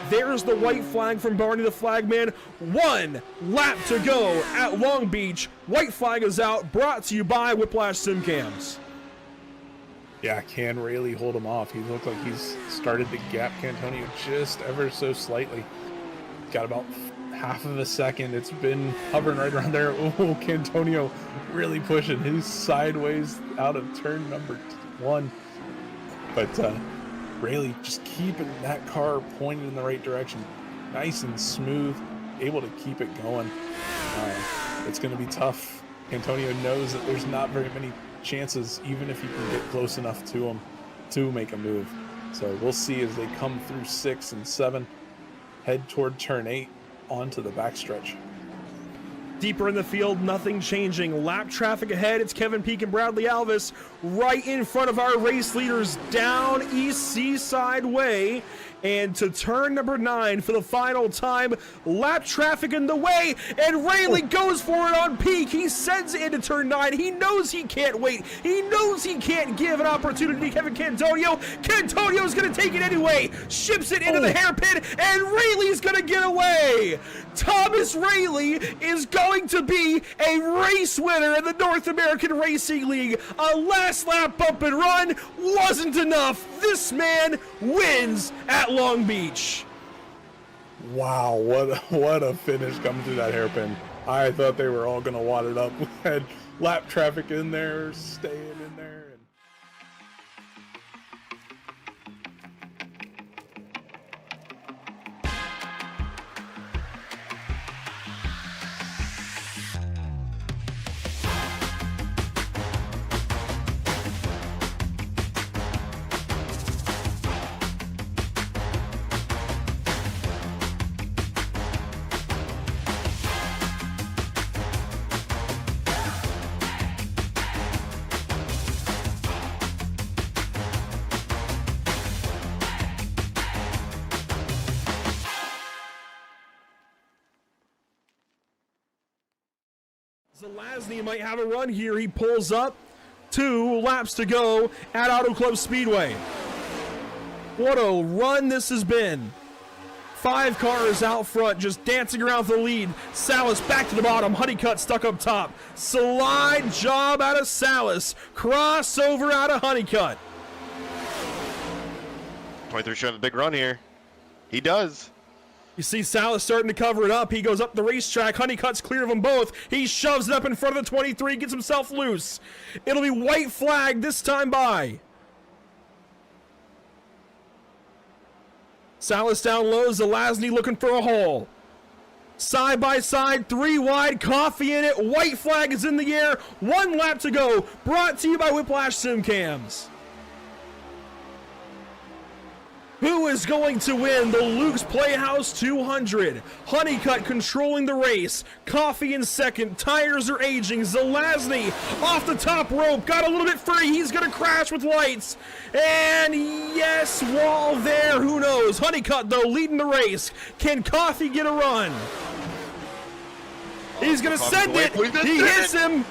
There's the white flag from Barney the Flagman. 1 lap to go at Long Beach. White flag is out, brought to you by Whiplash Simcams. Yeah, can Rayleigh hold him off? He looked like he's started to gap Cantonio just ever so slightly. Got about half of a second. It's been hovering right around there. Oh, Cantonio really pushing. He's sideways out of turn number 1. But Rayleigh just keeping that car pointed in the right direction. Nice and smooth, able to keep it going. It's going to be tough. Cantonio knows that there's not very many chances, even if he can get close enough to him to make a move. So we'll see as they come through 6 and 7, head toward turn 8 onto the backstretch. Deeper in the field, nothing changing. Lap traffic ahead. It's Kevin Peak and Bradley Alvis right in front of our race leaders down East Seaside Way. And to turn number 9 for the final time. Lap traffic in the way, and Rayleigh goes for it on Peak. He sends it into turn 9. He knows he can't wait. He knows he can't give an opportunity to Kevin Cantonio. Cantonio's going to take it anyway. Ships it into the hairpin, and Rayleigh's going to get away. Thomas Rayleigh is going to be a race winner in the North American Racing League. A last lap bump and run wasn't enough. This wins at Long Beach. Wow, what a finish coming through that hairpin. I thought they were all going to wad it up. We had lap traffic in there, staying in there. Zelazny might have a run here. He pulls up. 2 laps to go at Auto Club Speedway. What a run this has been. 5 cars out front just dancing around for the lead. Salas back to the bottom. Honeycutt stuck up top. Slide job out of Salas. Crossover out of Honeycutt. 23 showing a big run here. He does. You see Salas starting to cover it up. He goes up the racetrack. Honeycutt's clear of them both. He shoves it up in front of the 23, gets himself loose. It'll be white flag this time by. Salas down low. Zelazny looking for a hole. Side by side, 3 wide, coffee in it. White flag is in the air. 1 lap to go. Brought to you by Whiplash Simcams. Who is going to win the Luke's Playhouse 200? Honeycutt controlling the race. Coffee in second. Tires are aging. Zelazny off the top rope. Got a little bit free. He's going to crash with lights. And yes, wall there. Who knows? Honeycutt, though, leading the race. Can Coffee get a run? He's going to send it. He hits him.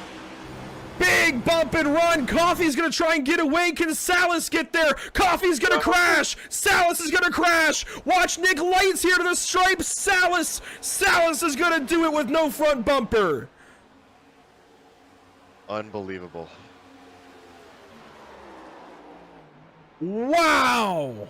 Big bump and run. Coffee's gonna try and get away. Can Salas get there? Coffee's gonna crash. Salas is gonna crash. Watch Nick Lights here to the stripe. Salas is gonna do it with no front bumper. Unbelievable. Wow.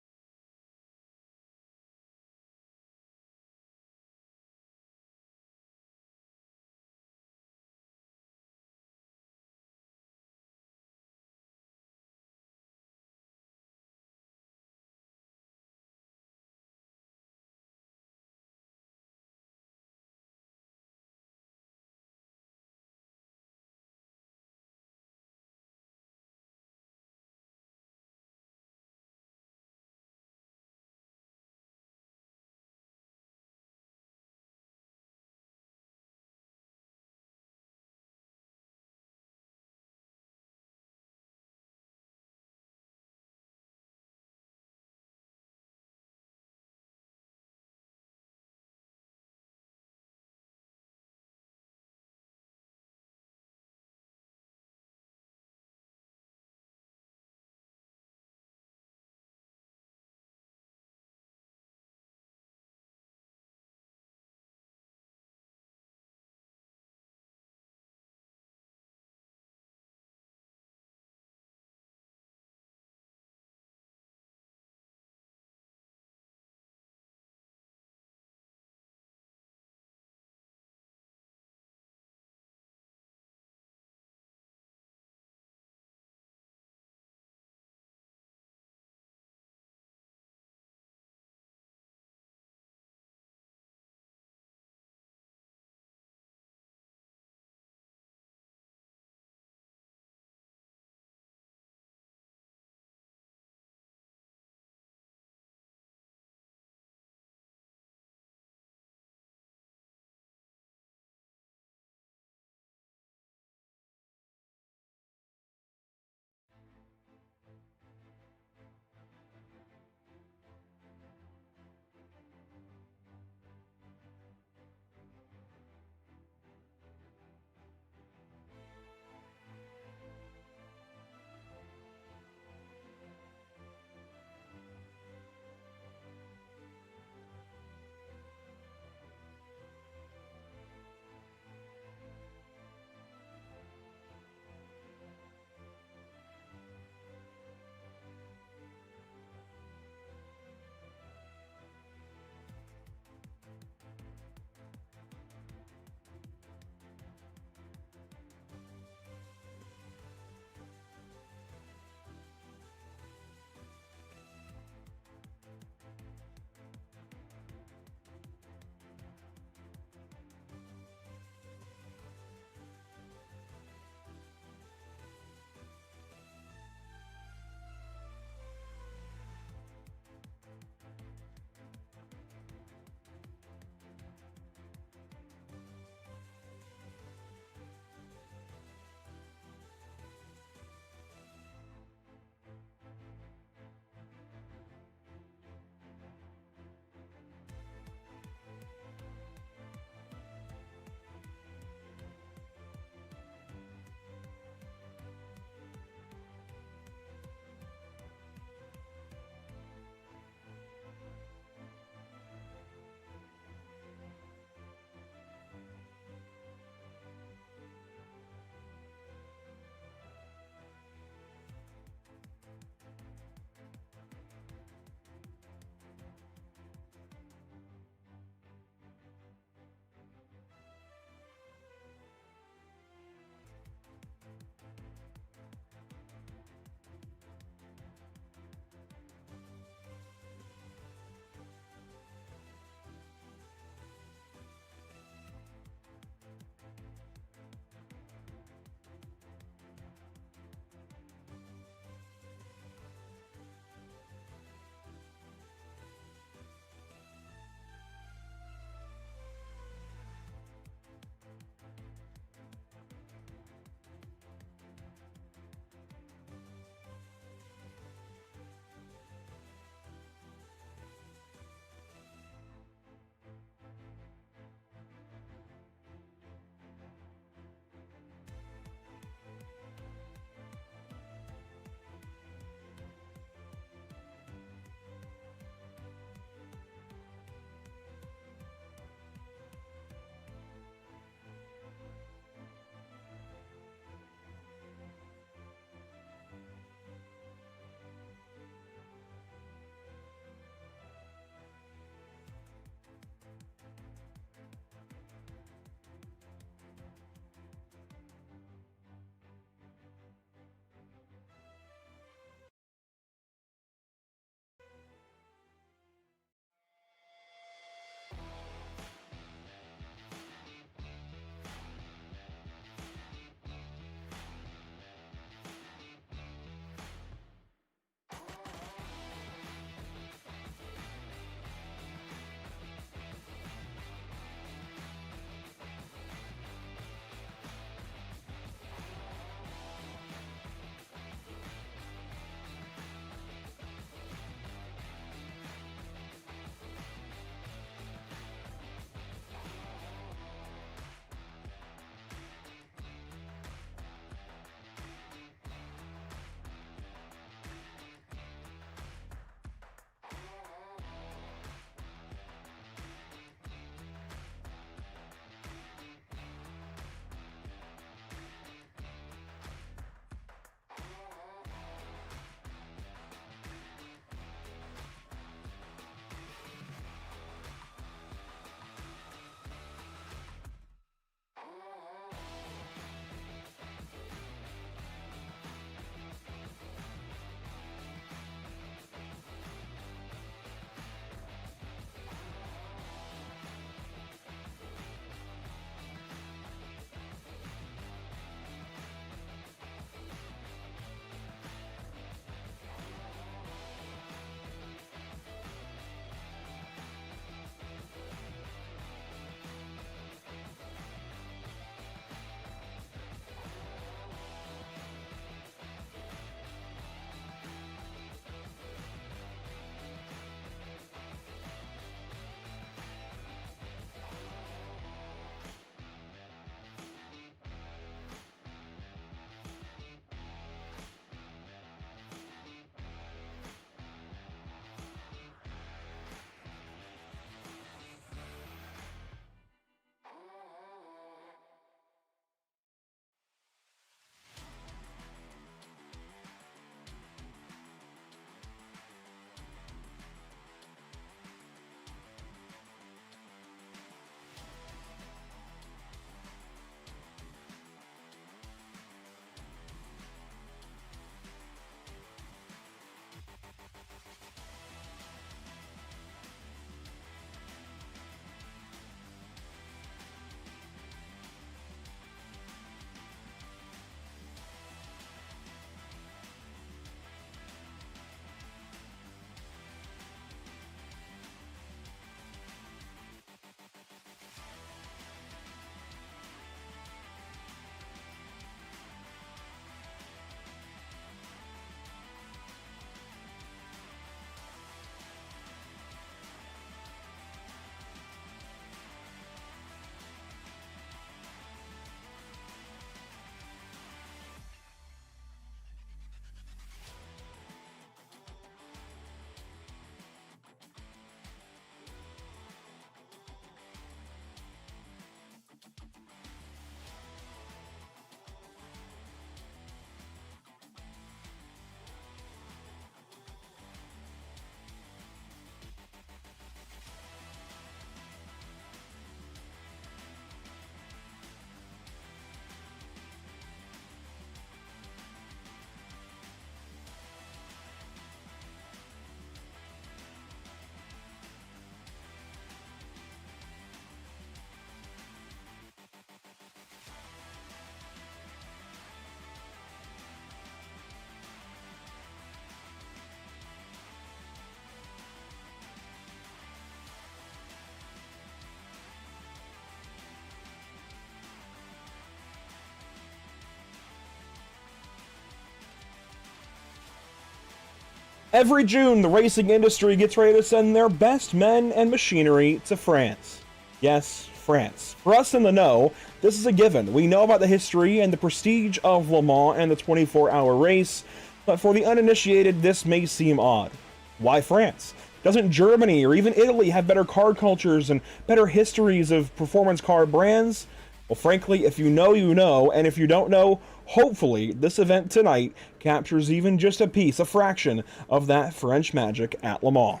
Every June, the racing industry gets ready to send their best men and machinery to France. Yes, France. For us in the know, this is a given. We know about the history and the prestige of Le Mans and the 24-hour race, but for the uninitiated, this may seem odd. Why France? Doesn't Germany or even Italy have better car cultures and better histories of performance car brands? Well, frankly, if you know, you know, and if you don't know, hopefully this event tonight captures even just a piece, a fraction of that French magic at Le Mans.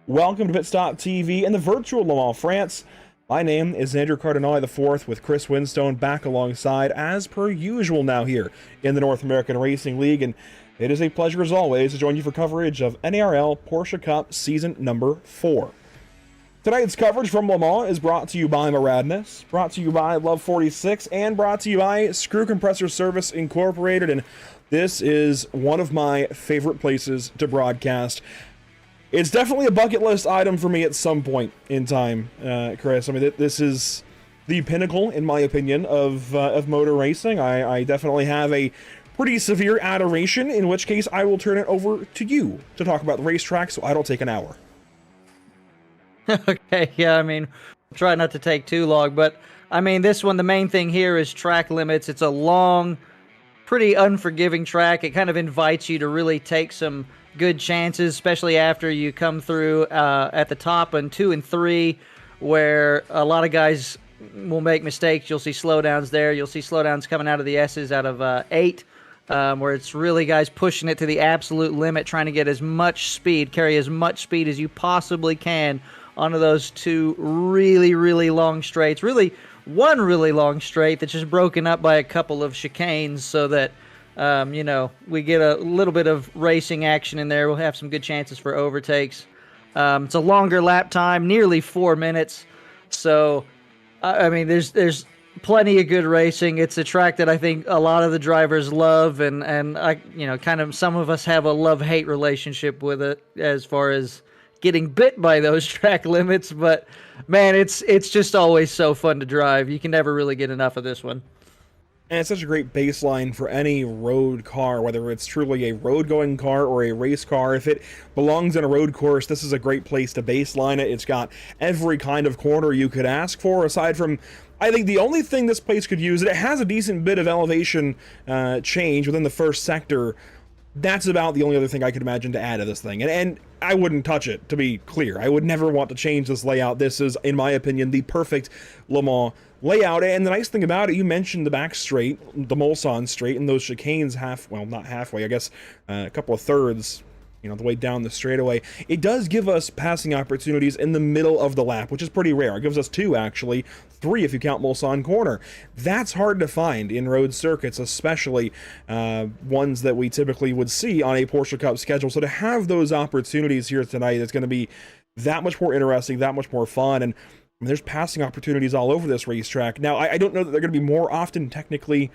Welcome to Pit Stop TV and the virtual Le Mans France. My name is Andrew Cardinale IV with Chris Winstone back alongside, as per usual now here in the North American Racing League, and it is a pleasure as always to join you for coverage of NARL Porsche Cup Season number 4. Tonight's coverage from Le Mans is brought to you by Maradness, brought to you by Love 46, and brought to you by Screw Compressor Service Incorporated, and this is one of my favorite places to broadcast. It's definitely a bucket list item for me at some point in time, Chris. I mean, this is the pinnacle, in my opinion, of motor racing. I definitely have a pretty severe adoration, in which case I will turn it over to you to talk about the racetrack, so I don't take an hour. Okay, yeah, I mean, try not to take too long, but I mean, this one, the main thing here is track limits. It's a long, pretty unforgiving track. It kind of invites you to really take some good chances, especially after you come through at the top on 2 and 3, where a lot of guys will make mistakes. You'll see slowdowns there. You'll see slowdowns coming out of the S's out of 8, where it's really guys pushing it to the absolute limit, trying to get as much speed, carry as much speed as you possibly can onto those 2 really, really long straights. Really, one really long straight that's just broken up by a couple of chicanes so that you know, we get a little bit of racing action in there. We'll have some good chances for overtakes. It's a longer lap time, nearly 4 minutes. So, I mean, there's plenty of good racing. It's a track that I think a lot of the drivers love, and I, you know, kind of some of us have a love-hate relationship with it as far as getting bit by those track limits. But man, it's just always so fun to drive. You can never really get enough of this one. And it's such a great baseline for any road car, whether it's truly a road-going car or a race car. If it belongs in a road course, this is a great place to baseline it. It's got every kind of corner you could ask for, aside from, I think the only thing this place could use, it has a decent bit of elevation change within the first sector. That's about the only other thing I could imagine to add to this thing. And I wouldn't touch it, to be clear. I would never want to change this layout. This is, in my opinion, the perfect Le Mans layout. And the nice thing about it, you mentioned the back straight, the Mulsanne straight, and those chicanes not halfway, I guess, a couple of thirds, you know, the way down the straightaway. It does give us passing opportunities in the middle of the lap, which is pretty rare. It gives us 2, actually, 3 if you count Mulsanne corner. That's hard to find in road circuits, especially ones that we typically would see on a Porsche Cup schedule. So to have those opportunities here tonight, it's going to be that much more interesting, that much more fun, and there's passing opportunities all over this racetrack. Now, I don't know that they're going to be more often technically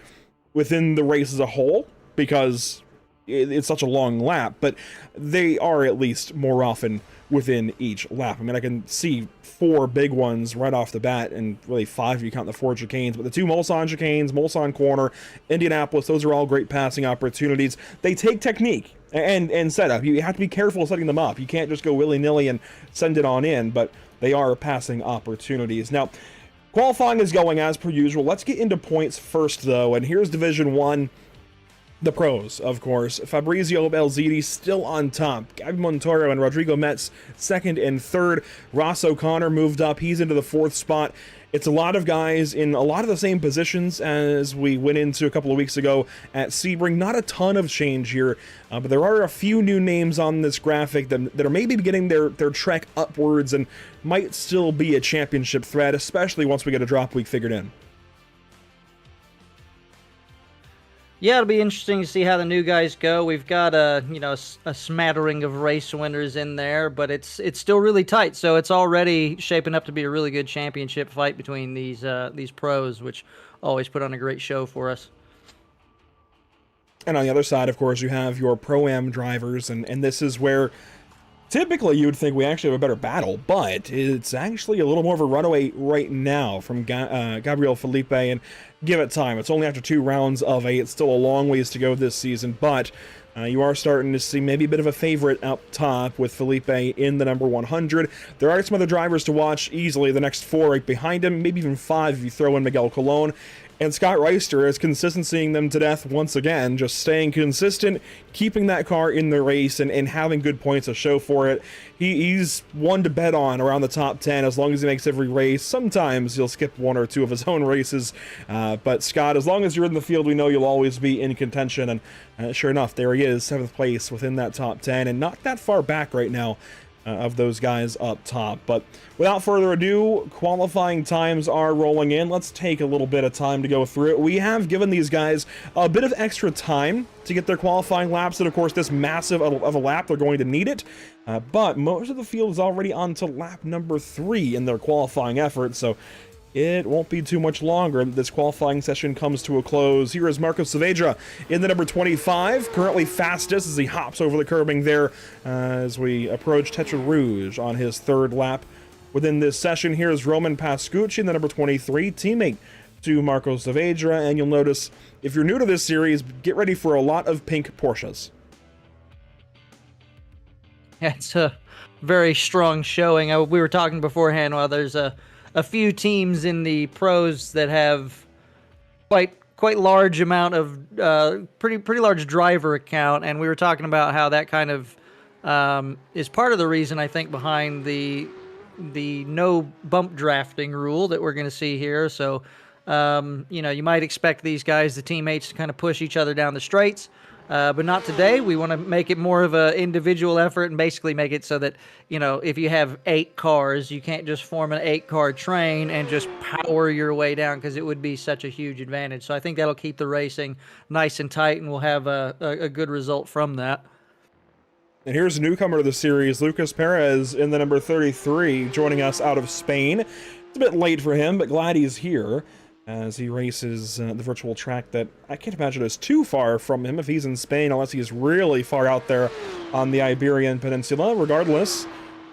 within the race as a whole, because it's such a long lap, but they are at least more often within each lap. I mean, I can see 4 big ones right off the bat, and really 5 if you count the 4 chicanes, but the 2 Mulsanne chicanes, Mulsanne corner, Indianapolis, those are all great passing opportunities. They take technique and setup. You have to be careful setting them up. You can't just go willy-nilly and send it on in, but they are passing opportunities. Now, qualifying is going as per usual. Let's get into points first, though, and here's Division 1. The pros, of course. Fabrizio Belziti still on top. Gabi Montoro and Rodrigo Metz 2nd and 3rd. Ross O'Connor moved up. He's into the 4th spot. It's a lot of guys in a lot of the same positions as we went into a couple of weeks ago at Sebring. Not a ton of change here, but there are a few new names on this graphic that are maybe beginning their trek upwards and might still be a championship threat, especially once we get a drop week figured in. Yeah, it'll be interesting to see how the new guys go. We've got a smattering of race winners in there, but it's still really tight. So it's already shaping up to be a really good championship fight between these pros, which always put on a great show for us. And on the other side, of course, you have your Pro-Am drivers, and this is where typically you would think we actually have a better battle, but it's actually a little more of a runaway right now from Gabriel Felipe, and give it time. It's only after 2 rounds of 8. It's still a long ways to go this season, but You are starting to see maybe a bit of a favorite up top with Felipe in the number 100. There are some other drivers to watch easily, the next 4 right behind him, maybe even 5 if you throw in Miguel Colon. And Scott Reister is consistencying them to death once again, just staying consistent, keeping that car in the race and having good points to show for it. He's one to bet on around the top 10 as long as he makes every race. Sometimes he'll skip 1 or 2 of his own races, but Scott, as long as you're in the field, we know you'll always be in contention. And sure enough, there he is, 7th place within that top 10, and not that far back right now of those guys up top. But without further ado, qualifying times are rolling in. Let's take a little bit of time to go through it. We have given these guys a bit of extra time to get their qualifying laps, and of course this massive of a lap, they're going to need it. But most of the field is already on to lap number 3 in their qualifying effort, so it won't be too much longer. This qualifying session comes to a close. Here is Marco Saavedra in the number 25, currently fastest as he hops over the curbing there as we approach Tetra Rouge on his 3rd lap. Within this session, here is Roman Pascucci in the number 23, teammate to Marco Saavedra, and you'll notice, if you're new to this series, get ready for a lot of pink Porsches. Yeah, it's a very strong showing. We were talking beforehand, while there's a few teams in the pros that have quite large amount of pretty large driver account, and we were talking about how that kind of is part of the reason, I think, behind the no bump drafting rule that we're going to see here. So you know, you might expect these guys, the teammates, to kind of push each other down the straights. But not today. We want to make it more of an individual effort and basically make it so that, you know, if you have 8 cars, you can't just form an 8-car train and just power your way down, because it would be such a huge advantage. So I think that'll keep the racing nice and tight, and we'll have a good result from that. And here's a newcomer to the series, Lucas Perez in the number 33, joining us out of Spain. It's a bit late for him, but glad he's here as he races the virtual track that I can't imagine is too far from him if he's in Spain, unless he's really far out there on the Iberian Peninsula. Regardless,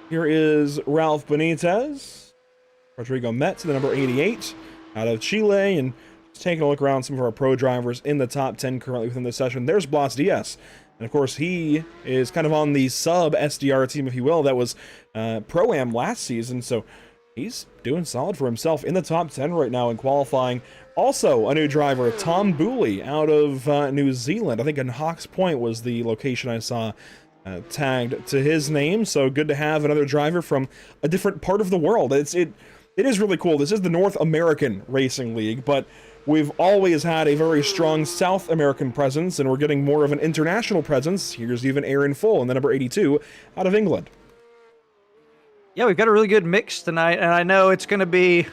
here is Ralph Benitez, Rodrigo Metz, the number 88, out of Chile, and just taking a look around some of our pro drivers in the top 10 currently within this session. There's Blas Diaz, and of course he is kind of on the sub SDR team, if you will, that was Pro-Am last season, so he's doing solid for himself in the top 10 right now in qualifying. Also, a new driver, Tom Booley, out of New Zealand. I think in Hawke's Point was the location I saw tagged to his name. So good to have another driver from a different part of the world. It is really cool. This is the North American Racing League, but we've always had a very strong South American presence, and we're getting more of an international presence. Here's even Aaron Full in the number 82 out of England. Yeah, we've got a really good mix tonight, and I know it's going to be,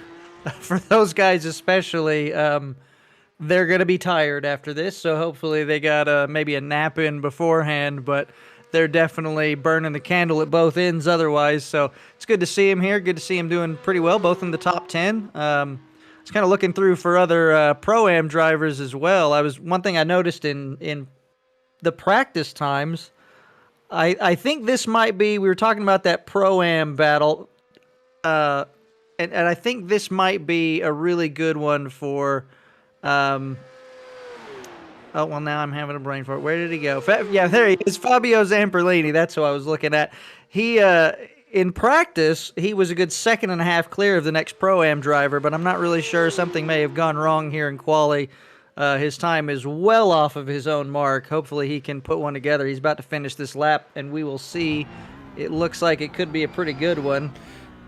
for those guys especially, they're going to be tired after this, so hopefully they got maybe a nap in beforehand, but they're definitely burning the candle at both ends otherwise, so it's good to see him here, good to see him doing pretty well, both in the top 10. I was kind of looking through for other Pro-Am drivers as well. One thing I noticed in the practice times, I think this might be, we were talking about that Pro-Am battle, and I think this might be a really good one for, oh, well, now I'm having a brain fart. Where did he go? Yeah, there he is, Fabio Zamperlini. That's who I was looking at. He, in practice, he was a good 2.5 clear of the next Pro-Am driver, but I'm not really sure. Something may have gone wrong here in quali. His time is well off of his own mark. Hopefully he can put one together. He's about to finish this lap, and we will see. It looks like it could be a pretty good one.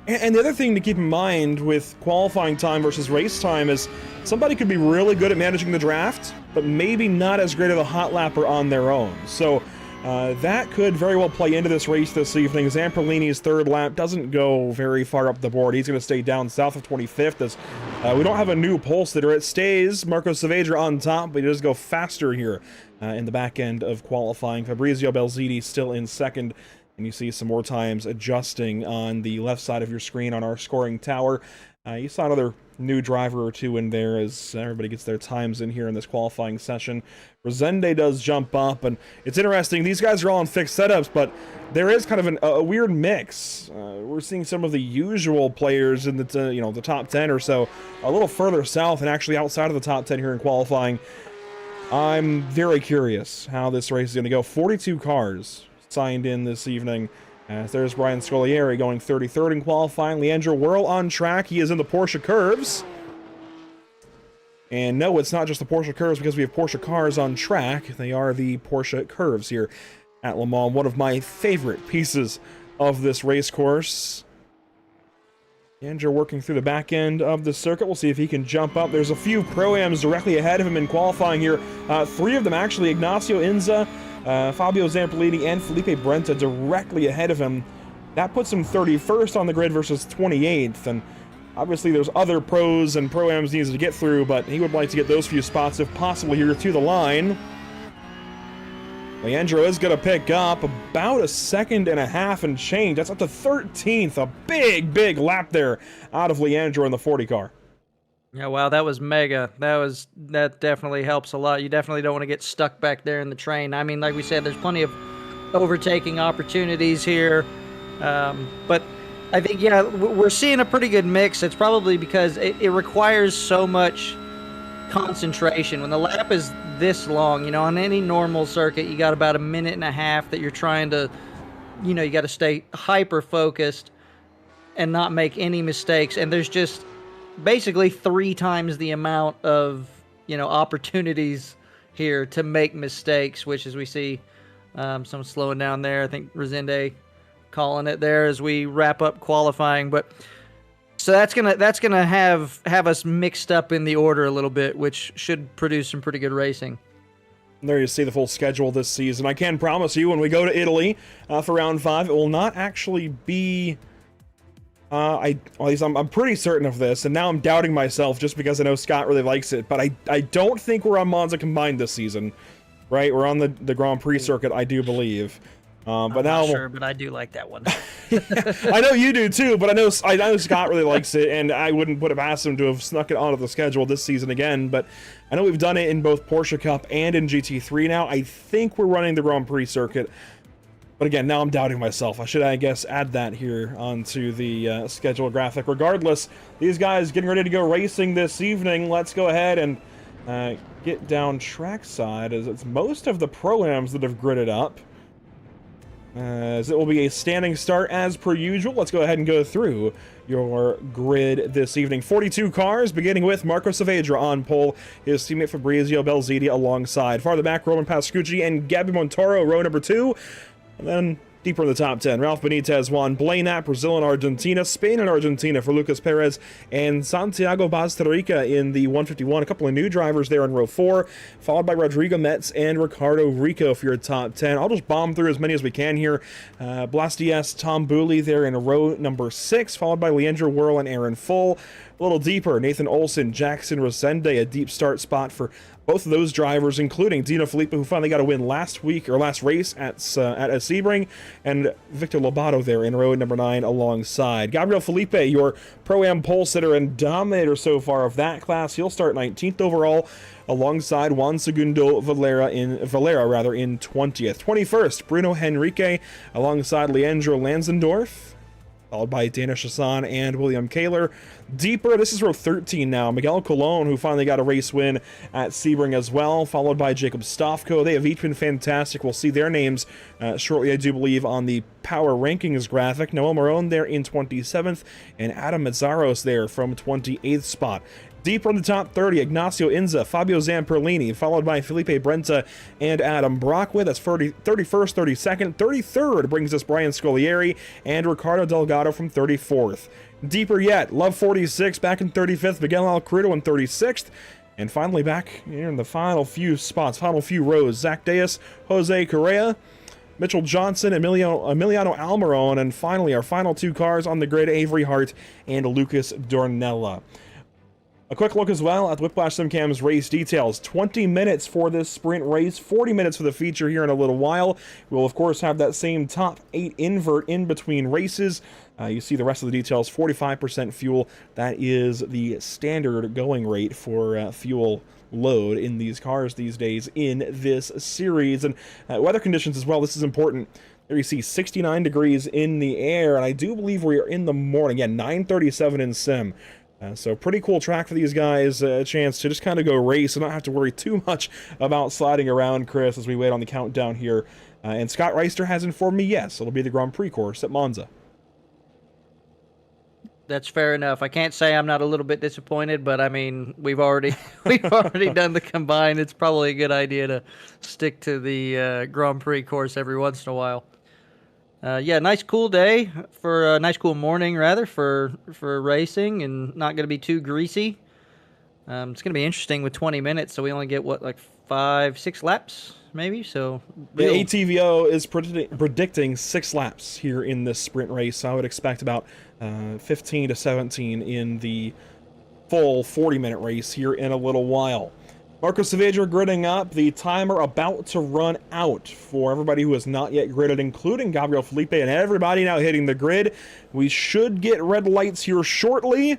And the other thing to keep in mind with qualifying time versus race time is somebody could be really good at managing the draft, but maybe not as great of a hot lapper on their own. So that could very well play into this race this evening. Zamperlini's 3rd lap doesn't go very far up the board. He's going to stay down south of 25th as we don't have a new pole sitter. It stays Marco Saavedra on top, but he does go faster here in the back end of qualifying. Fabrizio Belziti still in 2nd, and you see some more times adjusting on the left side of your screen on our scoring tower. You saw another new driver or two in there as everybody gets their times in here in this qualifying session. Resende does jump up, and it's interesting. These guys are all on fixed setups, but there is kind of a weird mix. We're seeing some of the usual players in the the top 10 or so a little further south and actually outside of the top 10 here in qualifying. I'm very curious how this race is going to go. 42 cars signed in this evening. As there's Brian Scollieri going 33rd in qualifying. Leandro Whirl on track. He is in the Porsche Curves. And no, it's not just the Porsche Curves because we have Porsche cars on track. They are the Porsche Curves here at Le Mans. One of my favorite pieces of this race course. Leandro working through the back end of the circuit. We'll see if he can jump up. There's a few Pro-Ams directly ahead of him in qualifying here. 3 of them actually. Ignacio Inza, Fabio Zampolini, and Felipe Brenta directly ahead of him. That puts him 31st on the grid versus 28th. And obviously there's other pros and Pro-Ams he needs to get through, but he would like to get those few spots if possible here to the line. Leandro is going to pick up about a second and a half and change. That's up to 13th. A big lap there out of Leandro in the 40 car. Yeah, wow, that was mega. That definitely helps a lot. You definitely don't want to get stuck back there in the train. I mean, like we said, there's plenty of overtaking opportunities here. But I think, yeah, we're seeing a pretty good mix. It's probably because it requires so much concentration. When the lap is this long, you know, on any normal circuit, you got about a minute and a half that you're trying to, you know, you got to stay hyper focused and not make any mistakes. And there's just basically 3 times the amount of, you know, opportunities here to make mistakes, which as we see some slowing down there. I think Resende calling it there as we wrap up qualifying. But so that's gonna have us mixed up in the order a little bit, which should produce some pretty good racing. There you see the full schedule this season. I can promise you when we go to Italy for round 5, it will not actually be... at least I'm pretty certain of this, and now I'm doubting myself just because I know Scott really likes it, but I don't think we're on Monza Combined this season, right? We're on the Grand Prix circuit, I do believe. But I'm now not sure, but I do like that one. I know you do too, but I know Scott really likes it, and I wouldn't put it past him to have snuck it onto the schedule this season again. But I know we've done it in both Porsche Cup and in GT3 now. I think we're running the Grand Prix circuit, but again, now I'm doubting myself. I should, I guess, add that here onto the schedule graphic. Regardless, these guys getting ready to go racing this evening. Let's go ahead and get down trackside, as it's most of the Pro-Ams that have gridded up. As it will be a standing start as per usual. Let's go ahead and go through your grid this evening. 42 cars, beginning with Marco Saavedra on pole, his teammate Fabrizio Belziti alongside. Farther back, Roman Pascucci and Gabby Montoro, row number 2. And then deeper in the top 10, Ralph Benitez, Juan Blainat, Brazil and Argentina, Spain and Argentina for Lucas Perez, and Santiago Bastarrica in the 151. A couple of new drivers there in row 4, followed by Rodrigo Metz and Ricardo Rico for your top 10. I'll just bomb through as many as we can here. Blastias Tom Booley there in row number 6, followed by Leandro Whirl and Aaron Full. A little deeper, Nathan Olson, Jackson Rosende, a deep start spot for both of those drivers, including Dino Filippo, who finally got a win last race at Sebring, and Victor Lobato there in row number 9 alongside. Gabriel Felipe, your Pro-Am pole sitter and dominator so far of that class. He'll start 19th overall alongside Juan Segundo Valera in 20th. 21st, Bruno Henrique alongside Leandro Lanzendorf, followed by Dana Chassan and William Kaler. Deeper, this is row 13 now. Miguel Colon, who finally got a race win at Sebring as well, followed by Jacob Stofko. They have each been fantastic. We'll see their names shortly, I do believe, on the power rankings graphic. Noel Marone there in 27th, and Adam Mazzaros there from 28th spot. Deeper in the top 30, Ignacio Inza, Fabio Zamperlini, followed by Felipe Brenta and Adam Brockwith. That's 31st, 32nd. 33rd brings us Brian Scollieri and Ricardo Delgado from 34th. Deeper yet, Love 46 back in 35th, Miguel Alcrudo in 36th. And finally back here in the final few spots, final few rows, Zach Deus, Jose Correa, Mitchell Johnson, Emiliano Almiron, and finally our final 2 cars on the grid, Avery Hart and Lucas Dornella. A quick look as well at Whiplash SimCam's race details. 20 minutes for this sprint race, 40 minutes for the feature here in a little while. We'll, of course, have that same top 8 invert in between races. You see the rest of the details, 45% fuel. That is the standard going rate for fuel load in these cars these days in this series. And weather conditions as well, this is important. There you see 69 degrees in the air, and I do believe we are in the morning. Yeah, 9:37 in sim. So pretty cool track for these guys, a chance to just kind of go race and not have to worry too much about sliding around, Chris, as we wait on the countdown here. And Scott Reister has informed me, yes, it'll be the Grand Prix course at Monza. That's fair enough. I can't say I'm not a little bit disappointed, but I mean, we've already done the combine. It's probably a good idea to stick to the Grand Prix course every once in a while. Yeah, nice cool day for nice cool morning rather for racing, and not going to be too greasy. It's going to be interesting with 20 minutes, so we only get what, like 5-6 laps maybe. So the ATVO is predicting 6 laps here in this sprint race. I would expect about 15 to 17 in the full 40-minute race here in a little while. Marco Saavedra gridding up, the timer about to run out for everybody who has not yet gridded, including Gabriel Felipe and everybody now hitting the grid. We should get red lights here shortly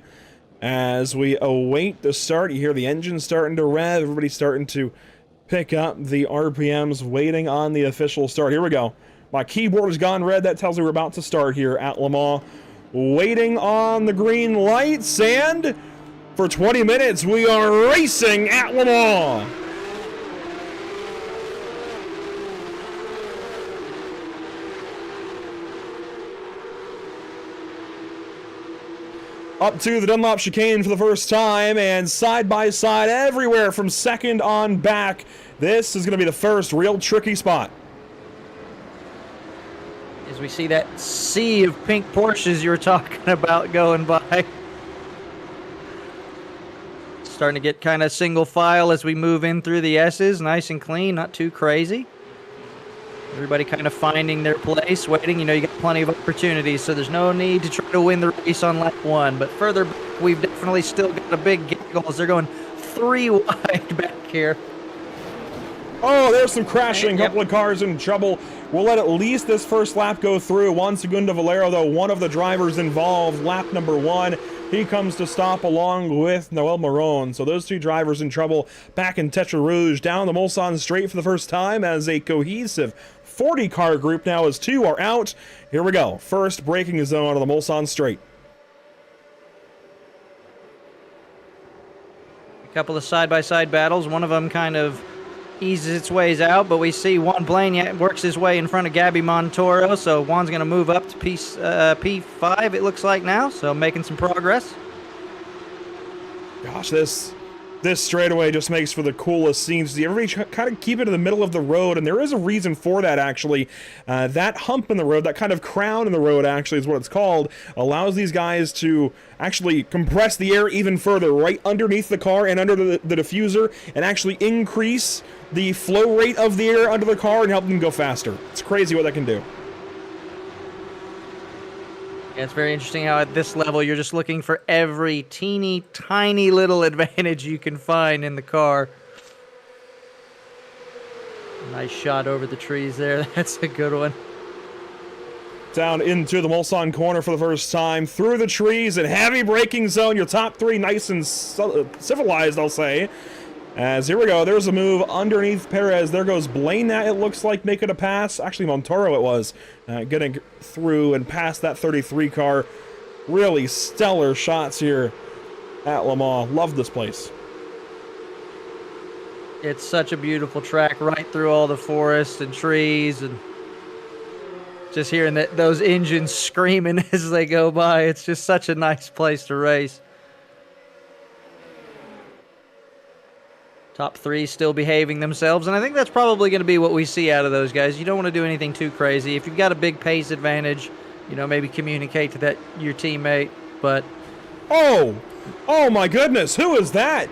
as we await the start. You hear the engine starting to rev, everybody's starting to pick up the RPMs, waiting on the official start. Here we go. My keyboard has gone red. That tells me we're about to start here at Le Mans. Waiting on the green lights, and for 20 minutes, we are racing at Le Mans. Up to the Dunlop chicane for the first time, and side by side everywhere from second on back. This is going to be the first real tricky spot. As we see that sea of pink Porsches you were talking about going by. Starting to get kind of single file as we move in through the S's. Nice and clean, not too crazy. Everybody kind of finding their place, waiting. You know, you got plenty of opportunities, so there's no need to try to win the race on lap 1. But further back, we've definitely still got a big gaggle as they're going 3 wide back here. Oh, there's some crashing. Couple of cars in trouble. We'll let at least this first lap go through. Juan Segundo Valero, though, one of the drivers involved, lap number 1. He comes to stop along with Noel Marone. So those 2 drivers in trouble back in Tetra Rouge, down the Mulsanne straight for the first time as a cohesive 40-car group now as 2 are out. Here we go. First braking zone of the Mulsanne straight. A couple of side-by-side battles. One of them kind of eases its ways out, but we see Juan Blaine works his way in front of Gabby Montoro, so Juan's going to move up to P5, it looks like now, so making some progress. Gosh, this straightaway just makes for the coolest scenes. Everybody kind of keep it in the middle of the road, and there is a reason for that, actually. That hump in the road, that kind of crown in the road, actually, is what it's called, allows these guys to actually compress the air even further, right underneath the car and under the diffuser, and actually increase the flow rate of the air under the car and help them go faster. It's crazy what that can do. Yeah, it's very interesting how at this level you're just looking for every teeny tiny little advantage you can find in the car. Nice shot over the trees there. That's a good one. Down into the Mulsanne corner for the first time, through the trees and heavy braking zone. Your top 3 nice and civilized, I'll say. As here we go, there's a move underneath Perez. There goes Blaine, that it looks like making a pass. Actually, Montoro it was. Getting through and past that 33 car. Really stellar shots here at Le Mans. Love this place. It's such a beautiful track right through all the forest and trees, and just hearing those engines screaming as they go by. It's just such a nice place to race. Top 3 still behaving themselves, and I think that's probably going to be what we see out of those guys. You don't want to do anything too crazy. If you've got a big pace advantage, you know, maybe communicate to your teammate, but... Oh my goodness, who is that?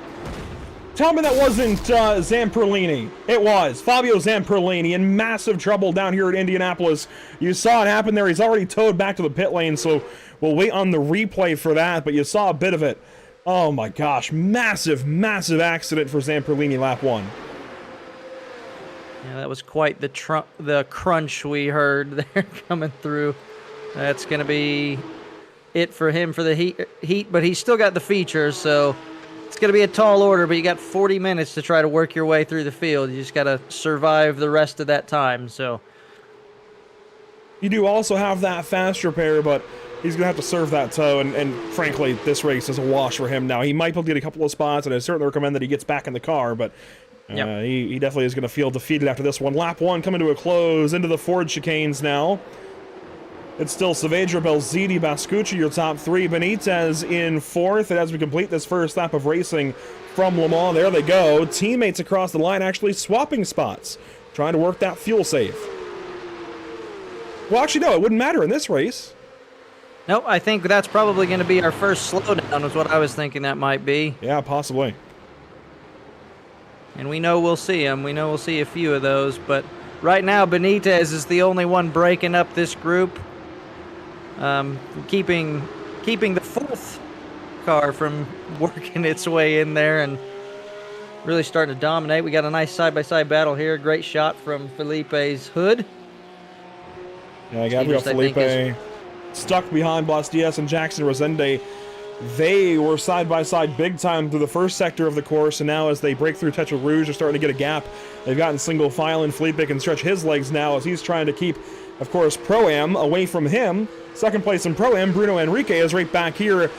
Tell me that wasn't Zamperlini. It was. Fabio Zamperlini in massive trouble down here at Indianapolis. You saw it happen there. He's already towed back to the pit lane, so we'll wait on the replay for that, but you saw a bit of it. Oh my gosh, massive, massive accident for Zamperlini lap 1. Yeah, that was quite the crunch we heard there coming through. That's going to be it for him for the heat, but he's still got the features, so it's going to be a tall order, but you got 40 minutes to try to work your way through the field. You just got to survive the rest of that time, so. You do also have that fast repair, but he's going to have to serve that toe, and frankly, this race is a wash for him now. He might be able to get a couple of spots, and I certainly recommend that he gets back in the car, but he definitely is going to feel defeated after this one. Lap 1 coming to a close, into the Ford chicanes now. It's still Saavedra, Belziti, Bascucci, your top 3. Benitez in 4th, and as we complete this first lap of racing from Le Mans, there they go. Teammates across the line actually swapping spots, trying to work that fuel save. Well, actually, no, it wouldn't matter in this race. Nope, I think that's probably going to be our first slowdown, is what I was thinking that might be. Yeah, possibly. And we know we'll see them. We know we'll see a few of those, but right now Benitez is the only one breaking up this group. Keeping the 4th car from working its way in there and really starting to dominate. We got a nice side-by-side battle here. Great shot from Felipe's hood. Yeah, Gabriel Felipe stuck behind Blas Diaz and Jackson Rosende. They were side-by-side big time through the first sector of the course, and now as they break through Tetra Rouge, they're starting to get a gap. They've gotten single file, and Felipe can stretch his legs now as he's trying to keep, of course, Pro-Am away from him. Second place in Pro-Am, Bruno Enrique is right back here.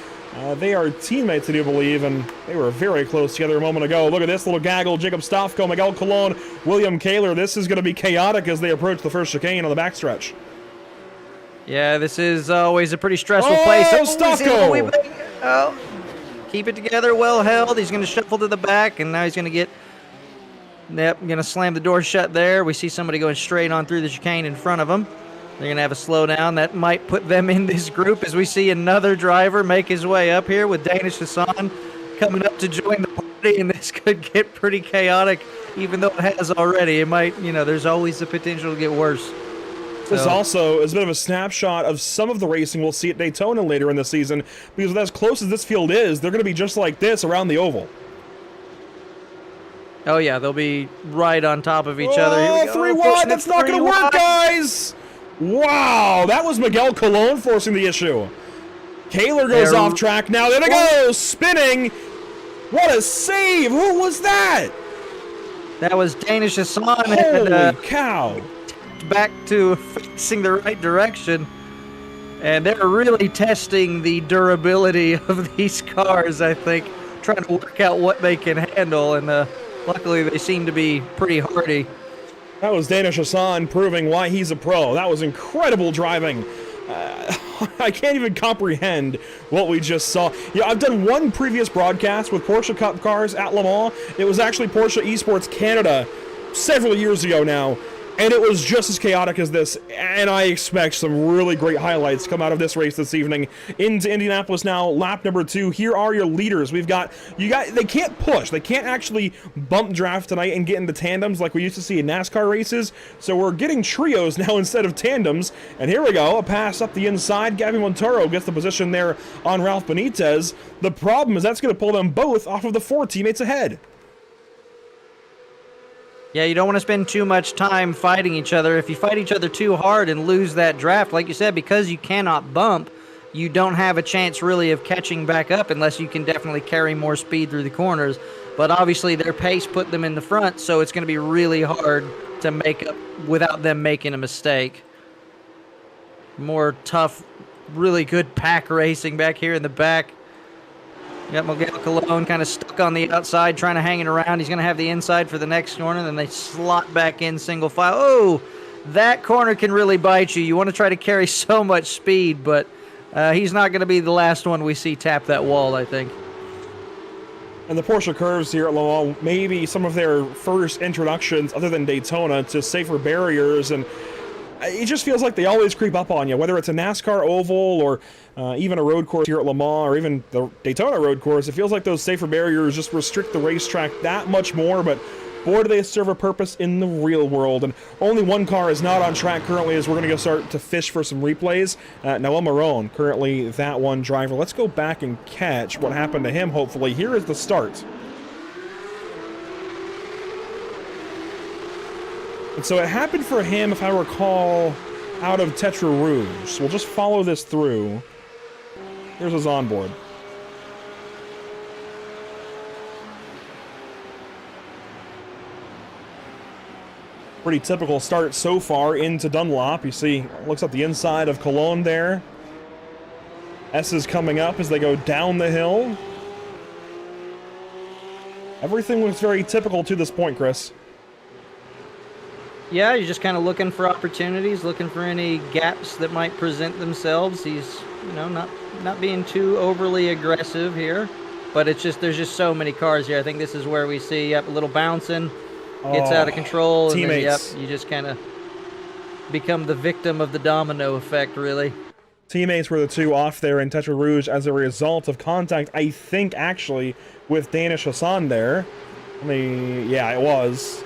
They are teammates, I do believe, and they were very close together a moment ago. Look at this little gaggle. Jacob Stofko, Miguel Colon, William Kaler. This is going to be chaotic as they approach the first chicane on the backstretch. Yeah, this is always a pretty stressful place. Stofko! Oh, keep it together, well held. He's going to shuffle to the back, and now he's going to get... Yep, going to slam the door shut there. We see somebody going straight on through the chicane in front of him. They're going to have a slowdown. That might put them in this group as we see another driver make his way up here with Danish Hassan coming up to join the party, and this could get pretty chaotic, even though it has already. It might, there's always the potential to get worse. This also is a bit of a snapshot of some of the racing we'll see at Daytona later in the season, because as close as this field is, they're going to be just like this around the oval. Oh, yeah, they'll be right on top of each other. Oh, 3 wide! That's not going to work, guys! Wow, that was Miguel Colon forcing the issue. Kaler goes off track now. There they go, spinning. What a save! Who was that? That was Danish Hassan. Holy cow! Back to facing the right direction, and they're really testing the durability of these cars, I think, trying to work out what they can handle, and luckily they seem to be pretty hardy. That was Danish Hassan proving why he's a pro. That was incredible driving. I can't even comprehend what we just saw. Yeah, I've done one previous broadcast with Porsche Cup cars at Le Mans. It was actually Porsche Esports Canada several years ago now. And it was just as chaotic as this, and I expect some really great highlights to come out of this race this evening. Into Indianapolis now, lap number 2. Here are your leaders. We've got, they can't push. They can't actually bump draft tonight and get into tandems like we used to see in NASCAR races. So we're getting trios now instead of tandems. And here we go, a pass up the inside. Gabby Montoro gets the position there on Ralph Benitez. The problem is that's going to pull them both off of the 4 teammates ahead. Yeah, you don't want to spend too much time fighting each other. If you fight each other too hard and lose that draft, like you said, because you cannot bump, you don't have a chance really of catching back up unless you can definitely carry more speed through the corners. But obviously their pace put them in the front, so it's going to be really hard to make up without them making a mistake. More tough, really good pack racing back here in the back. You got Miguel Colon kind of stuck on the outside, trying to hang it around. He's going to have the inside for the next corner. Then they slot back in single file. Oh, that corner can really bite you. You want to try to carry so much speed, but he's not going to be the last one we see tap that wall, I think. And the Porsche curves here at Le Mans, maybe some of their first introductions, other than Daytona, to safer barriers, and it just feels like they always creep up on you, whether it's a NASCAR oval or even a road course here at Le Mans or even the Daytona road course. It feels like those safer barriers just restrict the racetrack that much more, but boy, do they serve a purpose in the real world. And only one car is not on track currently as we're going to go start to fish for some replays. Noel Marone, currently that one driver. Let's go back and catch what happened to him, hopefully. Here is the start. And so it happened for him, if I recall, out of Tetra Rouge. So we'll just follow this through. Here's his onboard. Pretty typical start so far into Dunlop. You see, looks up the inside of Cologne there. S is coming up as they go down the hill. Everything looks very typical to this point, Chris. Yeah, you're just kind of looking for opportunities, looking for any gaps that might present themselves. He's, you know, not being too overly aggressive here, but it's just there's just so many cars here. I think this is where we see a little bouncing, gets out of control, and then, you just kind of become the victim of the domino effect, really. Teammates were the two off there in Tetra Rouge as a result of contact, I think, actually, with Danish Hassan there. Yeah, it was.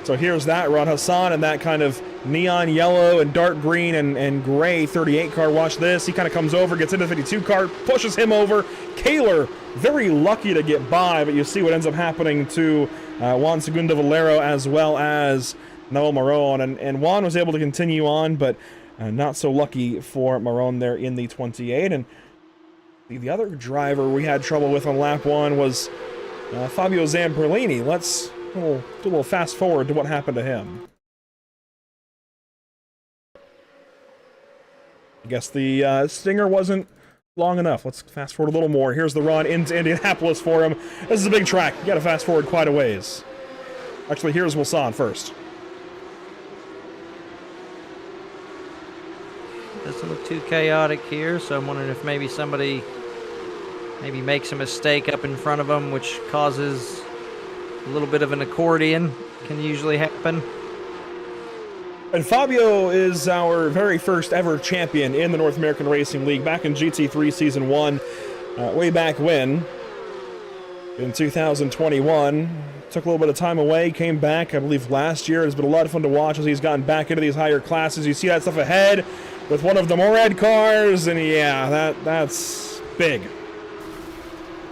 So here's that run. Hassan in that kind of neon yellow and dark green and gray 38 car. Watch this. He kind of comes over, gets into the 52 car, pushes him over. Kaler, very lucky to get by, but you see what ends up happening to Juan Segundo Valero as well as Noel Maron. And Juan was able to continue on, but not so lucky for Maron there in the 28. And the other driver we had trouble with on lap 1 was Fabio Zamperlini. Let's do a little fast forward to what happened to him. I guess the stinger wasn't long enough. Let's fast forward a little more. Here's the run into Indianapolis for him. This is a big track. You gotta fast forward quite a ways. Actually, here's Wilson first. Doesn't look too chaotic here, so I'm wondering if maybe somebody makes a mistake up in front of them, which causes a little bit of an accordion. Can usually happen. And Fabio is our very first ever champion in the North American Racing League back in GT3 Season 1, way back when, in 2021. Took a little bit of time away, came back, I believe, last year. It's been a lot of fun to watch as he's gotten back into these higher classes. You see that stuff ahead with one of the Morad cars, and yeah, that's big.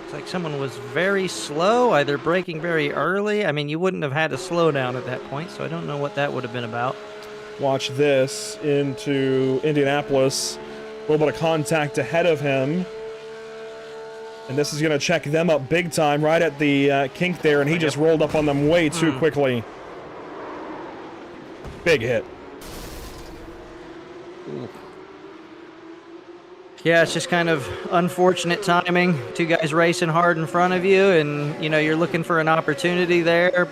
It's like someone was very slow, either braking very early. I mean, you wouldn't have had to slow down at that point, so I don't know what that would have been about. Watch this into Indianapolis. A little bit of contact ahead of him. And this is going to check them up big time right at the kink there, and he just rolled up on them way too quickly. Big hit. Ooh. Yeah, it's just kind of unfortunate timing. Two guys racing hard in front of you, and, you know, you're looking for an opportunity there.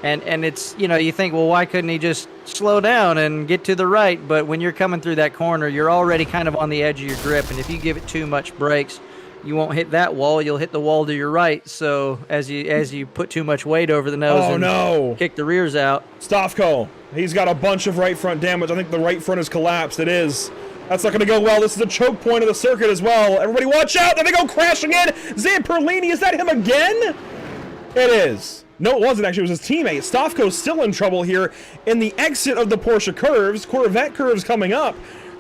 And it's, you know, you think, well, why couldn't he just slow down and get to the right? But when you're coming through that corner, you're already kind of on the edge of your grip, and if you give it too much brakes, you won't hit that wall, you'll hit the wall to your right. So as you put too much weight over the nose kick the rears out. Stavko, he's got a bunch of right front damage. I think the right front is collapsed. It is. That's not going to go well. This is a choke point of the circuit as well. Everybody watch out. There they go crashing in. Zamperlini, is that him again? It is. No, it wasn't actually. It was his teammate. Stavko's still in trouble here in the exit of the Porsche curves. Corvette curves coming up.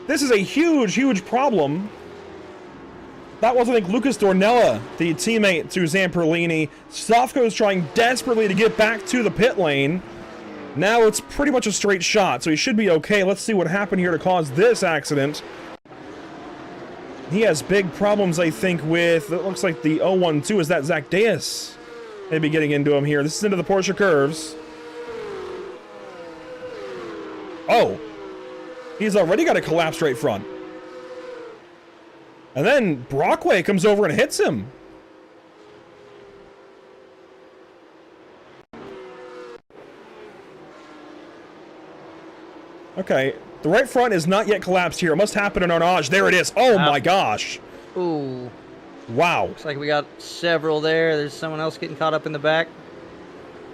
This is a huge, huge problem. That was, I think, Lucas Dornella, the teammate to Zamperlini. Stavko's trying desperately to get back to the pit lane. Now it's pretty much a straight shot, so he should be okay. Let's see what happened here to cause this accident. He has big problems, I think, with, it looks like the 012. Is that Zach Deus? Maybe getting into him here. This is into the Porsche curves. Oh. He's already got a collapsed right front. And then Brockway comes over and hits him. Okay, the right front is not yet collapsed here. It must happen in Arnage. There it is. Oh my gosh. Ooh. Wow. Looks like we got several there. There's someone else getting caught up in the back.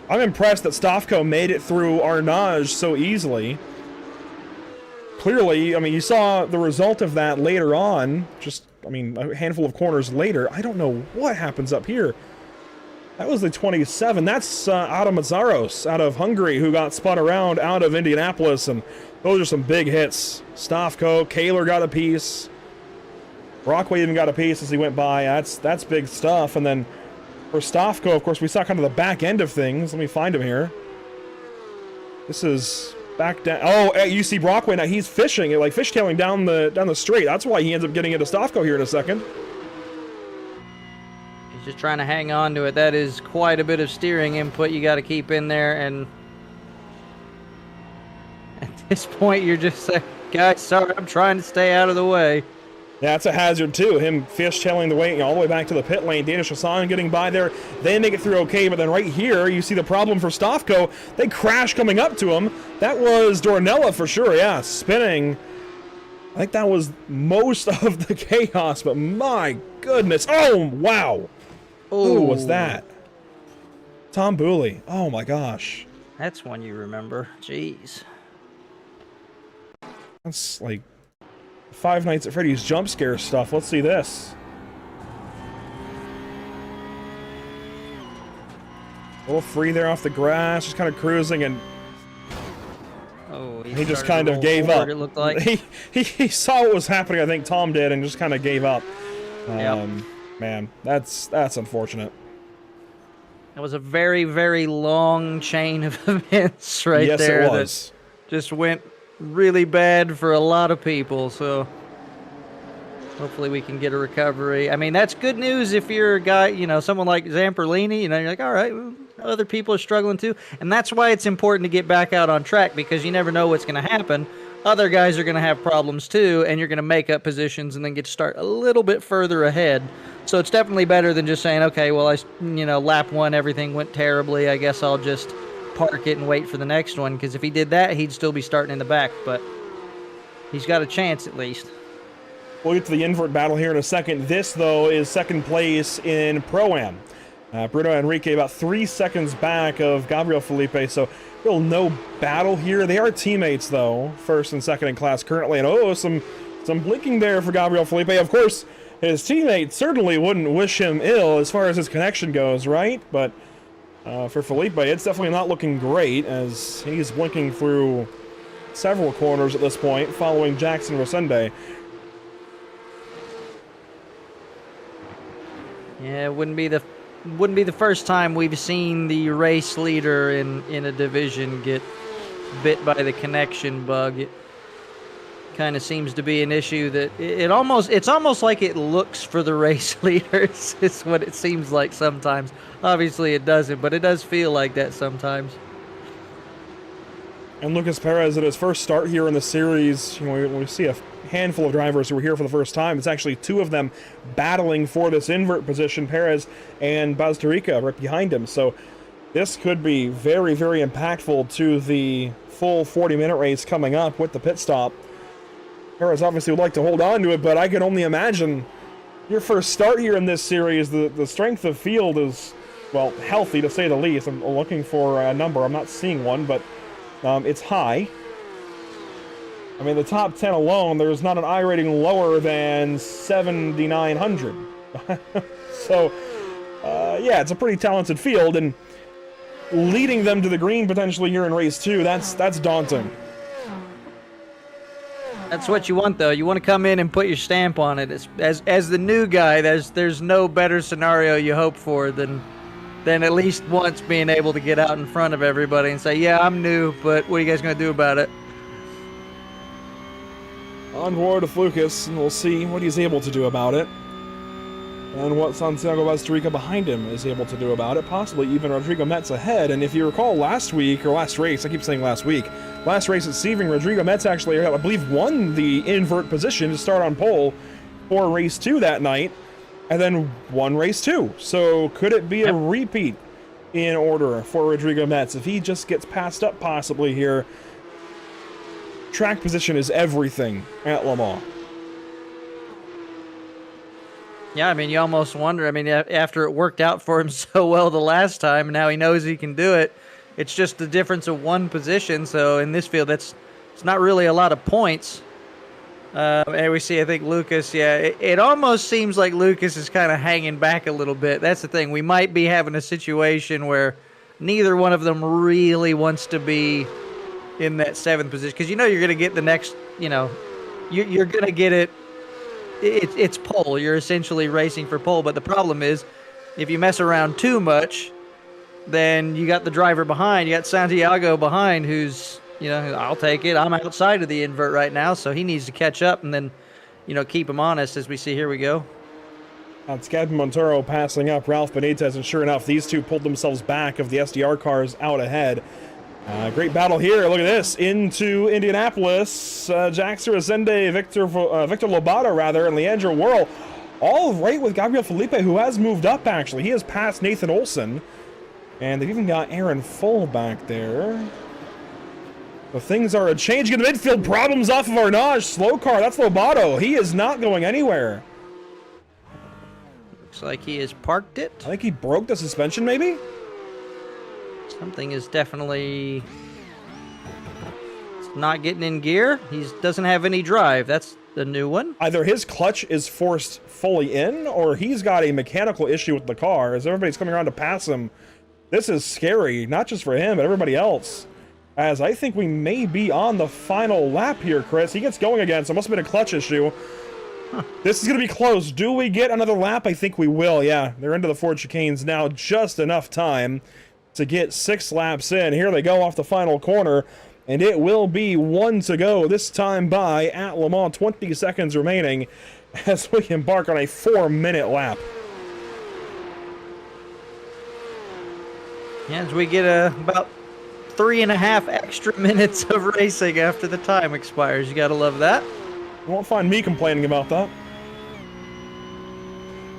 I'm impressed that Stavko made it through Arnage so easily. Clearly, I mean, you saw the result of that later on. Just, I mean, a handful of corners later. I don't know what happens up here. That was the 27. That's Adam Mazzaros out of Hungary who got spun around out of Indianapolis, and those are some big hits. Stavko, Kaler got a piece. Brockway even got a piece as he went by. That's big stuff. And then for Stavko, of course, we saw kind of the back end of things. Let me find him here. This is back down. Oh, you see Brockway now. He's fishing, like fishtailing down the straight. That's why he ends up getting into Stavko here in a second. He's just trying to hang on to it. That is quite a bit of steering input you got to keep in there, and this point, you're just saying, guys, sorry, I'm trying to stay out of the way. Yeah, that's a hazard too. Him fishtailing the way all the way back to the pit lane. Danish Hassan getting by there. They make it through okay, but then right here you see the problem for Stofko. They crash coming up to him. That was Dornella for sure. Yeah, spinning. I think that was most of the chaos, but my goodness. Oh, wow. Who was that? Tom Booley. Oh my gosh. That's one you remember. Jeez. That's like Five Nights at Freddy's jump scare stuff. Let's see this. A little free there off the grass, just kind of cruising, and Oh, he just kind of gave up. It looked like he saw what was happening. I think Tom did, and just kind of gave up. Yep. Man, that's unfortunate. That was a very, very long chain of events right Yes, there. it was. That just went really bad for a lot of people. So hopefully we can get a recovery. I mean, that's good news if you're a guy, you know, someone like Zamperlini, you know, you're like, all right, well, other people are struggling too. And that's why it's important to get back out on track, because you never know what's going to happen. Other guys are going to have problems too, and you're going to make up positions and then get to start a little bit further ahead. So it's definitely better than just saying, okay, well, lap one, everything went terribly. I guess I'll just park it and wait for the next one, because if he did that, he'd still be starting in the back, but he's got a chance at least. We'll get to the invert battle here in a second. This, though, is second place in Pro-Am. Bruno Enrique about 3 seconds back of Gabriel Felipe, so real no battle here. They are teammates, though, first and second in class currently, and some blinking there for Gabriel Felipe. Of course, his teammates certainly wouldn't wish him ill as far as his connection goes, right? But for Felipe, it's definitely not looking great, as he's blinking through several corners at this point, following Jackson Rosende. Yeah, it wouldn't be the first time we've seen the race leader in a division get bit by the connection bug. It kind of seems to be an issue that it's almost like it looks for the race leaders. It's what it seems like sometimes. Obviously it doesn't, but it does feel like that sometimes. And Lucas Perez at his first start here in the series, we see a handful of drivers who are here for the first time. It's actually two of them battling for this invert position, Perez and Baztarica right behind him. So this could be very, very impactful to the full 40-minute race coming up with the pit stop. Perez obviously would like to hold on to it, but I can only imagine your first start here in this series, the strength of field is, well, healthy to say the least. I'm looking for a number. I'm not seeing one, but it's high. I mean, the top 10 alone, there's not an I rating lower than 7,900. So, yeah, it's a pretty talented field, and leading them to the green potentially here in race 2, that's daunting. That's what you want, though. You want to come in and put your stamp on it. As the new guy, there's no better scenario you hope for than at least once being able to get out in front of everybody and say, yeah, I'm new, but what are you guys going to do about it? On board with Lucas, and we'll see what he's able to do about it. And what Santiago Baztarica behind him is able to do about it. Possibly even Rodrigo Metz ahead. And if you recall last week, or last race, I keep saying last week, last race at Sebring, Rodrigo Metz actually, I believe, won the invert position to start on pole for race 2 that night, and then won race 2. So could it be a repeat in order for Rodrigo Metz if he just gets passed up possibly here? Track position is everything at Le Mans. Yeah, I mean, you almost wonder. I mean, after it worked out for him so well the last time, and now he knows he can do it, it's just the difference of one position. So in this field, it's not really a lot of points. And we see, I think, Lucas, yeah, it almost seems like Lucas is kind of hanging back a little bit. That's the thing. We might be having a situation where neither one of them really wants to be in that 7th position, because you're going to get the next, you're going to get it. It's pole. You're essentially racing for pole. But the problem is, if you mess around too much, then you got the driver behind. You got Santiago behind, who's, I'll take it. I'm outside of the invert right now, so he needs to catch up and then, keep him honest, as we see. Here we go. That's Gavin Montoro passing up Ralph Benitez, and sure enough, these two pulled themselves back of the SDR cars out ahead. Great battle here. Look at this. Into Indianapolis. Jaxer Ascende, Victor Lobato, rather, and Leandro Worrell. All right with Gabriel Felipe, who has moved up, actually. He has passed Nathan Olson. And they've even got Aaron Full back there. So things are changing in the midfield. Problems off of Arnage. Slow car. That's Lobato. He is not going anywhere. Looks like he has parked it. I think he broke the suspension, maybe? Something is definitely not getting in gear. He doesn't have any drive. That's the new one. Either his clutch is forced fully in, or he's got a mechanical issue with the car as everybody's coming around to pass him. This is scary, not just for him, but everybody else. As I think we may be on the final lap here, Chris. He gets going again, so it must have been a clutch issue. This is going to be close. Do we get another lap? I think we will, yeah. They're into the Ford chicanes now. Just enough time to get 6 laps in. Here they go off the final corner, and it will be 1 to go, this time by at Le Mans, 20 seconds remaining as we embark on a 4-minute lap. Yeah, as we get about 3.5 extra minutes of racing after the time expires. You gotta love that. You won't find me complaining about that.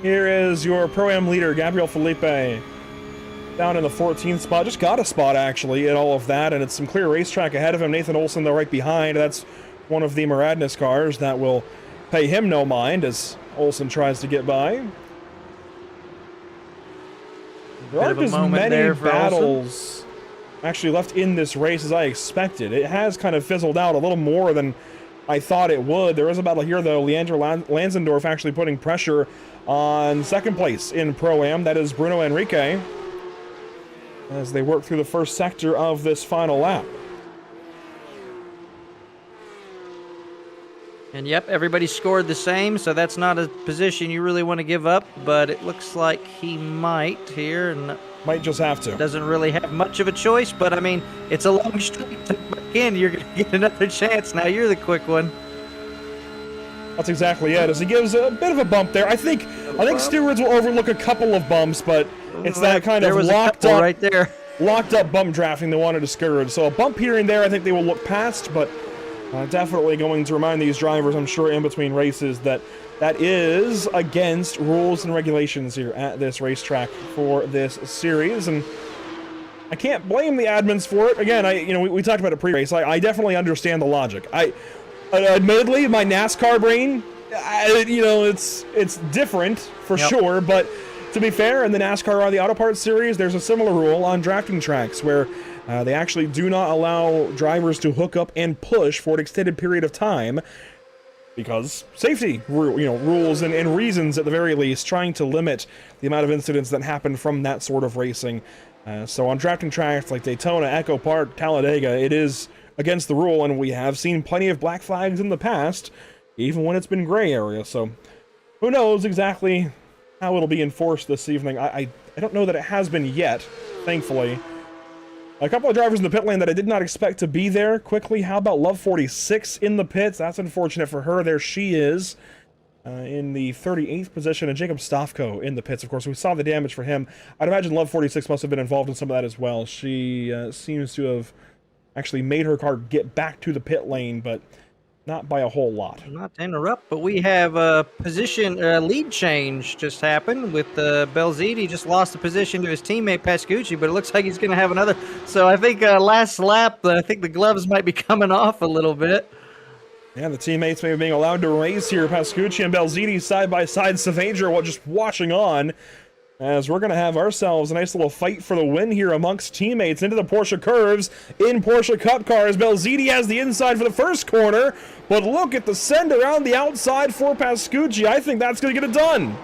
Here is your Pro-Am leader, Gabriel Felipe. Down in the 14th spot. Just got a spot, actually, in all of that, and it's some clear racetrack ahead of him. Nathan Olson, though, right behind. That's one of the Maradness cars that will pay him no mind as Olson tries to get by. There aren't as many battles actually left in this race as I expected. It has kind of fizzled out a little more than I thought it would. There is a battle here, though. Leandro Lanzendorf actually putting pressure on second place in Pro-Am. That is Bruno Enrique, as they work through the first sector of this final lap. And yep, everybody scored the same, so that's not a position you really want to give up, but it looks like he might here, and might just have to. Doesn't really have much of a choice, but I mean, it's a long street. Again, you're going to get another chance. Now you're the quick one. That's exactly it, as he gives a bit of a bump there. I think stewards will overlook a couple of bumps, but it's that kind of locked up right there. Locked up bump drafting they want to discourage. So a bump here and there I think they will look past, but definitely going to remind these drivers, I'm sure, in between races that is against rules and regulations here at this racetrack for this series, and I can't blame the admins for it. Again, we talked about it pre-race. I definitely understand the logic. Admittedly, my NASCAR brain, it's different for sure, but to be fair, in the NASCAR or the Auto Parts series, there's a similar rule on drafting tracks where they actually do not allow drivers to hook up and push for an extended period of time because safety rules and reasons at the very least, trying to limit the amount of incidents that happen from that sort of racing. So on drafting tracks like Daytona, Echo Park, Talladega, it is against the rule, and we have seen plenty of black flags in the past, even when it's been gray area. So who knows exactly how it'll be enforced this evening. I don't know that it has been yet, thankfully. A couple of drivers in the pit lane that I did not expect to be there quickly. How about Love 46 in the pits? That's unfortunate for her. There she is in the 38th position, and Jacob Stofko in the pits. Of course, we saw the damage for him. I'd imagine Love 46 must have been involved in some of that as well. She seems to have actually made her car get back to the pit lane, but not by a whole lot. Not to interrupt, but we have a position lead change just happened with Belziti. Just lost the position to his teammate Pascucci, but it looks like he's going to have another. So I think last lap, I think the gloves might be coming off a little bit. Yeah, the teammates may be being allowed to race here. Pascucci and Belziti side by side. Saavedra just watching on, as we're going to have ourselves a nice little fight for the win here amongst teammates into the Porsche curves in Porsche Cup cars. Belziti has the inside for the first corner, but look at the send around the outside for Pascucci. I think that's going to get it done.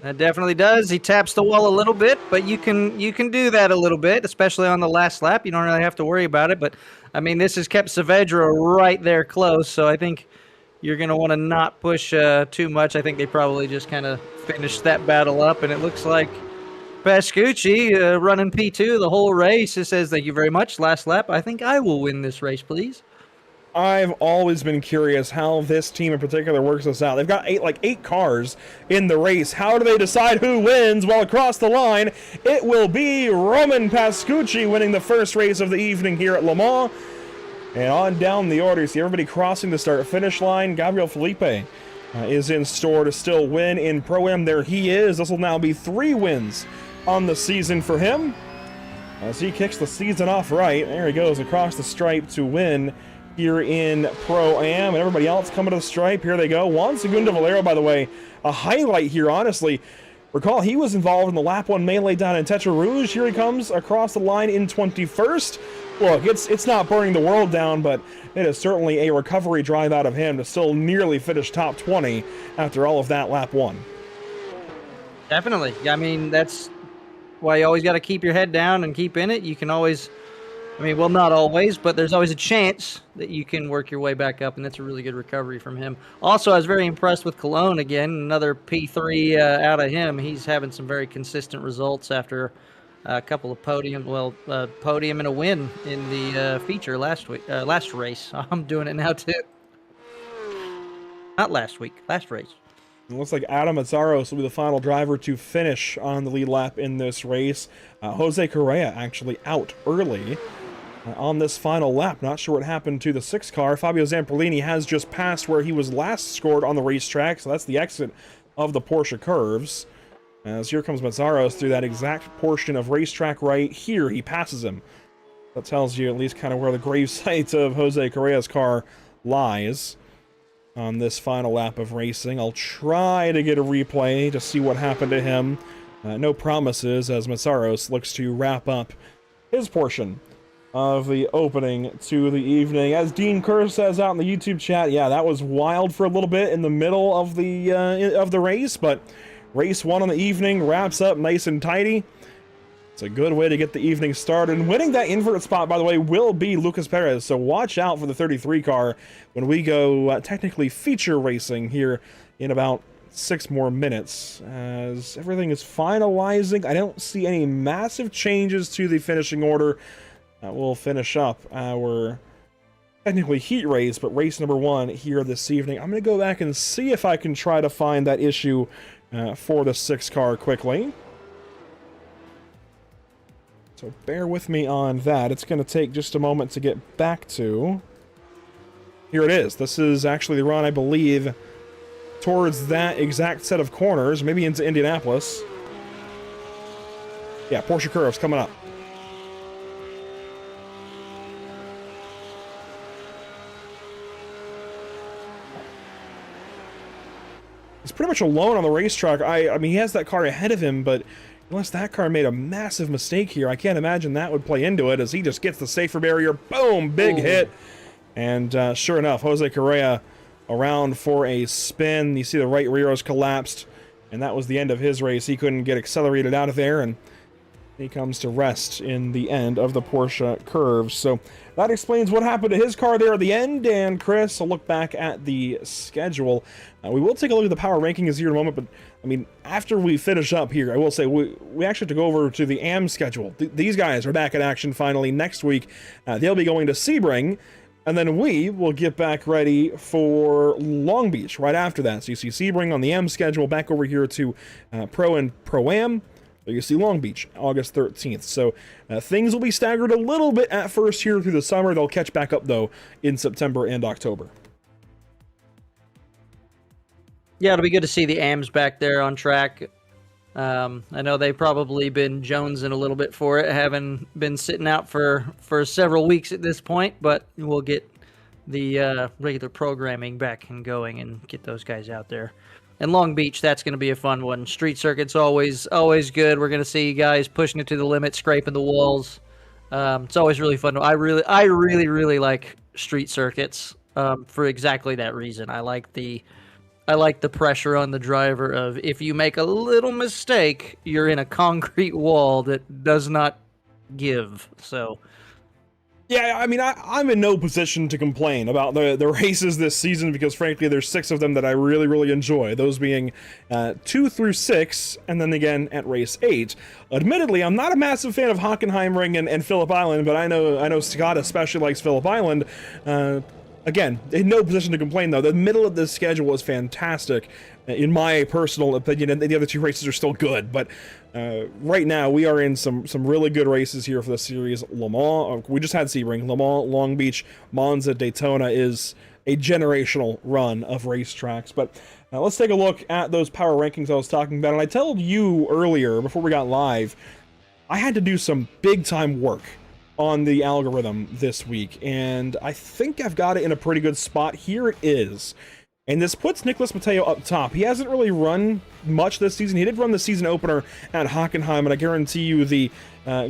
That definitely does. He taps the wall a little bit, but you can do that a little bit, especially on the last lap. You don't really have to worry about it, but I mean, this has kept Saavedra right there close, so I think you're going to want to not push too much. I think they probably just kind of finished that battle up, and it looks like Pascucci running P2 the whole race. It says, thank you very much. Last lap. I think I will win this race, please. I've always been curious how this team in particular works this out. They've got eight cars in the race. How do they decide who wins? Well, across the line, it will be Roman Pascucci winning the first race of the evening here at Le Mans. And on down the order, you see everybody crossing the start-finish line. Gabriel Felipe is in store to still win in Pro-Am. There he is. This will now be 3 wins on the season for him, as he kicks the season off right. There he goes across the stripe to win here in Pro-Am, and everybody else coming to the stripe. Here they go. Juan Segundo Valero, by the way, a highlight here, honestly. Recall, he was involved in the lap 1 melee down in Tetra Rouge. Here he comes across the line in 21st. Look, it's not burning the world down, but it is certainly a recovery drive out of him to still nearly finish top 20 after all of that lap 1. Definitely. I mean, that's why you always got to keep your head down and keep in it. You can always, I mean, well, not always, but there's always a chance that you can work your way back up, and that's a really good recovery from him. Also, I was very impressed with Cologne again. Another P3 out of him. He's having some very consistent results after a couple of podium and a win in the feature last race. I'm doing it now too. Not last week, last race. It looks like Adam Mazzaros will be the final driver to finish on the lead lap in this race. Jose Correa actually out early on this final lap. Not sure what happened to the 6 car. Fabio Zamperlini has just passed where he was last scored on the racetrack, so that's the exit of the Porsche curves. As here comes Mazzaros through that exact portion of racetrack right here. He passes him. That tells you at least kind of where the gravesite of Jose Correa's car lies on this final lap of racing. I'll try to get a replay to see what happened to him. No promises, as Mazzaros looks to wrap up his portion of the opening to the evening. As Dean Kerr says out in the YouTube chat, yeah, that was wild for a little bit in the middle of the race, but race 1 on the evening wraps up nice and tidy. It's a good way to get the evening started. And winning that invert spot, by the way, will be Lucas Perez, so watch out for the 33 car when we go technically feature racing here in about 6 more minutes. As everything is finalizing, I don't see any massive changes to the finishing order. We'll finish up our technically heat race, but race number 1 here this evening. I'm going to go back and see if I can try to find that issue for the 6 car quickly. So bear with me on that. It's going to take just a moment to get back to. Here it is. This is actually the run, I believe, towards that exact set of corners, maybe into Indianapolis. Yeah, Porsche curves coming up. He's pretty much alone on the racetrack. I mean, he has that car ahead of him, but unless that car made a massive mistake here, I can't imagine that would play into it, as he just gets the safer barrier. Boom! Big hit. And sure enough, Jose Correa around for a spin. You see the right rear is collapsed, and that was the end of his race. He couldn't get accelerated out of there, and he comes to rest in the end of the Porsche curves. So that explains what happened to his car there at the end. And Chris, I'll look back at the schedule. We will take a look at the power rankings here in a moment, but I mean, after we finish up here, I will say we actually have to go over to the AM schedule. These guys are back in action finally next week. They'll be going to Sebring, and then we will get back ready for Long Beach right after that. So you see Sebring on the AM schedule, back over here to Pro and Pro-Am. You see Long Beach, August 13th. So things will be staggered a little bit at first here through the summer. They'll catch back up, though, in September and October. Yeah, it'll be good to see the AMs back there on track. I know they've probably been jonesing a little bit for it, having been sitting out for several weeks at this point, but we'll get the regular programming back and going and get those guys out there. And Long Beach, that's going to be a fun one. Street circuit's always good. We're going to see guys pushing it to the limit, scraping the walls. It's always really fun. I really like street circuits for exactly that reason. I like the pressure on the driver of, if you make a little mistake, you're in a concrete wall that does not give. So yeah, I mean, I'm in no position to complain about the races this season, because frankly there's 6 of them that I really enjoy, those being 2 through 6, and then again at race 8. Admittedly, I'm not a massive fan of Hockenheimring and Phillip Island, but I know Scott especially likes Phillip Island. again, in no position to complain, though. The middle of this schedule was fantastic, in my personal opinion, and the other 2 races are still good. But right now, we are in some really good races here for the series. Le Mans, we just had Sebring. Le Mans, Long Beach, Monza, Daytona is a generational run of racetracks. But let's take a look at those power rankings I was talking about. And I told you earlier, before we got live, I had to do some big-time work on the algorithm this week, and I think I've got it in a pretty good spot. Here it is. And this puts Nicholas Mateo up top. He hasn't really run much this season. He did run the season opener at Hockenheim, and I guarantee you the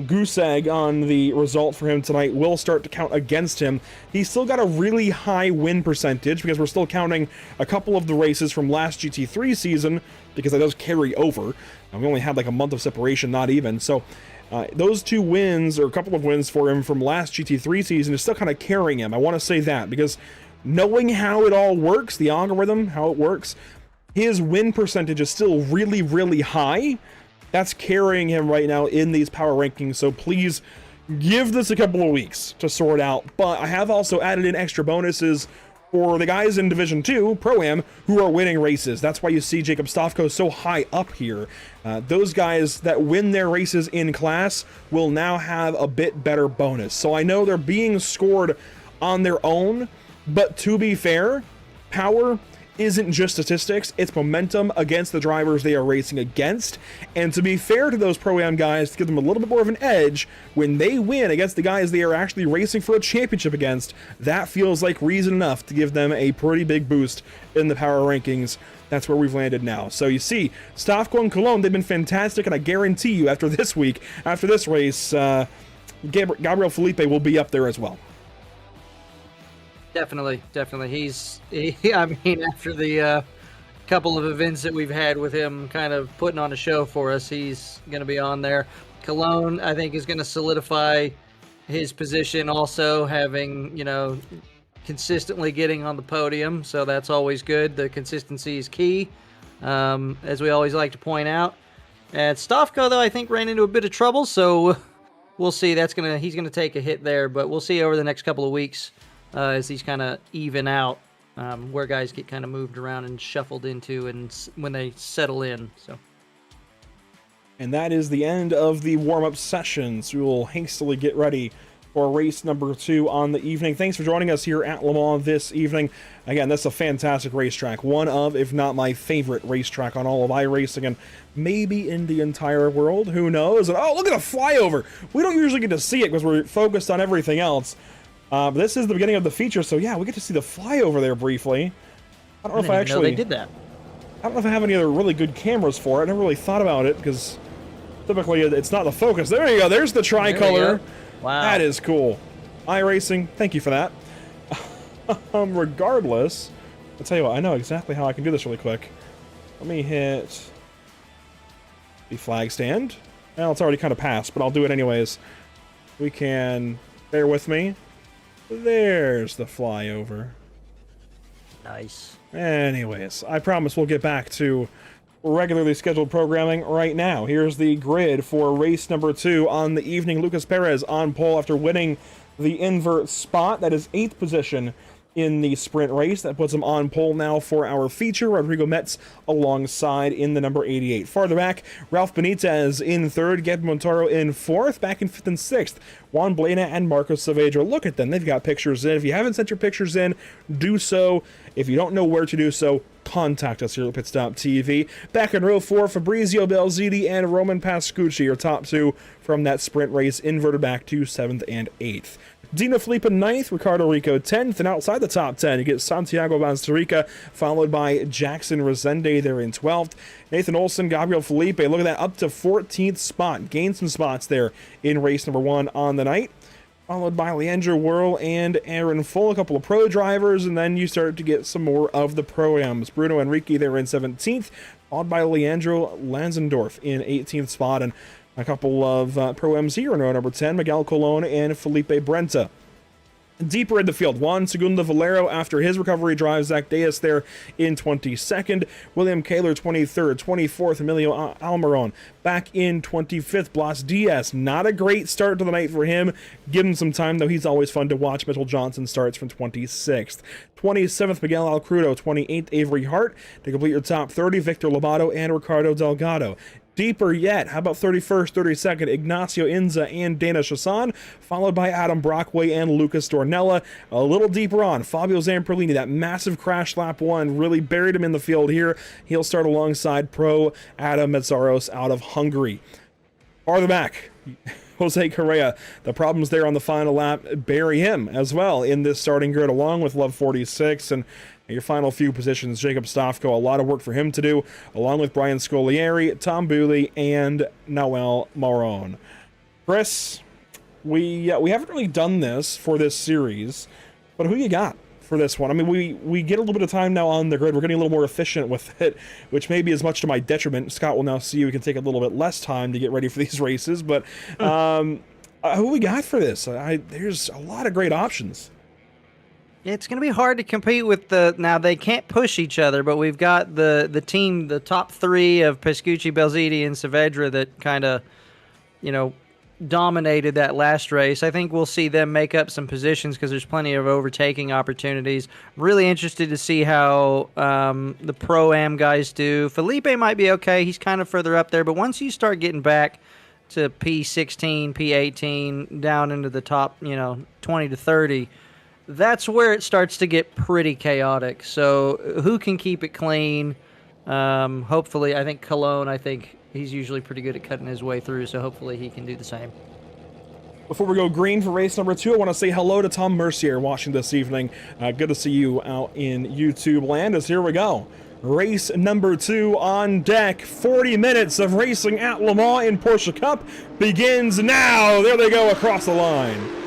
goose egg on the result for him tonight will start to count against him. He's still got a really high win percentage because we're still counting a couple of the races from last GT3 season, because that does carry over. And we only had like a month of separation, not even. So those 2 wins, or a couple of wins for him from last GT3 season, is still kind of carrying him. I want to say that because knowing how it all works, the algorithm, how it works, his win percentage is still really, really high. That's carrying him right now in these power rankings. So please give this a couple of weeks to sort out. But I have also added in extra bonuses for the guys in Division 2, Pro-Am, who are winning races. That's why you see Jacob Stofko so high up here. Those guys that win their races in class will now have a bit better bonus. So I know they're being scored on their own, but to be fair, power isn't just statistics, it's momentum against the drivers they are racing against. And to be fair to those Pro-Am guys, to give them a little bit more of an edge, when they win against the guys they are actually racing for a championship against, that feels like reason enough to give them a pretty big boost in the power rankings. That's where we've landed now. So you see, Stofko and Cologne, they've been fantastic, and I guarantee you after this week, after this race, Gabriel Felipe will be up there as well. Definitely. I mean, after the couple of events that we've had with him kind of putting on a show for us, he's going to be on there. Cologne, I think, is going to solidify his position also, having, consistently getting on the podium. So that's always good. The consistency is key, as we always like to point out. And Stofko, though, I think ran into a bit of trouble. So we'll see. He's going to take a hit there, but we'll see over the next couple of weeks. As these kind of even out, where guys get kind of moved around and shuffled into, and when they settle in. So, and that is the end of the warm-up sessions. We will hastily get ready for race number 2 on the evening. Thanks for joining us here at Le Mans this evening. Again, that's a fantastic racetrack. One of, if not my favorite racetrack on all of iRacing, and maybe in the entire world. Who knows? And oh, look at the flyover! We don't usually get to see it because we're focused on everything else. But this is the beginning of the feature, so yeah, we get to see the flyover there briefly. I don't know if I actually... they did that. I don't know if I have any other really good cameras for it. I never really thought about it, because typically it's not the focus. There you go, there's the tricolor. Wow. That is cool. iRacing, thank you for that. Regardless, I'll tell you what, I know exactly how I can do this really quick. Let me hit the flag stand. Well, it's already kind of passed, but I'll do it anyways. We can... Bear with me. There's the flyover. Nice. Anyways, I promise we'll get back to regularly scheduled programming right now. Here's the grid for race number 2 on the evening. Lucas Perez on pole after winning the invert spot. That is 8th position in the sprint race. That puts him on pole now for our feature. Rodrigo Metz alongside in the number 88. Farther back, Ralph Benitez in 3rd, Gab Montaro in 4th, back in 5th and 6th, Juan Blena and Marcos Saavedra. Look at them. They've got pictures in. If you haven't sent your pictures in, do so. If you don't know where to do so, contact us here at Pitstop TV. Back in row 4, Fabrizio Belziti and Roman Pascucci are top 2 from that sprint race, inverted back to 7th and 8th. Dino Felipe 9th, Ricardo Rico 10th, and outside the top 10, you get Santiago Banstarica, followed by Jackson Resende there in 12th. Nathan Olson, Gabriel Felipe, look at that, up to 14th spot. Gained some spots there in race number 1 on the night. Followed by Leandro Whirl and Aaron Full, a couple of pro drivers, and then you start to get some more of the Pro-Ams. Bruno Enrique there in 17th, followed by Leandro Lanzendorf in 18th spot, and a couple of Pro-Ams here in row number 10, Miguel Colon and Felipe Brenta. Deeper in the field, Juan Segundo Valero, after his recovery drive, Zach Deas there in 22nd, William Kaler 23rd, 24th, Emilio Almiron back in 25th, Blas Diaz, not a great start to the night for him, give him some time though, he's always fun to watch. Mitchell Johnson starts from 26th, 27th, Miguel Alcrudo, 28th, Avery Hart, to complete your top 30, Victor Lobato and Ricardo Delgado. Deeper yet, how about 31st, 32nd, Ignacio Inza and Dana Chassan, followed by Adam Brockway and Lucas Dornella. A little deeper on, Fabio Zamperlini, that massive crash lap 1, really buried him in the field here. He'll start alongside pro Adam Metzaros out of Hungary. Farther back, Jose Correa, the problems there on the final lap bury him as well in this starting grid, along with Love 46, and your final few positions, Jacob Stofko, a lot of work for him to do, along with Brian Scolieri, Tom Booley, and Noel Moron. Chris, we haven't really done this for this series, but who you got for this one? I mean, we get a little bit of time now on the grid. We're getting a little more efficient with it, which may be as much to my detriment. Scott will now see we can take a little bit less time to get ready for these races, but who we got for this? There's a lot of great options. It's going to be hard to compete with now they can't push each other, but we've got the team, the top 3 of Pescucci, Belziti, and Saavedra that kind of, dominated that last race. I think we'll see them make up some positions because there's plenty of overtaking opportunities. Really interested to see how the Pro-Am guys do. Felipe might be okay. He's kind of further up there, but once you start getting back to P16, P18, down into the top, 20 to 30, that's where it starts to get pretty chaotic. So who can keep it clean? Hopefully, I think Cologne, he's usually pretty good at cutting his way through, so hopefully he can do the same. Before we go green for race number 2, I want to say hello to Tom Mercier watching this evening. Good to see you out in YouTube land, as here we go. Race number 2 on deck. 40 minutes of racing at Le Mans in Porsche Cup begins now. There they go across the line.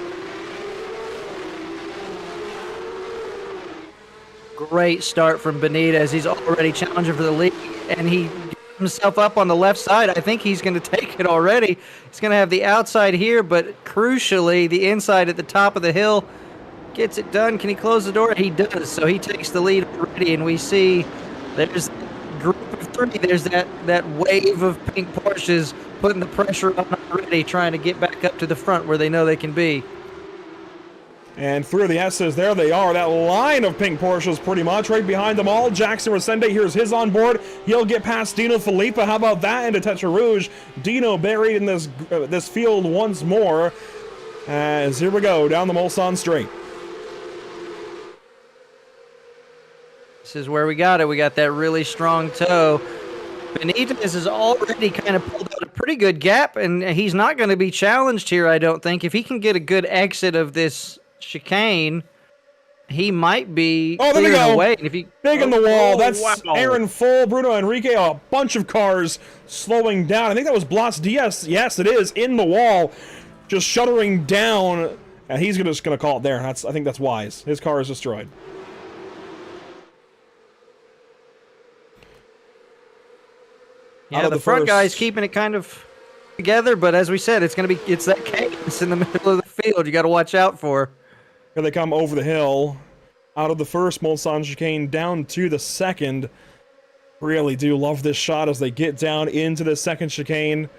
Great start from Benitez. He's already challenging for the lead, and he gets himself up on the left side. I think he's going to take it already. He's going to have the outside here, but crucially, the inside at the top of the hill gets it done. Can he close the door? He does, so he takes the lead already, and we see there's a group of 3. There's that wave of pink Porsches putting the pressure on already, trying to get back up to the front where they know they can be. And 3 of the S's, there they are. That line of pink Porsches pretty much right behind them all. Jackson Resende, here's his on board. He'll get past Dino Filippa. How about that into Tetra Rouge? Dino buried in this field once more. As here we go, down the Mulsanne straight. This is where we got it. We got that really strong toe. Benitez has already kind of pulled out a pretty good gap, and he's not going to be challenged here, I don't think. If he can get a good exit of this chicane, he might be there we go. away. And if he, big in the wall. That's wow. Aaron Full, Bruno Enrique, a bunch of cars slowing down. I think that was Blas Diaz. Yes, it is, in the wall, just shuttering down. And he's just going to call it there. I think that's wise. His car is destroyed. Yeah, the front guy's keeping it kind of together, but as we said, it's that chaos in the middle of the field you got to watch out for. Here they come over the hill, out of the first Mulsanne chicane down to the second. Really do love this shot as they get down into the second chicane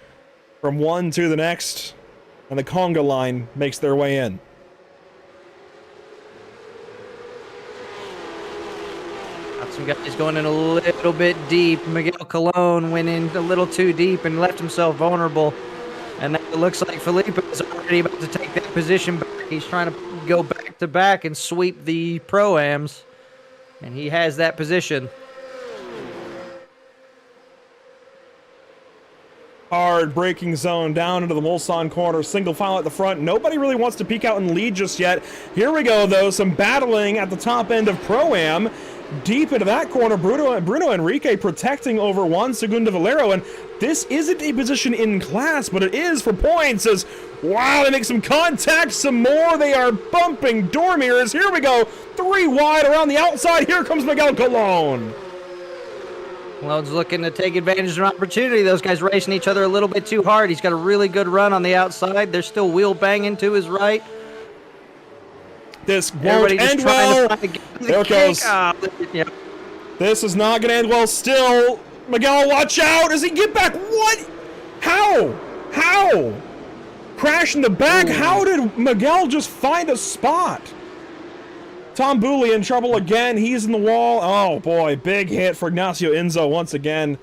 from one to the next, and the conga line makes their way in. Got some guys going in a little bit deep. Miguel Colon went in a little too deep and left himself vulnerable. And now it looks like Felipe is already about to take that position back. He's trying to go back to back and sweep the Pro-Ams. And he has that position. Hard braking zone down into the Mulsanne corner. Single file at the front. Nobody really wants to peek out and lead just yet. Here we go, though. Some battling at the top end of Pro-Am. Deep into that corner, Bruno Enrique protecting over Juan Segundo Valero, and this isn't a position in class, but it is for points as, wow, they make some contact, some more, they are bumping door mirrors. Here we go, 3 wide around the outside. Here comes Miguel Colon. Colone's looking to take advantage of an opportunity. Those guys racing each other a little bit too hard. He's got a really good run on the outside. They're still wheel banging to his right. This won't Everybody just end trying well. to find the There it kick. goes. Yep. This is not going to end well still. Miguel, watch out. Does he get back? What? How? How? Crash in the back? Ooh. How did Miguel just find a spot? Tom Booley in trouble again. He's in the wall. Oh, boy. Big hit for Ignacio Enzo once again.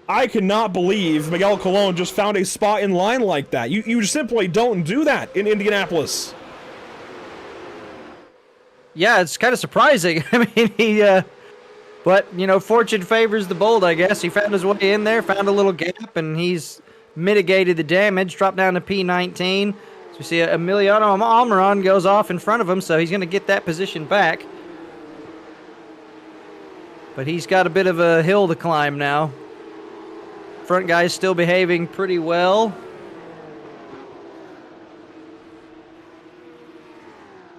I cannot believe Miguel Colon just found a spot in line like that. You simply don't do that in Indianapolis. Yeah, it's kind of surprising. I mean, but, you know, fortune favors the bold, I guess. He found his way in there, found a little gap, and he's mitigated the damage, dropped down to P19. So we see Emiliano Almiron goes off in front of him, so he's going to get that position back. But he's got a bit of a hill to climb now. Front guy's still behaving pretty well.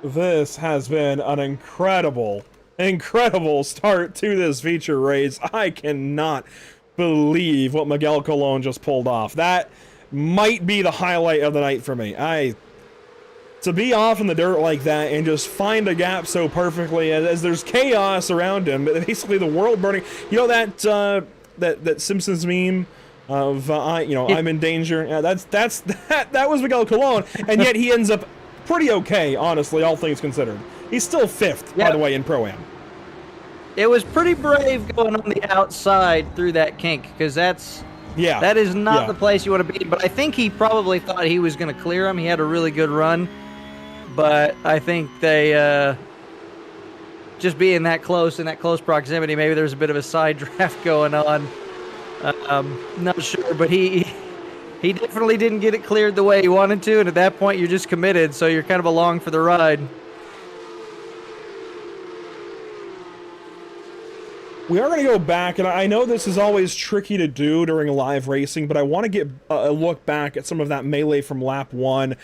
This has been an incredible start to this feature race. I cannot believe what Miguel Colon just pulled off. That might be the highlight of the night for me. To be off in the dirt like that and just find a gap so perfectly as there's chaos around him, basically the world burning. You know that Simpsons meme of I'm in danger. Yeah, that was Miguel Colon, and yet he ends up pretty okay, honestly, all things considered. He's still 5th, by the way, in Pro-Am. It was pretty brave going on the outside through that kink, because that is not the place you want to be. But I think he probably thought he was going to clear him. He had a really good run, but I think they just being that close in that close proximity, maybe there's a bit of a side draft going on. Not sure, but he definitely didn't get it cleared the way he wanted to, and at that point you're just committed, so you're kind of along for the ride. We are going to go back, and I know this is always tricky to do during live racing, but I want to get a look back at some of that melee from lap 1.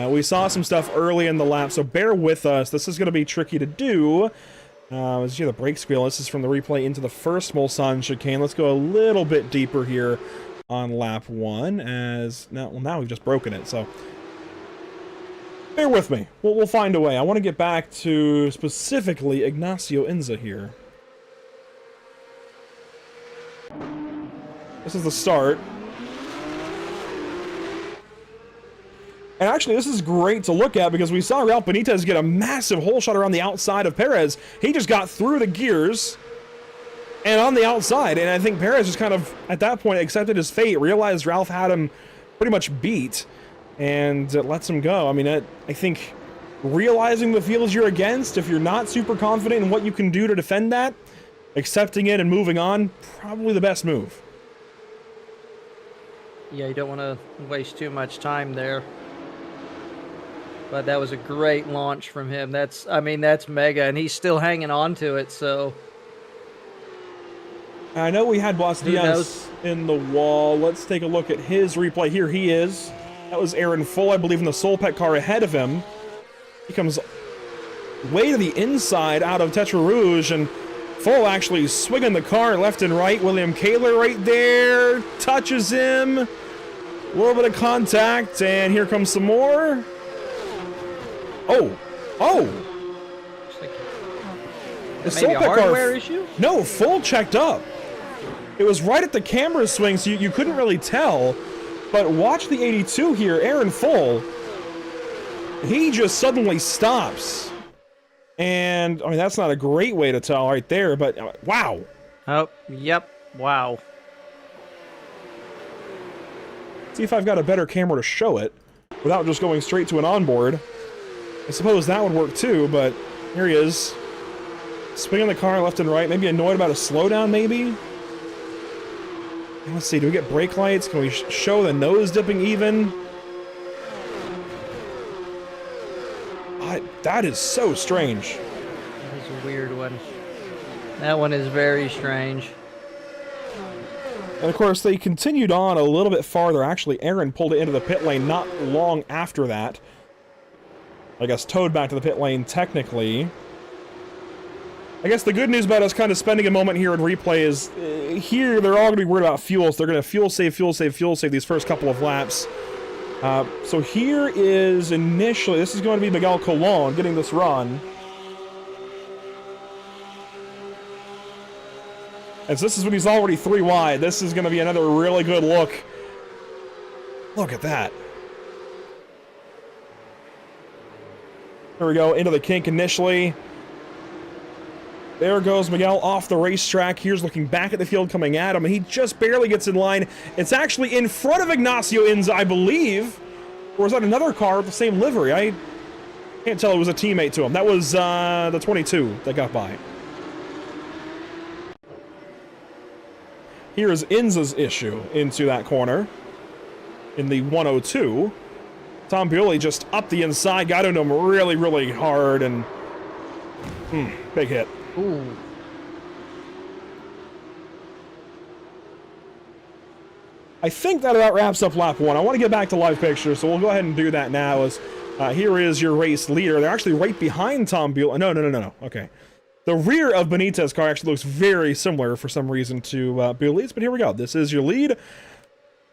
We saw some stuff early in the lap, so bear with us. This is going to be tricky to do. As you hear the brake squeal, this is from the replay into the first Mulsanne chicane. Let's go a little bit deeper here on lap 1, as now we've just broken it, so bear with me. We'll find a way. I want to get back to specifically Ignacio Enza here. This is the start. And actually, this is great to look at because we saw Raul Benitez get a massive hole shot around the outside of Perez. He just got through the gears and on the outside. And I think Perez just kind of, at that point, accepted his fate, realized Ralph had him pretty much beat, and lets him go. I mean, I think realizing the fields you're against, if you're not super confident in what you can do to defend that, accepting it and moving on, probably the best move. Yeah, you don't want to waste too much time there. But that was a great launch from him. That's mega, and he's still hanging on to it, so. I know we had Blas Diaz in the wall. Let's take a look at his replay. Here he is. That was Aaron Full, I believe, in the Solpec car ahead of him. He comes way to the inside out of Tetra Rouge, and Full actually swinging the car left and right. William Kaler right there, touches him. A little bit of contact, and here comes some more. Oh! The maybe a hardware issue? No, Full checked up. It was right at the camera swing, so you couldn't really tell. But watch the 82 here, Aaron Full. He just suddenly stops. And, I mean, that's not a great way to tell right there, but wow. Oh, yep, wow. See if I've got a better camera to show it without just going straight to an onboard. I suppose that would work too, but here he is. Swinging the car left and right, maybe annoyed about a slowdown, maybe? Let's see, do we get brake lights? Can we show the nose dipping even? That is so strange. That is a weird one. That one is very strange. And of course, they continued on a little bit farther. Actually, Aaron pulled it into the pit lane not long after that. I guess towed back to the pit lane technically. I guess the good news about us kind of spending a moment here in replay is here they're all going to be worried about fuel, so they're going to fuel save these first couple of laps. So here is initially, this is going to be Miguel Colon getting this run. As this is when he's already 3 wide. This is going to be another really good look. Look at that. There we go, into the kink initially. There goes Miguel off the racetrack. Here's looking back at the field coming at him, and he just barely gets in line. It's actually in front of Ignacio Inza, I believe. Or was that another car with the same livery? I can't tell. It was a teammate to him. That was the 22 that got by. Here is Inza's issue into that corner in the 102. Tom Bewley just up the inside, got into him really, really hard, and big hit. Ooh. I think that about wraps up lap 1. I want to get back to live pictures, so we'll go ahead and do that now. As here is your race leader. They're actually right behind Tom Bewley. No. Okay. The rear of Benitez's car actually looks very similar for some reason to Bewley's, but here we go. This is your lead.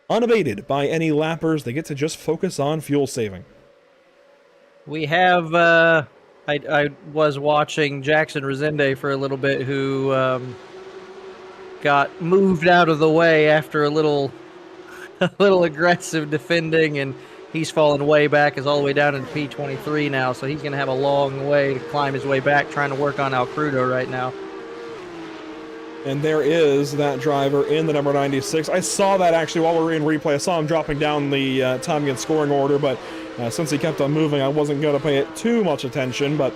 Unabated by any lappers. They get to just focus on fuel saving. We have, I was watching Jackson Resende for a little bit, who got moved out of the way after a little aggressive defending, and he's fallen way back, is all the way down in P23 now, so he's going to have a long way to climb his way back, trying to work on Al Crudo right now. And there is that driver in the number 96. I saw that actually while we were in replay. I saw him dropping down the timing and scoring order, but since he kept on moving, I wasn't going to pay it too much attention, but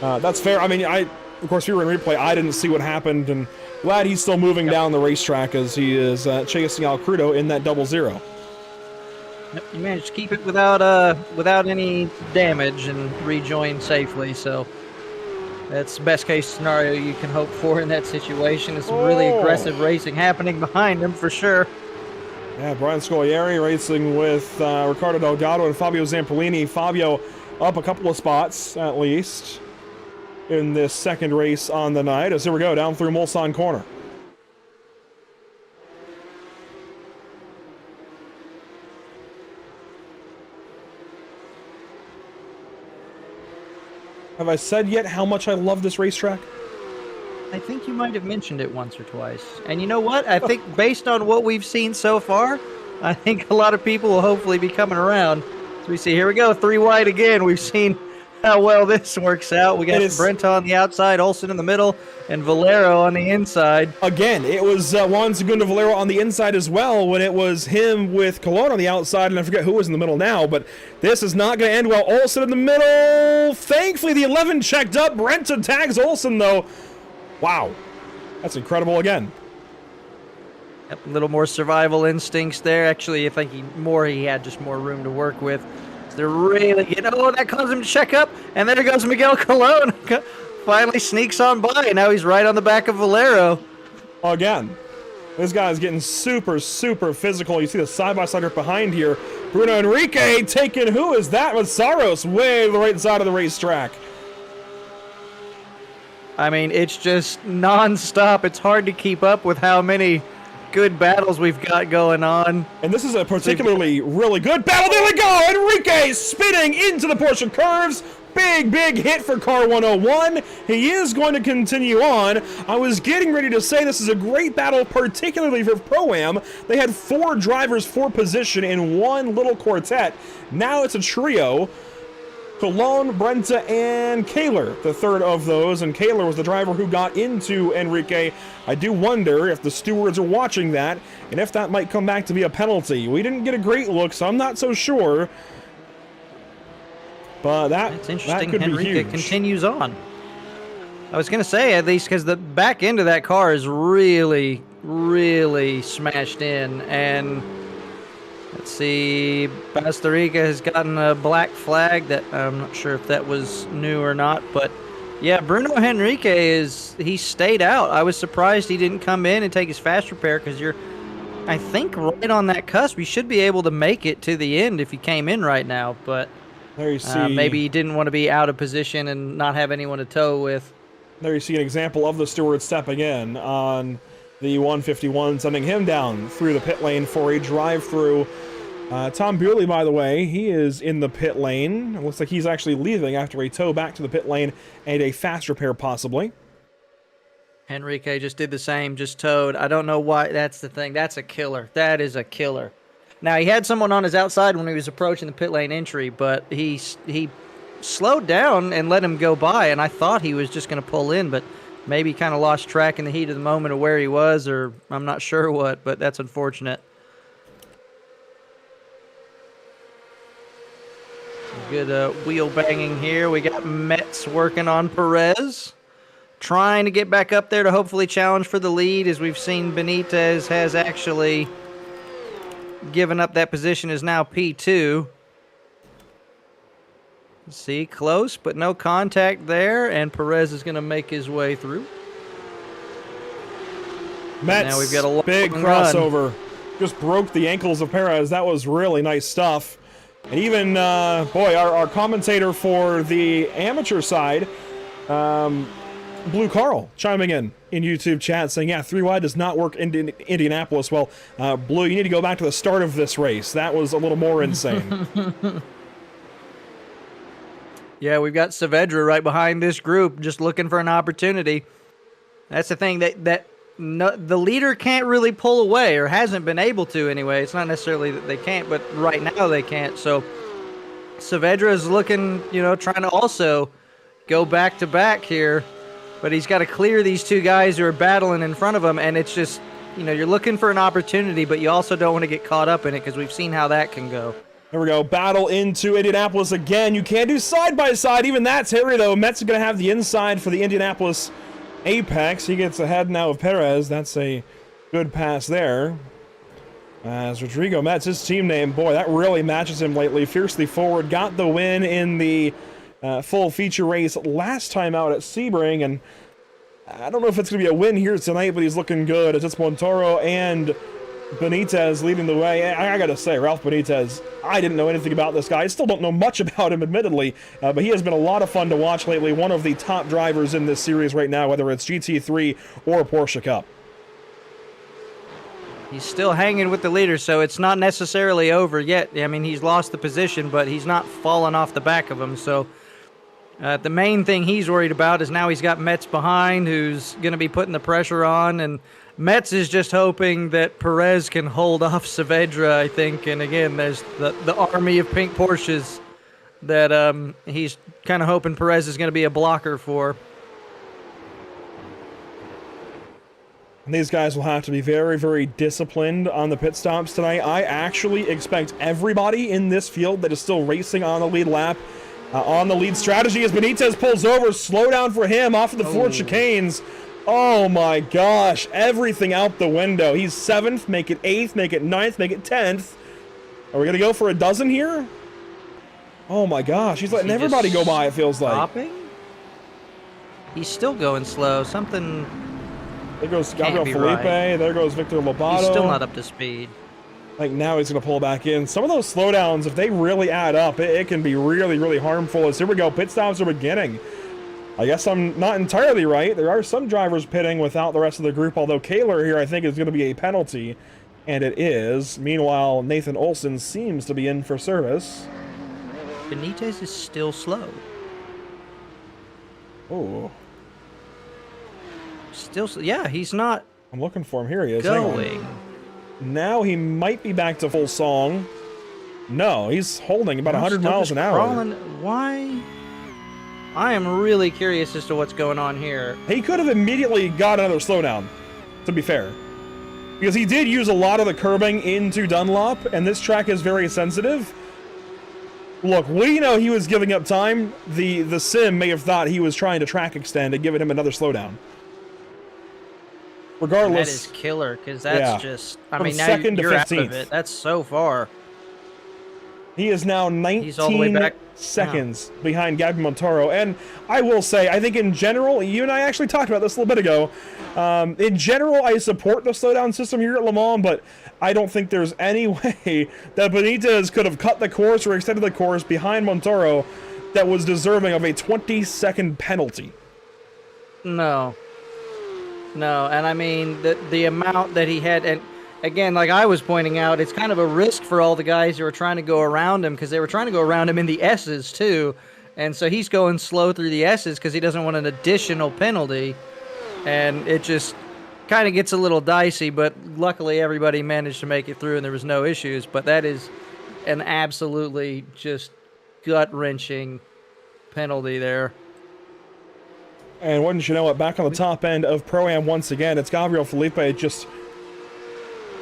that's fair. I mean, of course, we were in replay. I didn't see what happened, and glad he's still moving down the racetrack as he is chasing Al Crudo in that 00. Yep, you managed to keep it without any damage and rejoin safely, so that's the best case scenario you can hope for in that situation. Is some really aggressive racing happening behind him for sure. Yeah, Brian Scoglieri racing with Ricardo Delgado and Fabio Zampolini. Fabio up a couple of spots at least in this second race on the night. As here we go down through Mulsanne Corner. Have I said yet how much I love this racetrack? I think you might have mentioned it once or twice. And you know what? I think based on what we've seen so far, I think a lot of people will hopefully be coming around. So we see, here we go, 3 wide again. We've seen how well this works out. We got Brent on the outside, Olsen in the middle, and Valero on the inside. Again, it was Juan Segundo Valero on the inside as well when it was him with Colon on the outside, and I forget who was in the middle now, but this is not going to end well. Olsen in the middle. Thankfully, the 11 checked up. Brent tags Olsen, though. Wow. That's incredible again. Yep, a little more survival instincts there. Actually, I think he had just more room to work with. They're really, that caused him to check up, and there goes Miguel Colon. Finally sneaks on by, and now he's right on the back of Valero. Again, this guy's getting super, super physical. You see the side-by-sider behind here. Bruno Enrique taking, who is that? With Saros way to the right side of the racetrack. I mean, it's just non-stop. It's hard to keep up with how many good battles we've got going on. And this is a particularly really good battle. There we go! Enrique spinning into the Porsche curves. Big, big hit for car 101. He is going to continue on. I was getting ready to say this is a great battle, particularly for Pro-Am. They had 4 drivers for position in one little quartet. Now it's a trio. Colon, Brenta, and Kaler, the third of those, and Kaler was the driver who got into Enrique. I do wonder if the stewards are watching that, and if that might come back to be a penalty. We didn't get a great look, so I'm not so sure. But that's interesting. That could Enrique be huge. Continues on. I was going to say, at least, because the back end of that car is really, really smashed in, and let's see, Bastarrica has gotten a black flag that I'm not sure if that was new or not, but yeah, Bruno Henrique he stayed out. I was surprised he didn't come in and take his fast repair, because you're, I think, right on that cusp. You should be able to make it to the end if you came in right now, but there you see, maybe he didn't want to be out of position and not have anyone to tow with. There you see an example of the steward stepping in on the 151, sending him down through the pit lane for a drive-through. Tom Bewley, by the way, he is in the pit lane. It looks like he's actually leaving after a tow back to the pit lane and a fast repair possibly. Henrique just did the same, just towed. I don't know why. That's the thing. That's a killer. That is a killer. Now, he had someone on his outside when he was approaching the pit lane entry, but he slowed down and let him go by, and I thought he was just going to pull in, but maybe kind of lost track in the heat of the moment of where he was, or I'm not sure what, but that's unfortunate. Good wheel banging here. We got Metz working on Perez, trying to get back up there to hopefully challenge for the lead. As we've seen, Benitez has actually given up that position, is now P2. See, close, but no contact there, and Perez is going to make his way through. Metz, now we've got a big crossover. Just broke the ankles of Perez. That was really nice stuff. And even, boy, our commentator for the amateur side, Blue Carl, chiming in YouTube chat saying, yeah, 3 wide does not work in Indianapolis. Well, Blue, you need to go back to the start of this race. That was a little more insane. Yeah, we've got Saavedra right behind this group, just looking for an opportunity. That's the thing, that the leader can't really pull away, or hasn't been able to anyway. It's not necessarily that they can't, but right now they can't. So Saavedra is looking, trying to also go back to back here, but he's got to clear these two guys who are battling in front of him, and it's just, you're looking for an opportunity, but you also don't want to get caught up in it, because we've seen how that can go. There we go. Battle into Indianapolis again. You can't do side-by-side. Even that's hairy, though. Metz is going to have the inside for the Indianapolis Apex. He gets ahead now of Perez. That's a good pass there. As Rodrigo Metz, his team name, boy, that really matches him lately. Fiercely forward. Got the win in the full feature race last time out at Sebring. And I don't know if it's going to be a win here tonight, but he's looking good. It's just Montoro and Benitez leading the way. I gotta say, Ralph Benitez, I didn't know anything about this guy. I still don't know much about him, admittedly, but he has been a lot of fun to watch lately. One of the top drivers in this series right now, whether it's GT3 or Porsche Cup. He's still hanging with the leader, so it's not necessarily over yet. I mean, he's lost the position, but he's not fallen off the back of him. So the main thing he's worried about is now he's got Metz behind, who's going to be putting the pressure on, and Metz is just hoping that Perez can hold off Saavedra, I think. And again, there's the army of pink Porsches that he's kind of hoping Perez is going to be a blocker for. And these guys will have to be very, very disciplined on the pit stops tonight. I actually expect everybody in this field that is still racing on the lead lap, on the lead strategy, as Benitez pulls over, slow down for him off of the Ford chicanes. Oh my gosh, everything out the window. He's 7th, make it 8th, make it 9th, make it 10th. Are we going to go for a dozen here? Oh my gosh, he's letting everybody go by, it feels like. Stopping? He's still going slow. Something. There goes Gabriel Felipe, right. There goes Victor Lobato. He's still not up to speed. Like now he's going to pull back in. Some of those slowdowns, if they really add up, it can be really, really harmful. As here we go, pit stops are beginning. I guess I'm not entirely right. There are some drivers pitting without the rest of the group, although Kaler here I think is going to be a penalty, and it is. Meanwhile, Nathan Olson seems to be in for service. Benitez is still slow. Oh. Still, yeah, he's not. I'm looking for him. Here he is. Going. Now he might be back to full song. No, he's holding about 100 miles an hour. Crawling. Why? I am really curious as to what's going on here. He could have immediately got another slowdown, to be fair. Because he did use a lot of the curbing into Dunlop, and this track is very sensitive. Look, we know he was giving up time. The sim may have thought he was trying to track extend and giving him another slowdown. Regardless. That is killer, because that's just... I mean, now second to you're out 15th. of it. That's so far. He is now 19 seconds behind Gabby Montoro. And I will say, I think in general, you and I actually talked about this a little bit ago. In general, I support the slowdown system here at Le Mans, but I don't think there's any way that Benitez could have cut the course or extended the course behind Montoro that was deserving of a 20-second penalty. No. No, and I mean, the amount that he had, and again, like I was pointing out, it's kind of a risk for all the guys who are trying to go around him because they were trying to go around him in the S's too. And so he's going slow through the S's because he doesn't want an additional penalty. And it just kind of gets a little dicey, but luckily everybody managed to make it through and there was no issues. But that is an absolutely just gut-wrenching penalty there. And wouldn't you know it, back on the top end of Pro-Am once again, it's Gabriel Felipe, just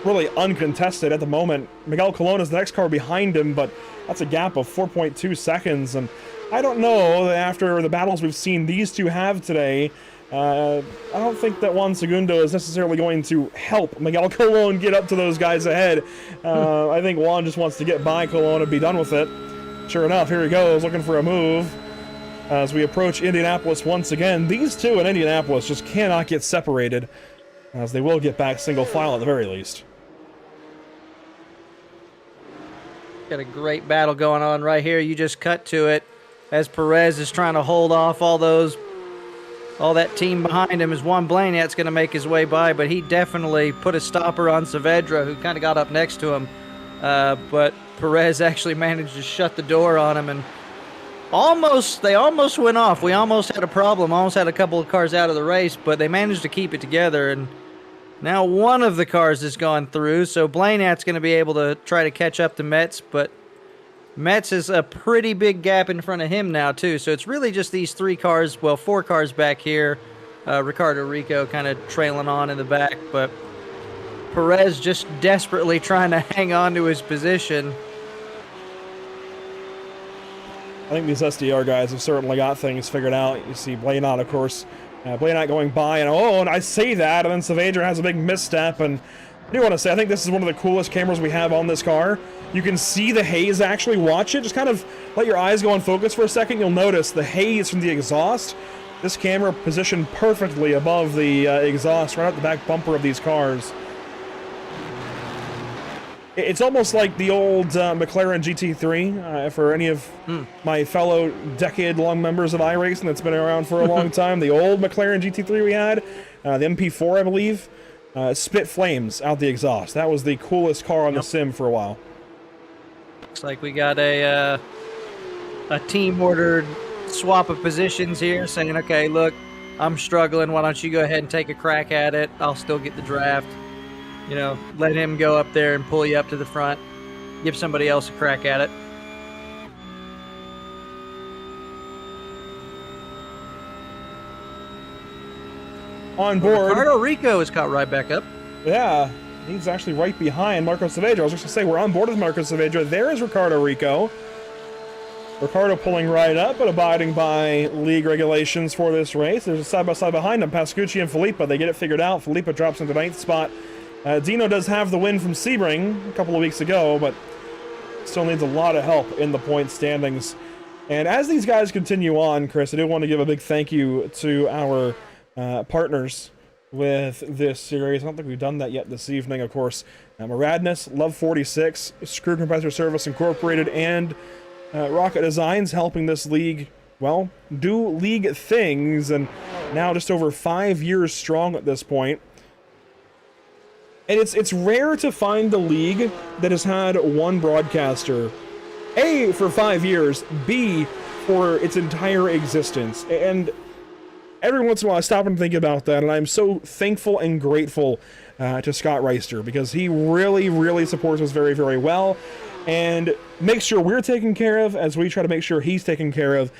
really uncontested at the moment. Miguel Colon is the next car behind him, but that's a gap of 4.2 seconds. And I don't know, after the battles we've seen these two have today, I don't think that Juan Segundo is necessarily going to help Miguel Colon get up to those guys ahead. I think Juan just wants to get by Colon and be done with it. Sure enough, here he goes, looking for a move. As we approach Indianapolis once again, these two in Indianapolis just cannot get separated, as they will get back single file at the very least. Got a great battle going on right here. You just cut to it as Perez is trying to hold off all that team behind him as Juan Blaneyat's going to make his way by, but he definitely put a stopper on Saavedra, who kind of got up next to him. But Perez actually managed to shut the door on him, and they almost went off. We almost had a problem, almost had a couple of cars out of the race, but they managed to keep it together, and now one of the cars has gone through, so Blaneyat's going to be able to try to catch up to Metz, but Metz is a pretty big gap in front of him now, too, so it's really just these four cars back here. Ricardo Rico kind of trailing on in the back, but Perez just desperately trying to hang on to his position. I think these SDR guys have certainly got things figured out. You see Blaneyat, of course, Blaneyat going by, and I say that, and then Saavedra has a big misstep, and I do want to say, I think this is one of the coolest cameras we have on this car. You can see the haze actually. Watch it. Just kind of let your eyes go on focus for a second. You'll notice the haze from the exhaust. This camera positioned perfectly above the exhaust, right at the back bumper of these cars. It's almost like the old McLaren GT3, for any of my fellow decade-long members of iRacing that's been around for a long time. The old McLaren GT3 we had, the MP4, I believe, spit flames out the exhaust. That was the coolest car on the sim for a while. Looks like we got a team-ordered swap of positions here, saying, okay, look, I'm struggling. Why don't you go ahead and take a crack at it? I'll still get the draft. You know, let him go up there and pull you up to the front. Give somebody else a crack at it. On board. Ricardo Rico is caught right back up. Yeah, he's actually right behind Marco Saavedra. I was just going to say, we're on board with Marco Saavedra. There is Ricardo Rico. Ricardo pulling right up, but abiding by league regulations for this race. There's a side-by-side behind him, Pascucci and Filippa. They get it figured out. Filippa drops into 9th spot. Dino does have the win from Sebring a couple of weeks ago, but still needs a lot of help in the point standings. And as these guys continue on, Chris, I do want to give a big thank you to our partners with this series. I don't think we've done that yet this evening, of course. Muradness, Love 46, Screw Compressor Service Incorporated, and Rocket Designs helping this league, well, do league things, and now just over 5 years strong at this point. And it's rare to find the league that has had one broadcaster, A, for 5 years, B, for its entire existence. And every once in a while I stop and think about that, and I'm so thankful and grateful to Scott Reister, because he really, really supports us very, very well, and makes sure we're taken care of as we try to make sure he's taken care of.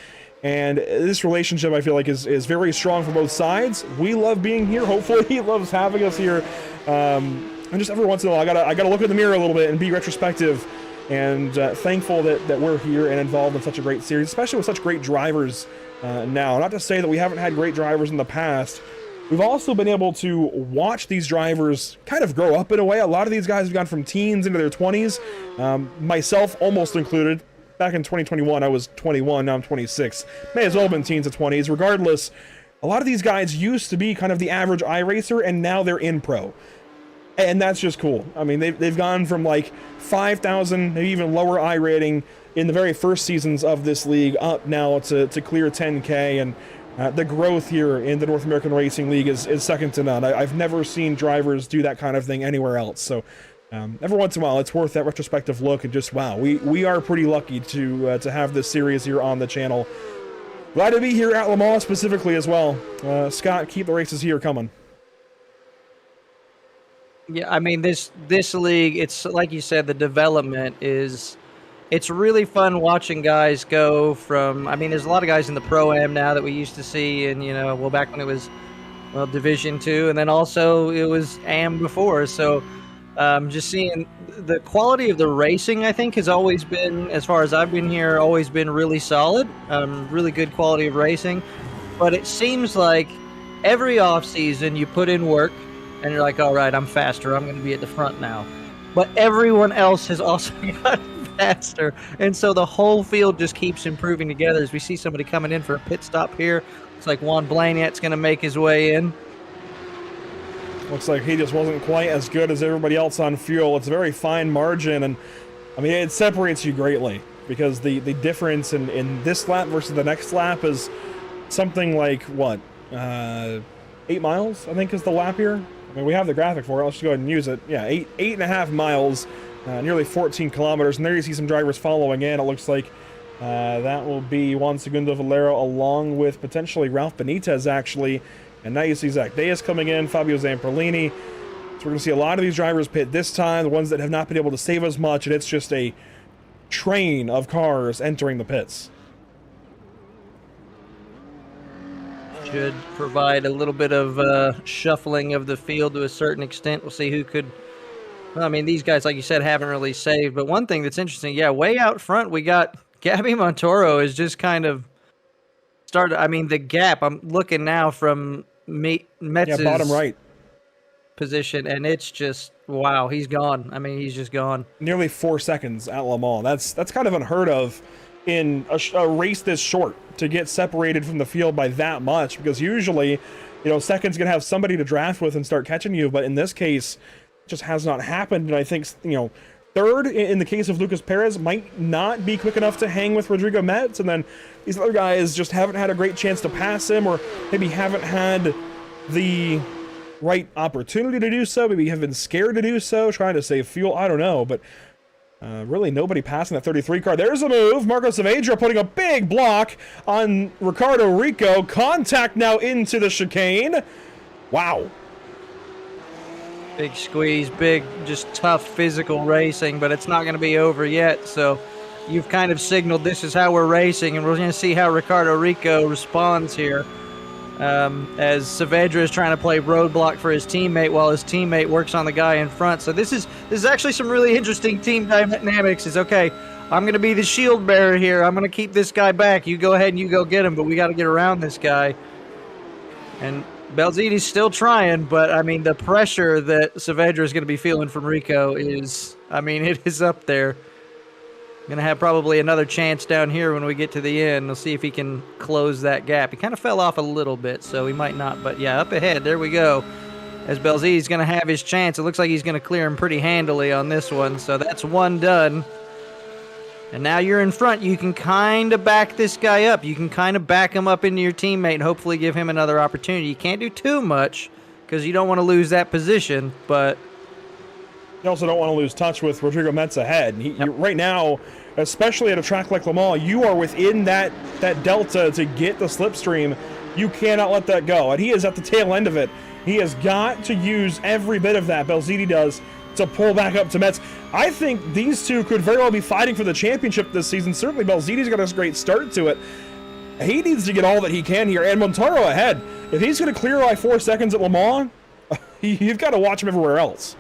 And this relationship, I feel like, is very strong for both sides. We love being here. Hopefully he loves having us here. And just every once in a while, I gotta look in the mirror a little bit and be retrospective, and thankful that we're here and involved in such a great series, especially with such great drivers now. Not to say that we haven't had great drivers in the past. We've also been able to watch these drivers kind of grow up in a way. A lot of these guys have gone from teens into their 20s, myself almost included. Back in 2021, I was 21, now I'm 26. May as well have been teens to 20s. Regardless, a lot of these guys used to be kind of the average iRacer, and now they're in pro. And that's just cool. I mean, they've gone from like 5,000, maybe even lower I rating in the very first seasons of this league, up now to clear 10K, and The growth here in the North American Racing League is second to none. I've never seen drivers do that kind of thing anywhere else. So every once in a while, it's worth that retrospective look and just, wow, we are pretty lucky to have this series here on the channel. Glad to be here at Le Mans specifically as well. Scott, keep the races here coming. Yeah, I mean, this league, it's like you said, the development is, it's really fun watching guys go from, I mean, there's a lot of guys in the Pro-Am now that we used to see, and, you know, well, back when it was, well, Division 2, and then also it was AM before, so just seeing the quality of the racing, I think, has always been, as far as I've been here, always been really solid, really good quality of racing, but it seems like every off-season you put in work, and you're like, all right, I'm faster, I'm going to be at the front now. But everyone else has also gotten faster, and so the whole field just keeps improving together. As we see somebody coming in for a pit stop here, it's like Juan Blaniet's going to make his way in. Looks like he just wasn't quite as good as everybody else on fuel. It's a very fine margin, and I mean, it separates you greatly because the difference in this lap versus the next lap is something like, what, 8 miles, I think is the lap here. I mean, we have the graphic for it. Let's just go ahead and use it. Yeah, 8.5 miles, nearly 14 kilometers. And there you see some drivers following in. It looks like that will be Juan Segundo Valero along with potentially Ralph Benitez, actually. And now you see Zach Deas coming in, Fabio Zamperlini. So we're going to see a lot of these drivers pit this time, the ones that have not been able to save as much, and it's just a train of cars entering the pits. Should provide a little bit of shuffling of the field to a certain extent. We'll see who could. Well, I mean, these guys, like you said, haven't really saved. But one thing that's interesting, yeah, way out front, we got Gabby Montoro is just kind of started. I mean, the gap. I'm looking now from Metz's bottom right position, and it's just wow. He's gone. I mean, he's just gone. Nearly 4 seconds at Le Mans. That's kind of unheard of in a race this short, to get separated from the field by that much, because usually, you know, seconds gonna have somebody to draft with and start catching you, but in this case, it just has not happened. And I think, you know, third in the case of Lucas Perez might not be quick enough to hang with Rodrigo Metz, and then these other guys just haven't had a great chance to pass him, or maybe haven't had the right opportunity to do so, maybe have been scared to do so, trying to save fuel, I don't know, but really nobody passing that 33 car. There's a move. Marco Saavedra putting a big block on Ricardo Rico. Contact now into the chicane. Wow. Big squeeze, big, just tough physical racing, but it's not going to be over yet. So you've kind of signaled this is how we're racing, and we're going to see how Ricardo Rico responds here. As Saavedra is trying to play roadblock for his teammate while his teammate works on the guy in front. So this is actually some really interesting team dynamics. Is okay, I'm going to be the shield bearer here. I'm going to keep this guy back. You go ahead and you go get him, but we got to get around this guy. And Belziti's still trying, but I mean, the pressure that Saavedra is going to be feeling from Rico is, I mean, it is up there. Going to have probably another chance down here when we get to the end. We'll see if he can close that gap. He kind of fell off a little bit, so he might not. But yeah, up ahead, there we go. As Belziti's going to have his chance. It looks like he's going to clear him pretty handily on this one. So that's one done. And now you're in front. You can kind of back this guy up. You can kind of back him up into your teammate and hopefully give him another opportunity. You can't do too much because you don't want to lose that position, but you also don't want to lose touch with Rodrigo Metz ahead. Right now, especially at a track like Le Mans, you are within that delta to get the slipstream. You cannot let that go. And he is at the tail end of it. He has got to use every bit of that, Belziti does, to pull back up to Metz. I think these two could very well be fighting for the championship this season. Certainly Belziti's got a great start to it. He needs to get all that he can here. And Montaro ahead. If he's going to clear by 4 seconds at Le Mans, you've got to watch him everywhere else.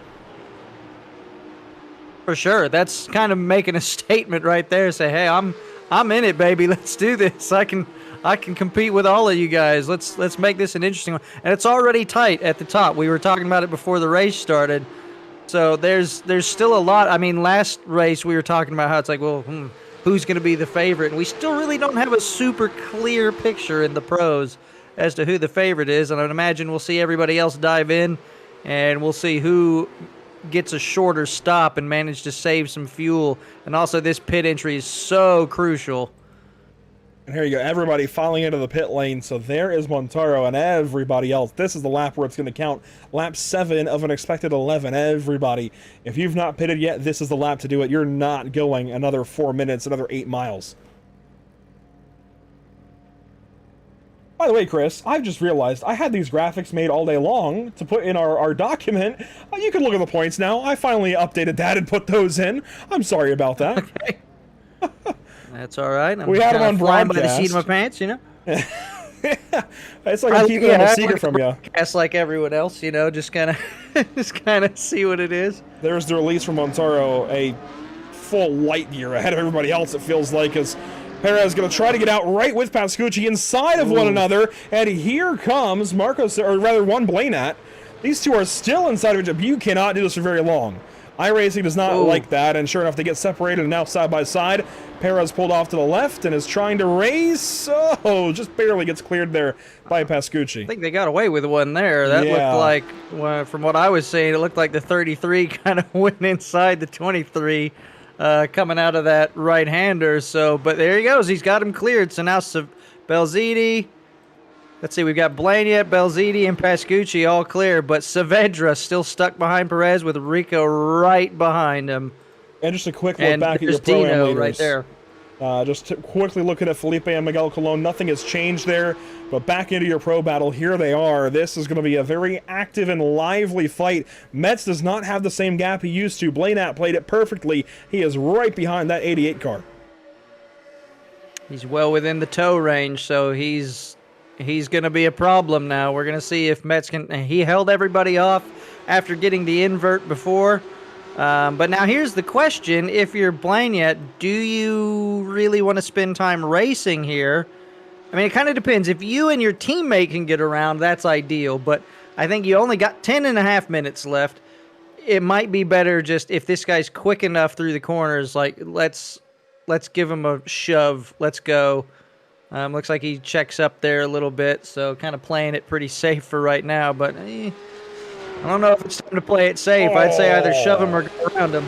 For sure. That's kind of making a statement right there. Say, hey, I'm in it, baby. Let's do this. I can compete with all of you guys. Let's make this an interesting one. And it's already tight at the top. We were talking about it before the race started. So there's still a lot. I mean, last race we were talking about how it's like, well, who's going to be the favorite? And we still really don't have a super clear picture in the pros as to who the favorite is. And I'd imagine we'll see everybody else dive in, and we'll see who gets a shorter stop and manage to save some fuel. And also, this pit entry is so crucial. And here you go, everybody filing into the pit lane. So there is Montaro and everybody else. This is the lap where it's going to count. Lap 7 of an expected 11. Everybody, if you've not pitted yet, this is the lap to do it. You're not going another 4 minutes, another 8 miles. By the way, Chris, I've just realized I had these graphics made all day long to put in our document. You can look at the points now. I finally updated that and put those in. I'm sorry about that. Okay. That's all right. We had them on flying by the broadcast. seat of my pants, you know? It's like I'm keeping it a secret from you. Guess like everyone else, you know, just kind of see what it is. There's the release from Montaro, a full light year ahead of everybody else, it feels like, as Perez going to try to get out right with Pascucci inside of one another, and here comes Marcos, or rather Juan Blanat. These two are still inside of each other. You cannot do this for very long. iRacing does not like that, and sure enough, they get separated and now side by side. Perez pulled off to the left and is trying to race. Oh, just barely gets cleared there by Pascucci. I think they got away with one there. That looked like, well, from what I was saying, it looked like the 33 kind of went inside the 23 coming out of that right-hander. So, but there he goes. He's got him cleared. So now Belziti. Let's see, we've got Blaney, Belziti, and Pascucci all clear, but Saavedra still stuck behind Perez with Rico right behind him. And just a quick look back at your Pro-Am Dino leaders. right there. Just quickly looking at Felipe and Miguel Colon. Nothing has changed there, but back into your pro battle. Here they are. This is going to be a very active and lively fight. Metz does not have the same gap he used to. Blanat played it perfectly. He is right behind that 88 car. He's well within the tow range, so he's going to be a problem now. We're going to see if Metz can... He held everybody off after getting the invert before. But now here's the question. If you're Blania, do you really want to spend time racing here? I mean, it kind of depends. If you and your teammate can get around, that's ideal. But I think you only got 10.5 minutes left. It might be better just if this guy's quick enough through the corners, like, let's give him a shove. Let's go. Looks like he checks up there a little bit, so kind of playing it pretty safe for right now. But I don't know if it's time to play it safe. I'd say either shove him or go around him.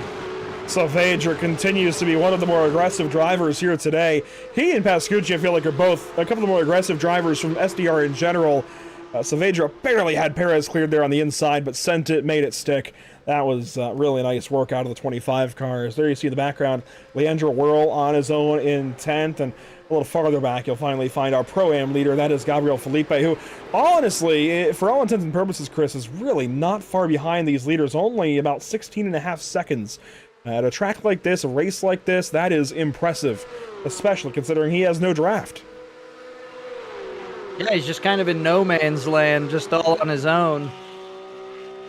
Saavedra continues to be one of the more aggressive drivers here today. He and Pascucci, I feel like, are both a couple of the more aggressive drivers from SDR in general. Saavedra barely had Perez cleared there on the inside, but sent it, made it stick. That was really nice work out of the 25 cars. There you see the background. Leandro Whirl on his own in 10th, and a little farther back, you'll finally find our Pro-Am leader. That is Gabriel Felipe, who, honestly, for all intents and purposes, Chris, is really not far behind these leaders, only about 16.5 seconds. At a track like this, a race like this, that is impressive, especially considering he has no draft. Yeah, he's just kind of in no man's land, just all on his own.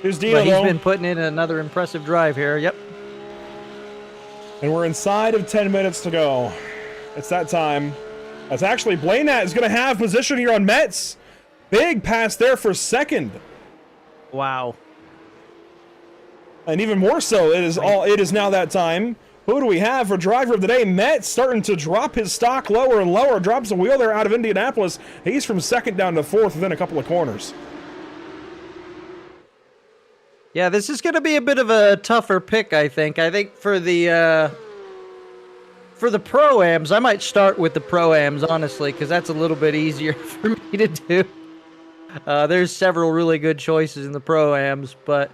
Here's Dino, but he's been putting in another impressive drive here. Yep. And we're inside of 10 minutes to go. It's that time. That's actually Blanat is going to have position here on Metz. Big pass there for second. Wow. And even more so, it is now that time. Who do we have for driver of the day? Metz starting to drop his stock lower and lower. Drops a wheel there out of Indianapolis. He's from second down to fourth within a couple of corners. Yeah, this is going to be a bit of a tougher pick, I think. I think for the Pro-Ams, I might start with the Pro-Ams, honestly, because that's a little bit easier for me to do. There's several really good choices in the Pro-Ams, but...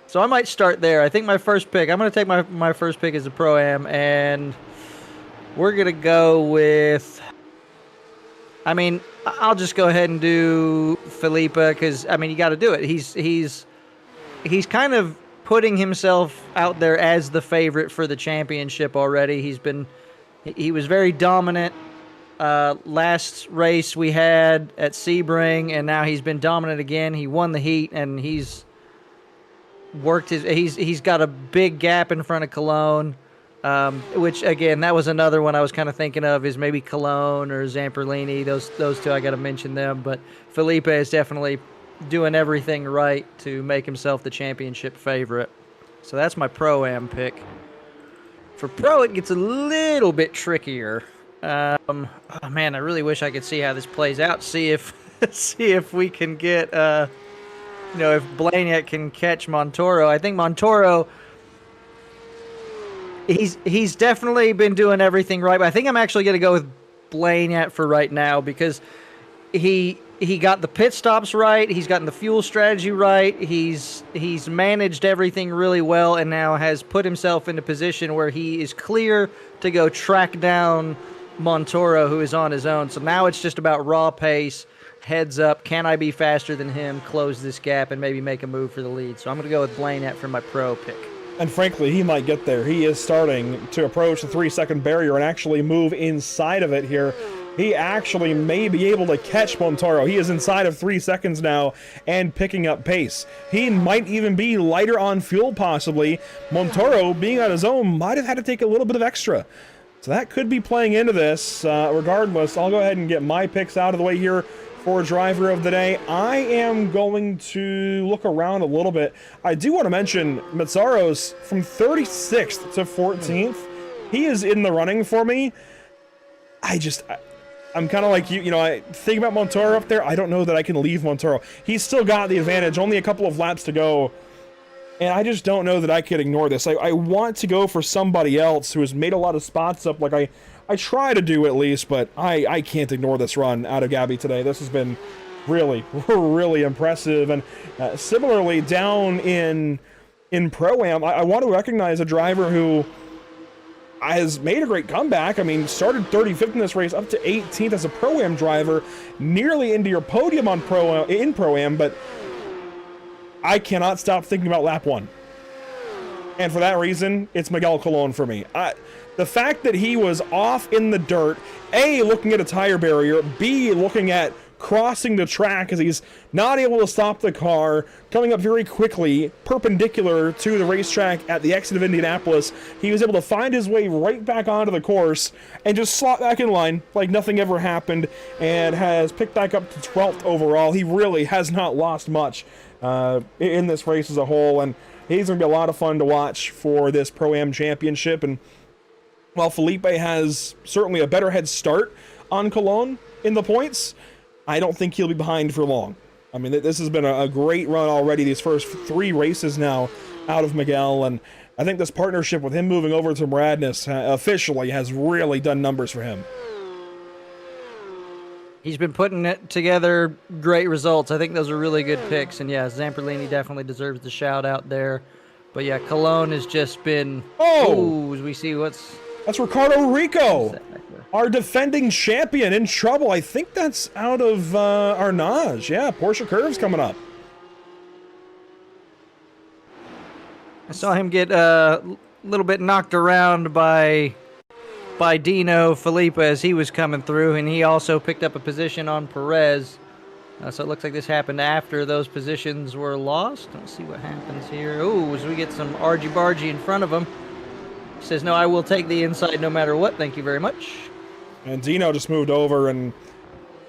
So I might start there. I think my first pick, I'm going to take my first pick as a Pro-Am, and we're going to go with... I mean, I'll just go ahead and do Felipe, because, I mean, you got to do it. He's kind of putting himself out there as the favorite for the championship already. He was very dominant last race we had at Sebring, and now he's been dominant again. He won the heat, and he's got a big gap in front of Cologne, which again, that was another one I was kind of thinking of, is maybe Cologne or Zamperlini. Those two, I got to mention them, but Felipe is definitely doing everything right to make himself the championship favorite. So that's my Pro-Am pick. For Pro, it gets a little bit trickier. Oh man, I really wish I could see how this plays out. See if we can get, if Blaniak can catch Montoro. I think Montoro, he's definitely been doing everything right. But I think I'm actually going to go with Blaine at for right now, because he got the pit stops right, he's gotten the fuel strategy right, he's managed everything really well, and now has put himself in a position where he is clear to go track down Montoro, who is on his own. So now it's just about raw pace, heads up, can I be faster than him, close this gap, and maybe make a move for the lead. So I'm going to go with Blaney for my pro pick. And frankly, he might get there. He is starting to approach the 3-second barrier and actually move inside of it here. He actually may be able to catch Montoro. He is inside of 3 seconds now and picking up pace. He might even be lighter on fuel, possibly. Montoro, being on his own, might have had to take a little bit of extra. So that could be playing into this. Regardless, I'll go ahead and get my picks out of the way here for driver of the day. I am going to look around a little bit. I do want to mention Mazzaro's from 36th to 14th. He is in the running for me. I'm kind of like you, I think about Montoro up there. I don't know that I can leave Montoro. He's still got the advantage, only a couple of laps to go. And I just don't know that I could ignore this. I want to go for somebody else who has made a lot of spots up, like I try to do at least, but I can't ignore this run out of Gabby today. This has been really, really impressive. And similarly, down in Pro-Am, I want to recognize a driver who has made a great comeback. I mean, started 35th in this race, up to 18th as a Pro-Am driver, nearly into your podium on Pro-Am, but I cannot stop thinking about lap 1. And for that reason, it's Miguel Colon for me. The fact that he was off in the dirt, A, looking at a tire barrier, B, looking at crossing the track as he's not able to stop the car, coming up very quickly, perpendicular to the racetrack at the exit of Indianapolis. He was able to find his way right back onto the course and just slot back in line like nothing ever happened, and has picked back up to 12th overall. He really has not lost much in this race as a whole, and he's going to be a lot of fun to watch for this Pro-Am Championship. And while Felipe has certainly a better head start on Colon in the points, I don't think he'll be behind for long. I mean, this has been a great run already, these first 3 races now out of Miguel, and I think this partnership with him moving over to Radness officially has really done numbers for him. He's been putting it together great results. I think those are really good picks. And yeah, Zamperlini definitely deserves the shout out there. But yeah, Colon has just been... as we see That's Ricardo Rico, our defending champion, in trouble. I think that's out of Arnage. Yeah, Porsche Curves coming up. I saw him get a little bit knocked around by Dino Felipe as he was coming through, and he also picked up a position on Perez. So it looks like this happened after those positions were lost. Let's see what happens here. As we get some argy-bargy in front of him. He says, no, I will take the inside no matter what. Thank you very much. And Dino just moved over, and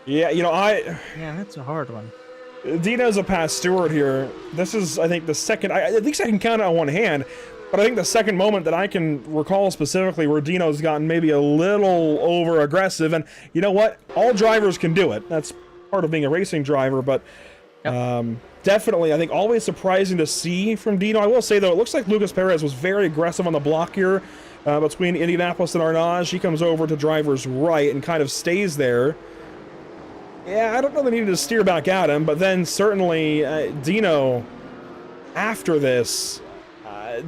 yeah, Yeah, that's a hard one. Dino's a past steward here. This is, I think, the second, at least I can count it on one hand, but I think the second moment that I can recall specifically where Dino's gotten maybe a little over-aggressive, and you know what? All drivers can do it. That's part of being a racing driver, but definitely, I think, always surprising to see from Dino. I will say, though, it looks like Lucas Perez was very aggressive on the block here between Indianapolis and Arnage. He comes over to driver's right and kind of stays there. Yeah, I don't know they needed to steer back at him, but then certainly Dino, after this, I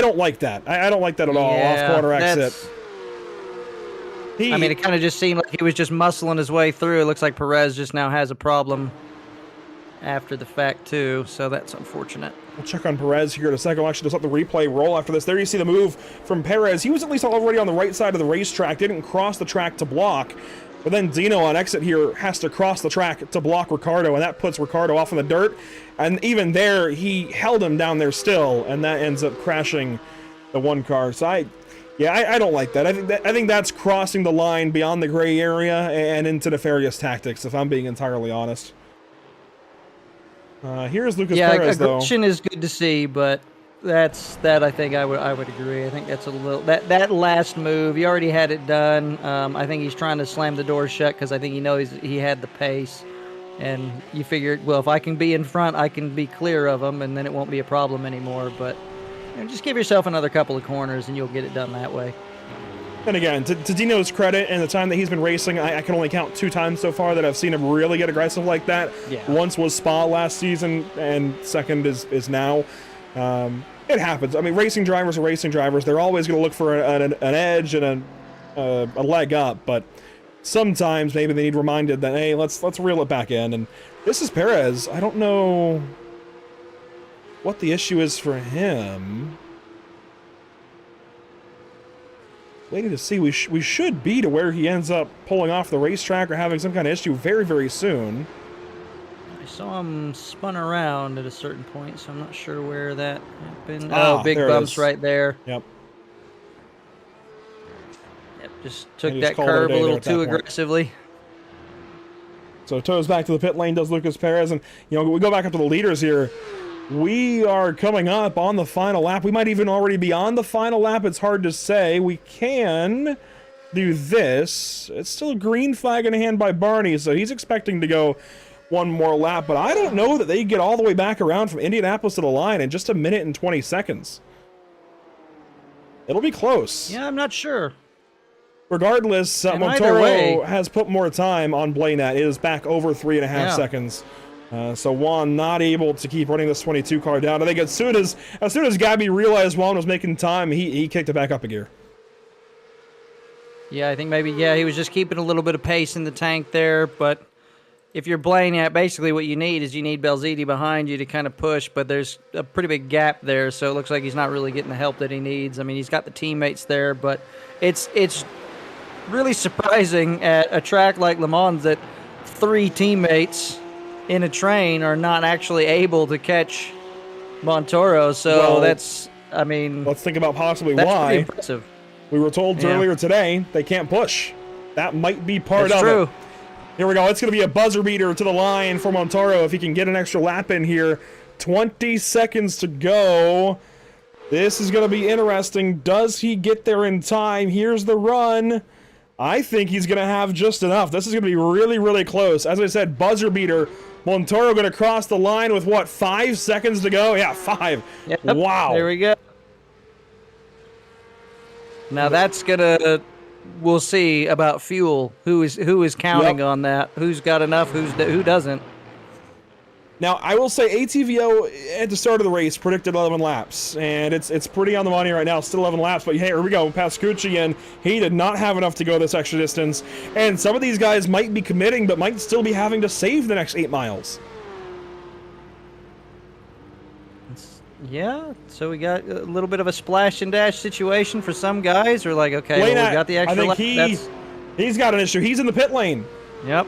don't like that. I don't like that at all, off-corner exit. It kind of just seemed like he was just muscling his way through. It looks like Perez just now has a problem after the fact, too, so that's unfortunate. We'll check on Perez here in a second. We'll actually just let the replay roll after this. There you see the move from Perez. He was at least already on the right side of the racetrack, didn't cross the track to block. But then Dino on exit here has to cross the track to block Ricardo, and that puts Ricardo off in the dirt. And even there, he held him down there still, and that ends up crashing the one car. So I don't like that. I think that's crossing the line beyond the gray area and into nefarious tactics, if I'm being entirely honest. Here's Lucas Perez, though. Aggression is good to see, but that I think I would agree. I think that's a little that last move. He already had it done. I think he's trying to slam the door shut because I think he knows he had the pace, and you figured, well, if I can be in front, I can be clear of him, and then it won't be a problem anymore. But just give yourself another couple of corners, and you'll get it done that way. And again, to Dino's credit and the time that he's been racing, I can only count 2 times so far that I've seen him really get aggressive like that. Yeah. Once was Spa last season, and second is now. It happens. I mean, racing drivers are racing drivers. They're always going to look for an edge and a leg up, but sometimes maybe they need reminded that, hey, let's reel it back in. And this is Perez. I don't know what the issue is for him. Waiting to see. We should be to where he ends up pulling off the racetrack or having some kind of issue very, very soon. I saw him spun around at a certain point, so I'm not sure where that happened. Ah, Oh, big there it bumps is. right there. Yep. Yep, just took He just that called it a curb day a there little at that too point. aggressively. So toes back to the pit lane does Lucas Perez, and we go back up to the leaders here. We are coming up on the final lap. We might even already be on the final lap. It's hard to say. We can do this. It's still a green flag in hand by Barney, so he's expecting to go one more lap, but I don't know that they get all the way back around from Indianapolis to the line in just 1 minute and 20 seconds. It'll be close. Yeah, I'm not sure. Regardless, And either way- Montoro has put more time on Blanat. It is back over 3.5 Yeah. seconds. So Juan not able to keep running this 22 car down. I think as soon as Gabby realized Juan was making time, he kicked it back up a gear. Yeah, I think maybe, he was just keeping a little bit of pace in the tank there, but if you're Blaney, basically what you need is you need Belziti behind you to kind of push, but there's a pretty big gap there, so it looks like he's not really getting the help that he needs. I mean, he's got the teammates there, but it's really surprising at a track like Le Mans that 3 teammates in a train are not actually able to catch Montoro, so Well, that's, I mean, Let's think about possibly that's pretty why. impressive. We were told Yeah. earlier today they can't push. That might be part That's of true. it. Here we go. It's going to be a buzzer beater to the line for Montoro if he can get an extra lap in here. 20 seconds to go. This is going to be interesting. Does he get there in time? Here's the run. I think he's going to have just enough. This is going to be really, really close. As I said, buzzer beater. Montoro going to cross the line with, 5 seconds to go? Yeah, 5. Yep, Wow. There we go. Now that's gonna, we'll see about fuel. Who is counting Yep. on that? Who's got enough? Who doesn't? Now, I will say ATVO at the start of the race predicted 11 laps, and it's pretty on the money right now, still 11 laps, but hey, here we go, Pascucci, and he did not have enough to go this extra distance, and some of these guys might be committing, but might still be having to save the next 8 miles. Yeah. So we got a little bit of a splash and dash situation for some guys. We're like, okay, well, Blanat, we got the extra. I think lap. he's got an issue. He's in the pit lane. Yep.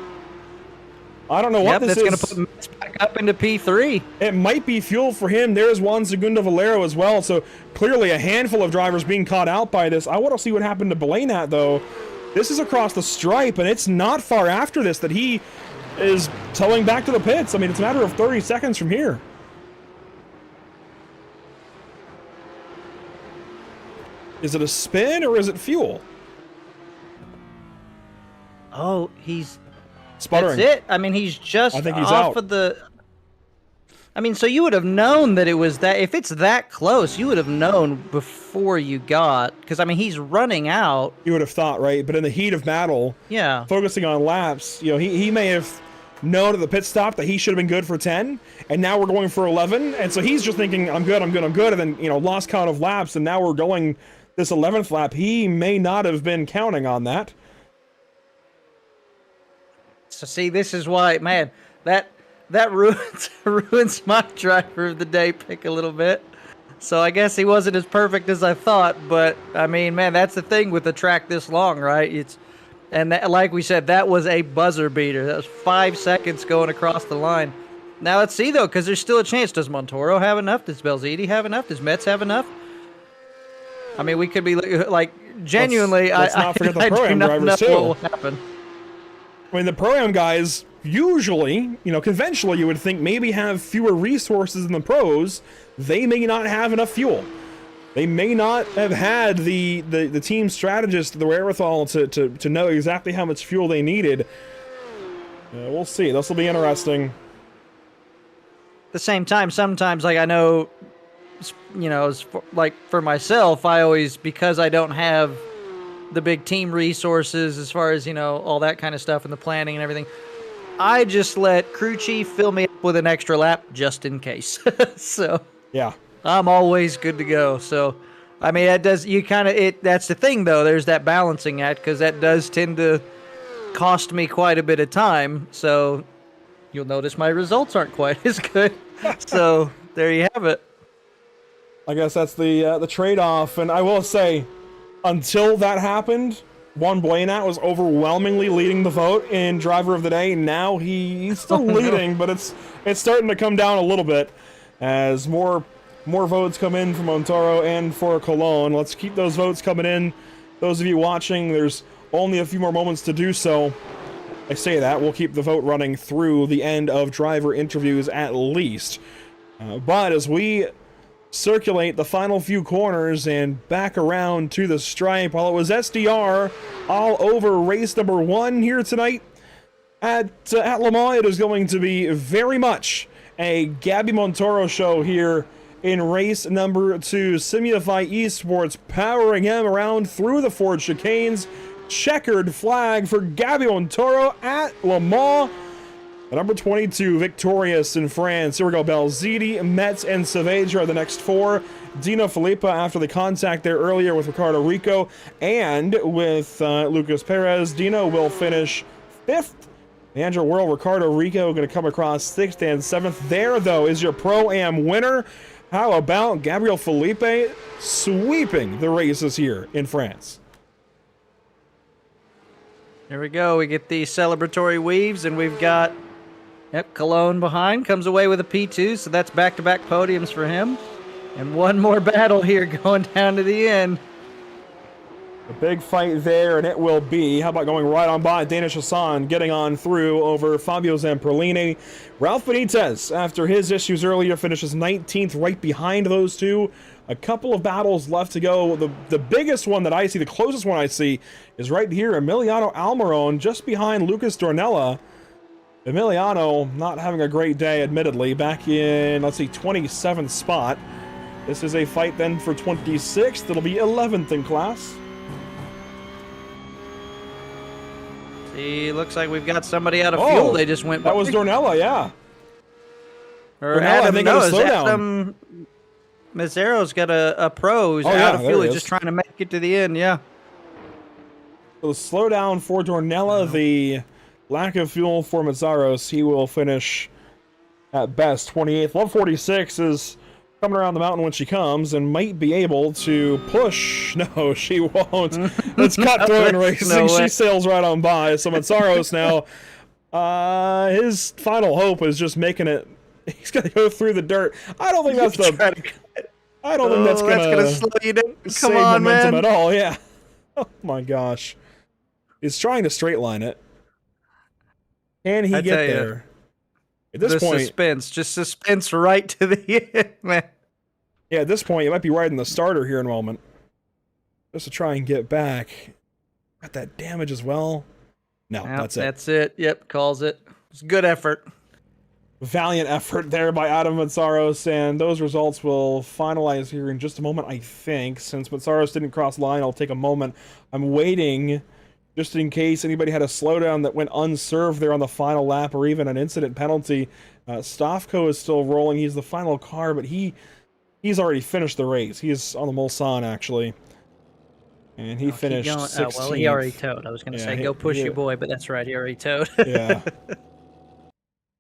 I don't know what this That's is. gonna put Mets back up into P3. It might be fuel for him. There's Juan Segundo Valero as well. So clearly a handful of drivers being caught out by this. I want to see what happened to Blanat, though. This is across the stripe, and it's not far after this that he is towing back to the pits. I mean, it's a matter of 30 seconds from here. Is it a spin or is it fuel? Oh, he's Sputtering. That's it. I mean, he's just I think he's off out. of the. I mean, so you would have known that it was that. If it's that close, you would have known before you got. Because I mean, he's running out. You would have thought, right? But in the heat of battle, Yeah. focusing on laps, he may have known at the pit stop that he should have been good for 10, and now we're going for 11, and so he's just thinking, I'm good, and then, lost count of laps, and now we're going this 11th lap. He may not have been counting on that. So see, this is why, man, that ruins my driver of the day pick a little bit. So I guess he wasn't as perfect as I thought, but I mean, man, that's the thing with a track this long, right? Like we said, that was a buzzer beater. That was 5 seconds going across the line. Now let's see though, because there's still a chance. Does Montoro have enough? Does Belziti have enough? Does Metz have enough? I mean, we could be like genuinely. Let's not forget the I do Pro-Am not drivers, know too. what will happen. I mean, the Pro-Am guys usually, conventionally, you would think maybe have fewer resources than the pros. They may not have enough fuel. They may not have had the team strategist, the wherewithal to know exactly how much fuel they needed. We'll see. This will be interesting. At the same time, sometimes, like I know, like for myself, I always, because I don't have the big team resources as far as, all that kind of stuff and the planning and everything. I just let crew chief fill me up with an extra lap just in case. So Yeah. I'm always good to go. So, I mean, that's the thing though. There's that balancing act, because that does tend to cost me quite a bit of time. So you'll notice my results aren't quite as good. So there you have it. I guess that's the trade-off, and I will say, until that happened, Juan Blanat was overwhelmingly leading the vote in driver of the day. Now he's still leading, but it's starting to come down a little bit as more votes come in from Montoro and for Cologne. Let's keep those votes coming in. Those of you watching, there's only a few more moments to do so. I say that, we'll keep the vote running through the end of driver interviews at least. But as we circulate the final few corners and back around to the stripe, while it was SDR all over race number 1 here tonight at Le Mans, it is going to be very much a Gabby Montoro show here in race number 2. Simulify Esports powering him around through the Ford chicanes. Checkered flag for Gabby Montoro at Le Mans. The number 22 victorious in France. Here we go. Belziti, Metz, and Saavedra are the next 4. Dino Filippa after the contact there earlier with Ricardo Rico and with Lucas Perez. Dino will finish 5th. Andrew World, Ricardo Rico going to come across 6th and 7th. There, though, is your Pro-Am winner. How about Gabriel Felipe sweeping the races here in France? There we go. We get the celebratory weaves, and we've got, Cologne behind. Comes away with a P2, so that's back-to-back podiums for him. And one more battle here going down to the end. A big fight there, and it will be. How about going right on by Danish Hassan, getting on through over Fabio Zamperlini. Ralph Benitez, after his issues earlier, finishes 19th right behind those two. A couple of battles left to go. The biggest one that I see, the closest one I see, is right here. Emiliano Almiron, just behind Lucas Dornella. Emiliano not having a great day, admittedly. Back in, 27th spot. This is a fight then for 26th. It'll be 11th in class. See, looks like we've got somebody out of fuel. They just went by. That was Dornella, yeah. Or Dornella, Adam, I think, no, got a slowdown. Mazzaro's got a pro. He's out of fuel. He's just trying to make it to the end, yeah. So the slowdown for Dornella, the lack of fuel for Mazzaros. He will finish at best 28th. 146 is coming around the mountain when she comes and might be able to push. No, she won't. It's cutthroat racing. No she sails right on by. So Mazzaros now, his final hope is just making it. He's going to go through the dirt. I don't think that's I don't think that's gonna slow you down. Save Come on, momentum man. at all. Yeah. Oh my gosh. He's trying to straight line it. Can he get there? At this point, suspense right to the end, man. Yeah, at this point, you might be riding the starter here in a moment. Just to try and get back. Got that damage as well. No, that's it. That's it. Yep, calls it. It's good effort. Valiant effort there by Adam Mazzaros, and those results will finalize here in just a moment, I think. Since Mazzaros didn't cross line, I'll take a moment. I'm waiting just in case anybody had a slowdown that went unserved there on the final lap, or even an incident penalty. Stavko is still rolling. He's the final car, but he's already finished the race. He's on the Mulsanne, actually. And he finished 16th. Oh, well, he already towed. I was going to say, go push your boy, but that's right, he already towed. Yeah.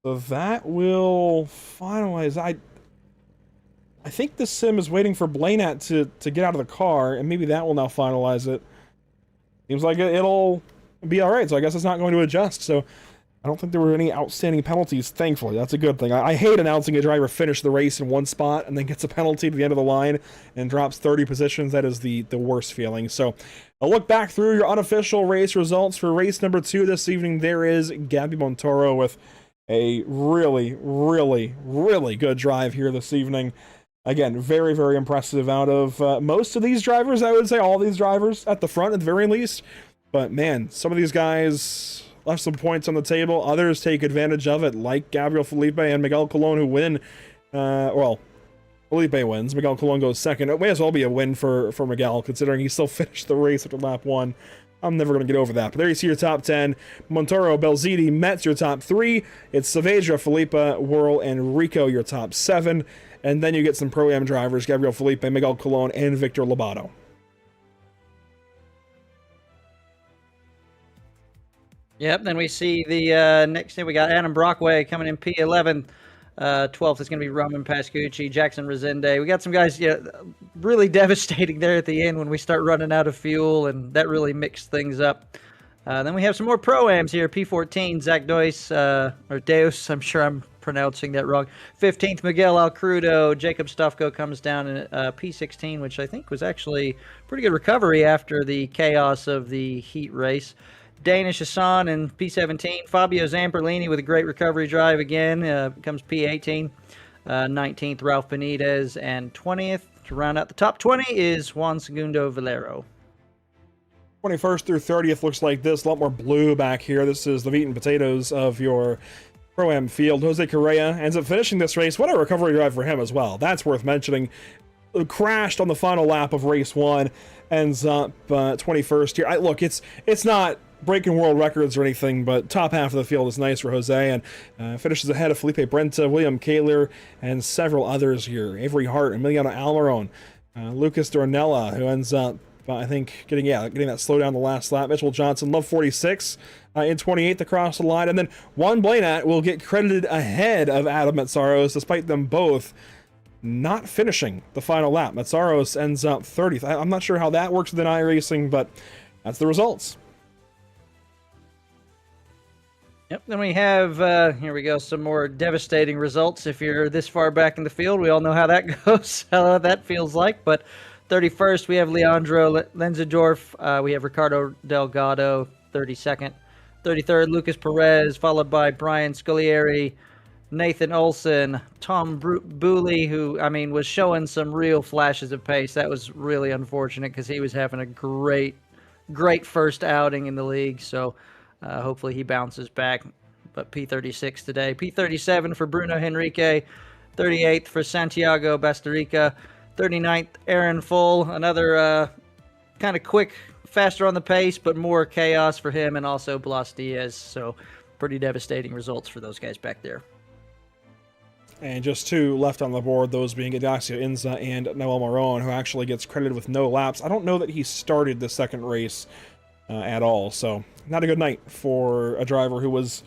So that will finalize. I think the sim is waiting for Blanat to get out of the car, and maybe that will now finalize it. Seems like it'll be all right, so I guess it's not going to adjust. So I don't think there were any outstanding penalties, thankfully. That's a good thing. I hate announcing a driver finished the race in one spot and then gets a penalty to the end of the line and drops 30 positions. That is the worst feeling. So I'll look back through your unofficial race results for race number 2 this evening. There is Gabby Montoro with a really, really, really good drive here this evening. Again, very, very impressive out of most of these drivers, I would say all these drivers at the front at the very least. But man, some of these guys left some points on the table. Others take advantage of it, like Gabriel Felipe and Miguel Colon, who win. Well, Felipe wins. Miguel Colon goes second. It may as well be a win for Miguel, considering he still finished the race after lap 1. I'm never going to get over that. But there you see your top 10. Montoro, Belziti, Metz, your top 3. It's Saavedra, Felipe, Whirl, and Rico, your top 7. And then you get some Pro-Am drivers, Gabriel Felipe, Miguel Colon, and Victor Lobato. Yep, then we see the next thing. We got Adam Brockway coming in P11. 12th is going to be Roman Pascucci, Jackson Resende. We got some guys really devastating there at the end when we start running out of fuel, and that really mixed things up. Then we have some more Pro-Ams here. P14, Zach Deus, or Deus, I'm sure I'm pronouncing that wrong. 15th, Miguel Alcrudo. Jacob Stufko comes down in P16, which I think was actually pretty good recovery after the chaos of the heat race. Danish Hassan in P17. Fabio Zamperlini with a great recovery drive again. Comes P18. 19th, Ralph Benitez. And 20th, to round out the top 20, is Juan Segundo Valero. 21st through 30th looks like this. A lot more blue back here. This is the meat and potatoes of your Pro-Am field. Jose Correa ends up finishing this race. What a recovery drive for him as well. That's worth mentioning. Crashed on the final lap of race 1. Ends up 21st here. Look, it's not breaking world records or anything, but top half of the field is nice for Jose, and finishes ahead of Felipe Brenta, William Kaler, and several others here. Avery Hart, Emiliano Almiron, Lucas Dornella, who ends up, I think, getting that slowdown the last lap. Mitchell Johnson, Love 46 in 28th across the line, and then Juan Blanat will get credited ahead of Adam Metsaros, despite them both not finishing the final lap. Metsaros ends up 30th. I'm not sure how that works within iRacing, but that's the results. Yep, then we have, here we go, some more devastating results. If you're this far back in the field, we all know how that goes, how that feels like. But 31st, we have Leandro Lenzendorf. We have Ricardo Delgado, 32nd. 33rd, Lucas Perez, followed by Brian Scolari, Nathan Olson, Tom Booley, who, was showing some real flashes of pace. That was really unfortunate because he was having a great first outing in the league. So hopefully he bounces back. But P36 today. P37 for Bruno Henrique. 38th for Santiago Bastarrica. 39th, Aaron Full. Another kind of quick, faster on the pace, but more chaos for him, and also Blas Diaz. So pretty devastating results for those guys back there. And just 2 left on the board, those being Idacio Inza and Noel Marone, who actually gets credited with no laps. I don't know that he started the second race at all, so not a good night for a driver who was,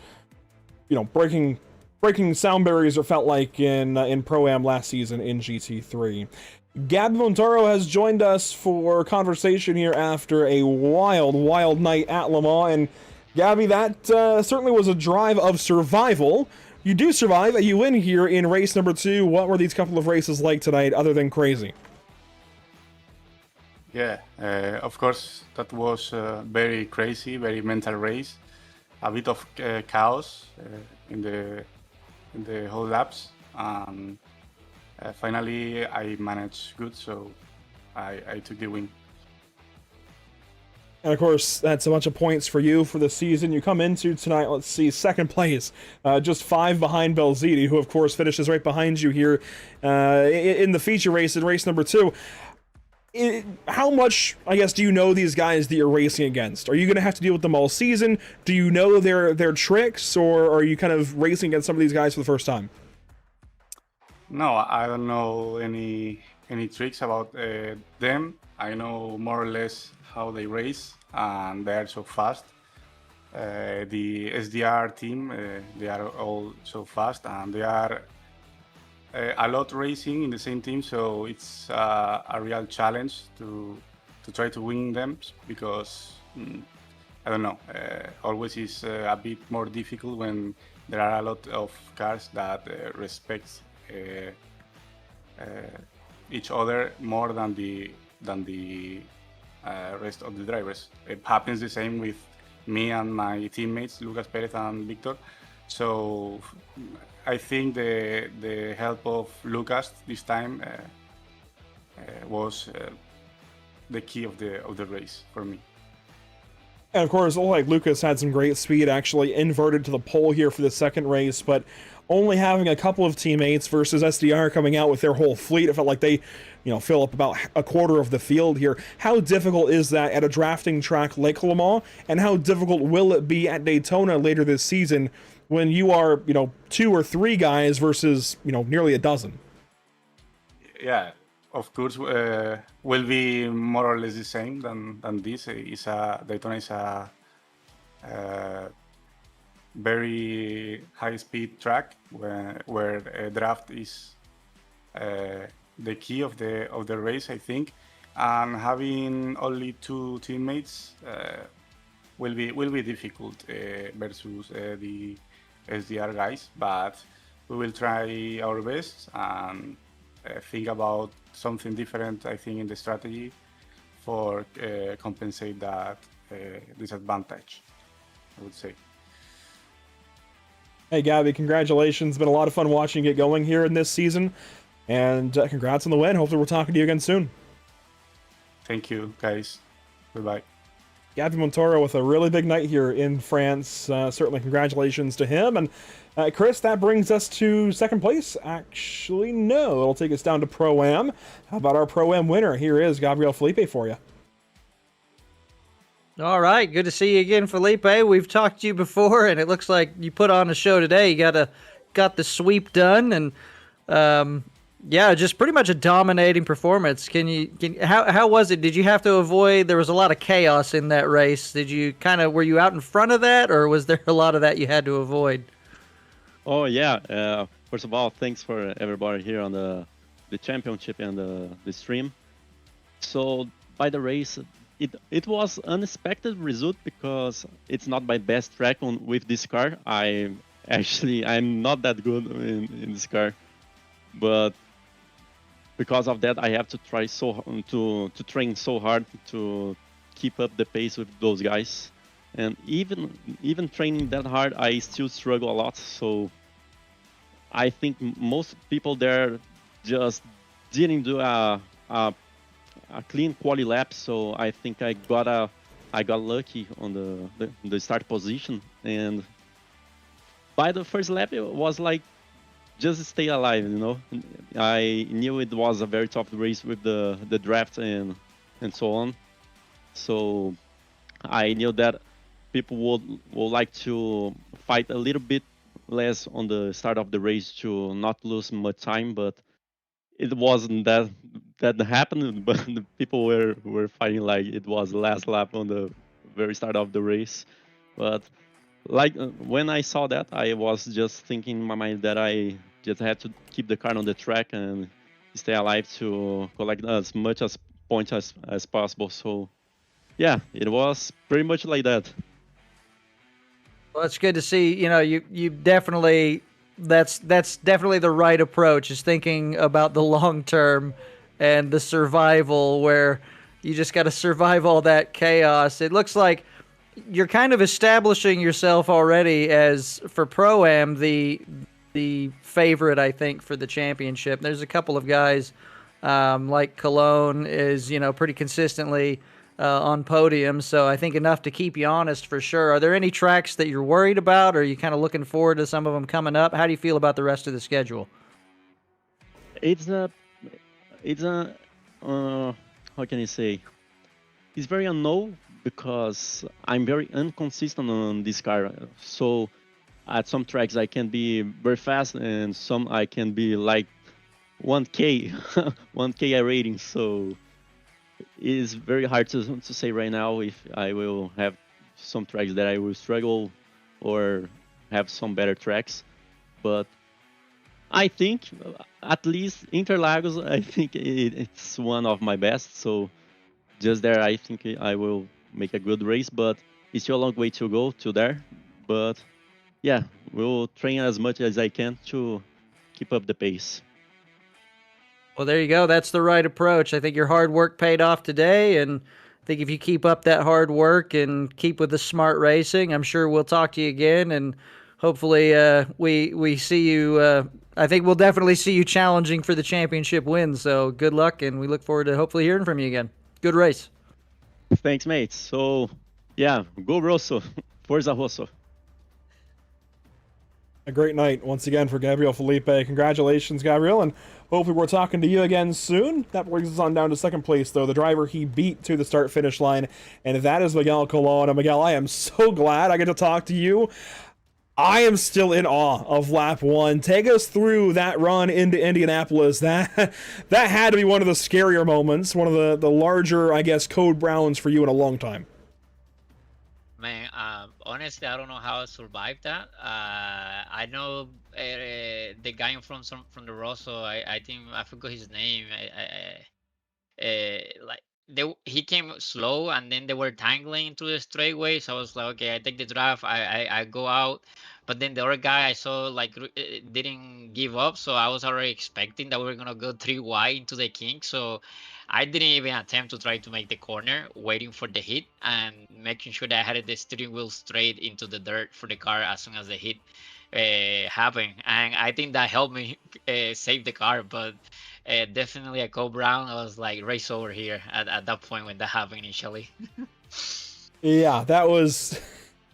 breaking sound barriers, or felt like in Pro-Am last season in GT3. Gab Montoro has joined us for conversation here after a wild night at Le Mans, and Gabby, that certainly was a drive of survival. You do survive, and you win here in race number 2. What were these couple of races like tonight, other than crazy? Yeah, of course, that was very crazy, very mental race. A bit of chaos in the whole laps. Finally, I managed good, so I took the win. And of course, that's a bunch of points for you for the season. You come into tonight, let's see, second place, just 5 behind Belziti, who of course finishes right behind you here in the feature race, in race number 2. How much, I guess, do you know these guys that you're racing against? Are you going to have to deal with them all season? Do you know their tricks, or are you kind of racing against some of these guys for the first time? No, I don't know any tricks about them. I know more or less how they race, and they are so fast. The SDR team, they are all so fast, and they are a lot racing in the same team, so it's a real challenge to try to win them, because I don't know, always is a bit more difficult when there are a lot of cars that respect each other more than the rest of the drivers. It happens the same with me and my teammates, Lucas Perez and Victor. So I think the help of Lucas this time was the key of the race for me. And of course, like Lucas had some great speed, actually inverted to the pole here for the second race, but only having a couple of teammates versus SDR coming out with their whole fleet. It felt like they, fill up about a quarter of the field here. How difficult is that at a drafting track like Le Mans, and how difficult will it be at Daytona later this season when you are, 2 or 3 guys versus, nearly a dozen? Yeah, of course, will be more or less the same than this. Daytona is a very high-speed track where a draft is the key of the race, I think, and having only 2 teammates will be difficult versus the SDR guys, but we will try our best and think about something different, I think, in the strategy for compensate that disadvantage, I would say. Hey, Gabby, congratulations. It's been a lot of fun watching you get going here in this season. And congrats on the win. Hopefully we'll talking to you again soon. Thank you, guys. Goodbye. Gabby Montoro with a really big night here in France. Certainly congratulations to him. And Chris, that brings us to second place. Actually, no. It'll take us down to Pro-Am. How about our Pro-Am winner? Here is Gabriel Felipe for you. All right, good to see you again, Felipe. We've talked to you before, and it looks like you put on a show today. You got the sweep done, and yeah, just pretty much a dominating performance. How was it? Did you have to avoid? There was a lot of chaos in that race. Were you out in front of that, or was there a lot of that you had to avoid? Oh yeah. First of all, thanks for everybody here on the championship and the stream. So by the race. It was unexpected result because it's not my best track with this car. I'm not that good in this car, but because of that I have to try to train so hard to keep up the pace with those guys, and even training that hard I still struggle a lot. So I think most people there just didn't do a clean quali lap, so I think I got lucky on the start position, and by the first lap it was like just stay alive, I knew it was a very tough race with the draft and so on, so I knew that people would like to fight a little bit less on the start of the race to not lose much time, but it wasn't that happened, but the people were fighting like it was the last lap on the very start of the race. But like when I saw that, I was just thinking in my mind that I just had to keep the car on the track and stay alive to collect as much as points as possible. So yeah, it was pretty much like that. Well, it's good to see. You definitely. That's definitely the right approach, is thinking about the long term and the survival, where you just got to survive all that chaos. It looks like you're kind of establishing yourself already as, for Pro-Am, the favorite, I think, for the championship. There's a couple of guys like Cologne is, pretty consistently on podium, so I think enough to keep you honest for sure. Are there any tracks that you're worried about, or are you kind of looking forward to some of them coming up? How do you feel about the rest of the schedule? It's a how can I say? It's very unknown because I'm very inconsistent on this car. So at some tracks I can be very fast, and some I can be like 1K, 1K rating. So it is very hard to say right now if I will have some tracks that I will struggle or have some better tracks. But I think at least Interlagos, I think it's one of my best. So just there, I think I will make a good race, but it's still a long way to go to there. But yeah, we'll train as much as I can to keep up the pace. Well, there you go. That's the right approach. I think your hard work paid off today, and I think if you keep up that hard work and keep with the smart racing, I'm sure we'll talk to you again, and hopefully we see you. I think we'll definitely see you challenging for the championship win. So good luck, and we look forward to hopefully hearing from you again. Good race. Thanks, mate. So yeah, go Rosso, Forza Rosso. A great night once again for Gabriel Felipe. Congratulations, Gabriel, and hopefully we're talking to you again soon. That brings us on down to second place, though, the driver he beat to the start-finish line, and that is Miguel Colon. And Miguel, I am so glad I get to talk to you. I am still in awe of lap 1. Take us through that run into Indianapolis. That had to be one of the scarier moments, one of the larger, I guess, code browns for you in a long time. Man, honestly, I don't know how I survived that. I know the guy from the Rosso. I think I forgot his name. Like he came slow, and then they were tangling through the straightway. So I was like, okay, I take the draft. I go out, but then the other guy I saw like didn't give up. So I was already expecting that we were gonna go 3 wide into the kink. So I didn't even attempt to try to make the corner, waiting for the hit and making sure that I had the steering wheel straight into the dirt for the car as soon as the hit happened. And I think that helped me save the car. But definitely at Cole Brown, I was like race over here at that point when that happened initially. Yeah, that was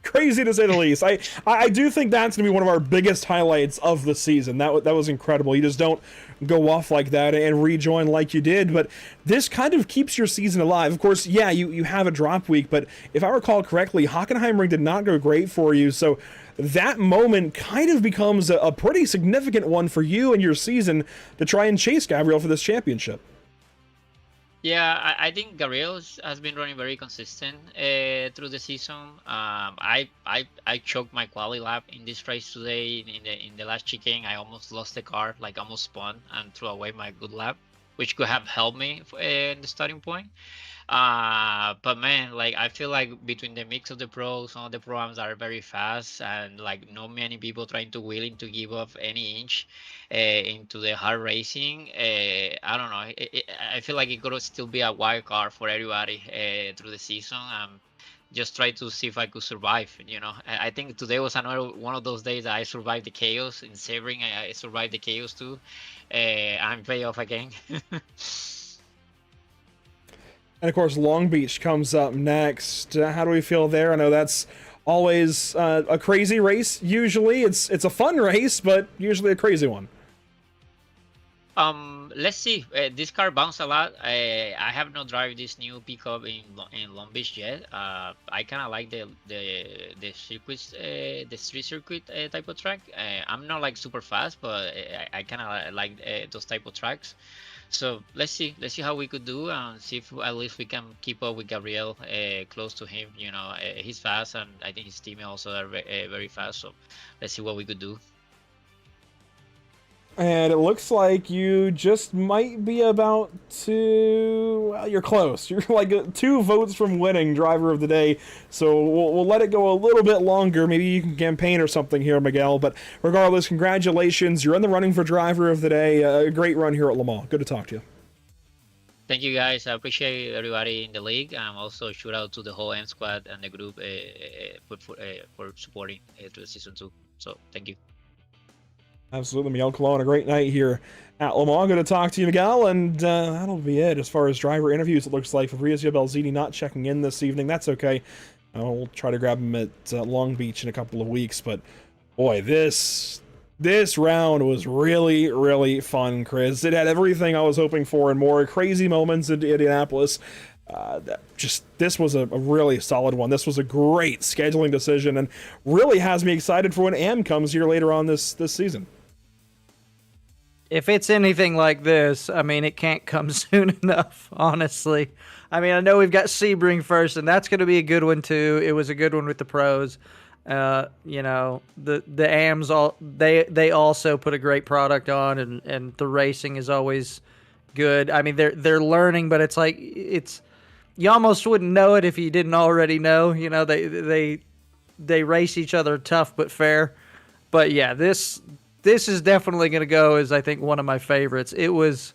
crazy to say the least. I do think that's gonna be one of our biggest highlights of the season. That was incredible. You just don't go off like that and rejoin like you did, but this kind of keeps your season alive. Of course, yeah, you have a drop week, but if I recall correctly, Hockenheimring did not go great for you, so that moment kind of becomes a pretty significant one for you and your season to try and chase Gabriel for this championship. Yeah, I think Gabriel has been running very consistent through the season. I choked my quali lap in this race today in the last chicane. I almost lost the car, like almost spun and threw away my good lap, which could have helped me in the starting point. But man, like I feel like between the mix of the pros, some of the programs are very fast, and like not many people trying to willing to give up any inch into the hard racing. I don't know. I feel like it could still be a wild card for everybody through the season. Just try to see if I could survive. You know, I think today was another one of those days that I survived the chaos. In Sebring, I survived the chaos too. I'm pay off again. And of course, Long Beach comes up next. How do we feel there? I know that's always a crazy race. Usually, it's a fun race, but usually a crazy one. Let's see. This car bounced a lot. I have not driven this new PCup in Long Beach yet. I kind of like the circuits, the street circuit type of track. I'm not like super fast, but I kind of like those type of tracks. So let's see how we could do, and see if at least we can keep up with Gabriel close to him. You know, he's fast, and I think his team also are very fast. So let's see what we could do. And it looks like you just might be about to... Well, you're close. You're like 2 votes from winning driver of the day. So we'll let it go a little bit longer. Maybe you can campaign or something here, Miguel. But regardless, congratulations. You're in the running for driver of the day. A great run here at Le Mans. Good to talk to you. Thank you, guys. I appreciate everybody in the league. And also shout out to the whole M squad and the group for supporting through the season 2. So thank you. Absolutely, Miguel Colon, a great night here at Le Mans. Good to talk to you, Miguel, and that'll be it as far as driver interviews. It looks like Fabrizio Belzini not checking in this evening. That's okay. We'll try to grab him at Long Beach in a couple of weeks. But boy, this round was really, really fun, Chris. It had everything I was hoping for and more. Crazy moments in Indianapolis. This was a really solid one. This was a great scheduling decision, and really has me excited for when AM comes here later on this season. If it's anything like this, I mean, it can't come soon enough, honestly. I mean, I know we've got Sebring first, and that's going to be a good one, too. It was a good one with the pros. You know, the AMs, they also put a great product on, and the racing is always good. I mean, they're learning, but it's like, you almost wouldn't know it if you didn't already know. You know, they race each other tough but fair. But yeah, this is definitely going to go as, I think, one of my favorites. It was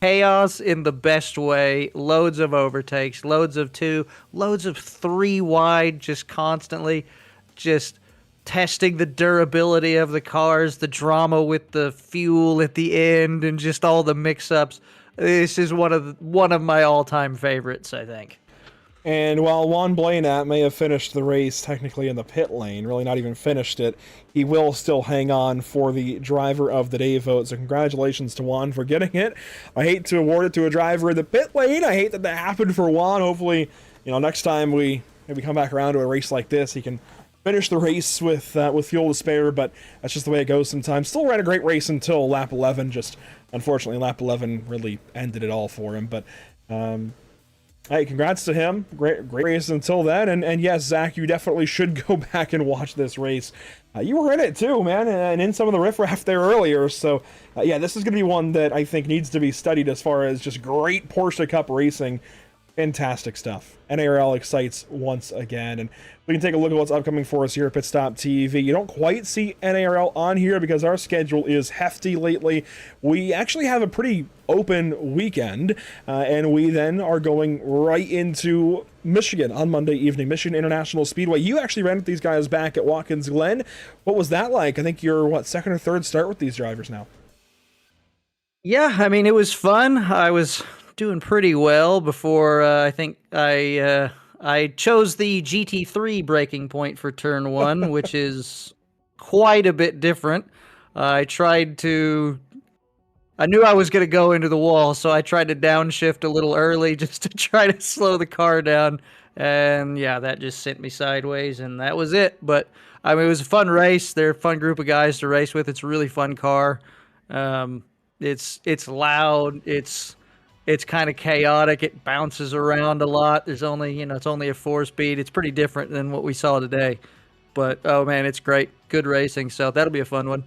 chaos in the best way. Loads of overtakes, loads of 2, loads of 3 wide, just constantly, just testing the durability of the cars, the drama with the fuel at the end, and just all the mix-ups. This is one of my all-time favorites, I think. And while Juan Blanat may have finished the race technically in the pit lane, really not even finished it, he will still hang on for the driver of the day vote. So congratulations to Juan for getting it. I hate to award it to a driver in the pit lane. I hate that that happened for Juan. Hopefully, next time we maybe come back around to a race like this, he can finish the race with fuel to spare, but that's just the way it goes sometimes. Still ran a great race until lap 11. Just unfortunately, lap 11 really ended it all for him. But hey, congrats to him. Great race until then. And yes, Zach, you definitely should go back and watch this race. You were in it too, man, and in some of the riffraff there earlier. So yeah, this is going to be one that I think needs to be studied as far as just great Porsche Cup racing. Fantastic stuff. NARL excites once again, and we can take a look at what's upcoming for us here at Pit Stop TV. You don't quite see NARL on here because our schedule is hefty lately. We actually have a pretty open weekend, and we then are going right into Michigan on Monday evening, Michigan International Speedway. You actually ran with these guys back at Watkins Glen. What was that like? I think you're, second or third start with these drivers now? Yeah, I mean, it was fun. I was doing pretty well before I think I chose the GT3 braking point for turn 1, which is quite a bit different. I knew I was going to go into the wall, so I tried to downshift a little early just to try to slow the car down. And yeah, that just sent me sideways, and that was it. But I mean, it was a fun race. They're a fun group of guys to race with. It's a really fun car. It's loud. It's kind of chaotic. It bounces around a lot. There's only, it's only a 4-speed. It's pretty different than what we saw today. But, oh man, it's great. Good racing. So that'll be a fun one.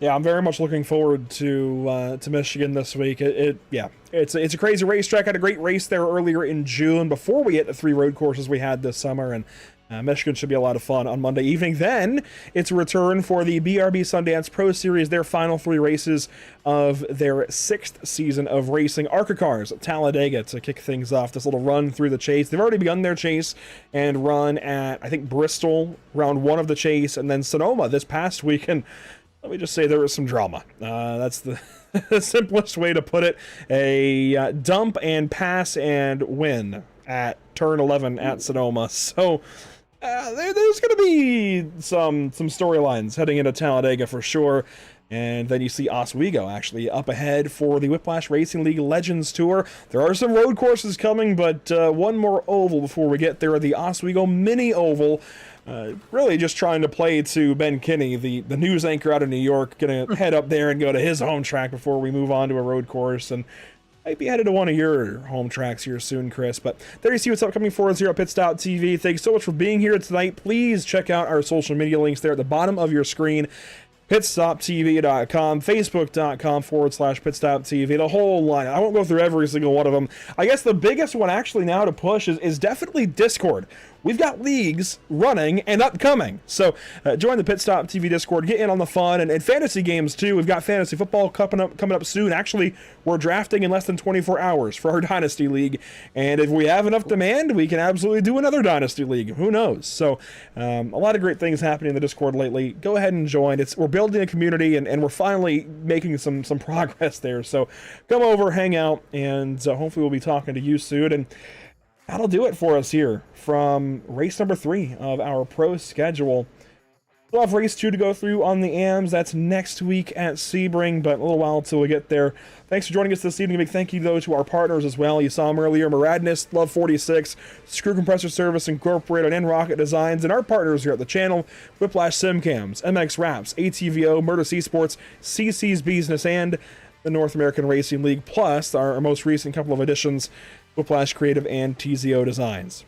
Yeah, I'm very much looking forward to Michigan this week. It's a crazy racetrack. Had a great race there earlier in June before we hit the 3 road courses we had this summer, and Michigan should be a lot of fun on Monday evening. Then it's a return for the BRB Sundance Pro Series, their final 3 races of their 6th season of racing. ARCA cars at Talladega to kick things off this little run through the chase. They've already begun their chase and run at, I think, Bristol, round 1 of the chase, and then Sonoma this past week. And let me just say there was some drama. That's the simplest way to put it. A dump and pass and win at turn 11 at Sonoma. So there's going to be some storylines heading into Talladega for sure. And then you see Oswego actually up ahead for the Whiplash Racing League Legends Tour. There are some road courses coming, but one more oval before we get there. The Oswego Mini Oval. Really just trying to play to Ben Kinney, the news anchor out of New York, going to head up there and go to his home track before we move on to a road course. And might be headed to one of your home tracks here soon, Chris. But there you see what's upcoming for us here at Pit Stop TV. Thanks so much for being here tonight. Please check out our social media links there at the bottom of your screen. PitStopTV.com, Facebook.com/PitStopTV, the whole line. I won't go through every single one of them. I guess the biggest one actually now to push is definitely Discord. We've got leagues running and upcoming. So join the Pit Stop TV Discord, get in on the fun, and fantasy games too. We've got fantasy football coming up soon. Actually, we're drafting in less than 24 hours for our Dynasty League. And if we have enough demand, we can absolutely do another Dynasty League. Who knows? So a lot of great things happening in the Discord lately. Go ahead and join. We're building a community, and we're finally making some progress there. So come over, hang out, and hopefully we'll be talking to you soon. And that'll do it for us here from race number 3 of our pro schedule. We'll have race 2 to go through on the AMs. That's next week at Sebring, but a little while until we get there. Thanks for joining us this evening. A big thank you, though, to our partners as well. You saw them earlier, Muradness, Love 46, Screw Compressor Service Incorporated, and Rocket Designs, and our partners here at the channel, Whiplash Simcams, MX Wraps, ATVO, Murder Esports, CC's Business, and the North American Racing League, plus our most recent couple of additions, Whiplash Creative and TZO Designs.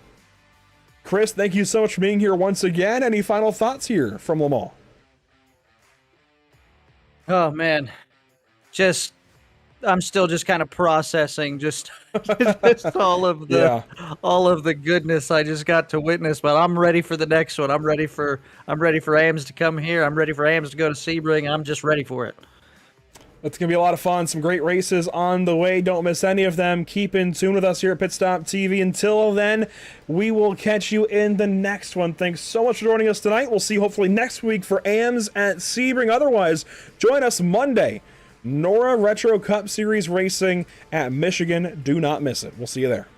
Chris, thank you so much for being here once again. Any final thoughts here from Le Mans? Oh man, I'm still just kind of processing just all of the goodness I just got to witness. But I'm ready for the next one. I'm ready for AMS to come here. I'm ready for AMS to go to Sebring. I'm just ready for it. It's going to be a lot of fun. Some great races on the way. Don't miss any of them. Keep in tune with us here at Pit Stop TV. Until then, we will catch you in the next one. Thanks so much for joining us tonight. We'll see you hopefully next week for AMS at Sebring. Otherwise, join us Monday. NORA Retro Cup Series racing at Michigan. Do not miss it. We'll see you there.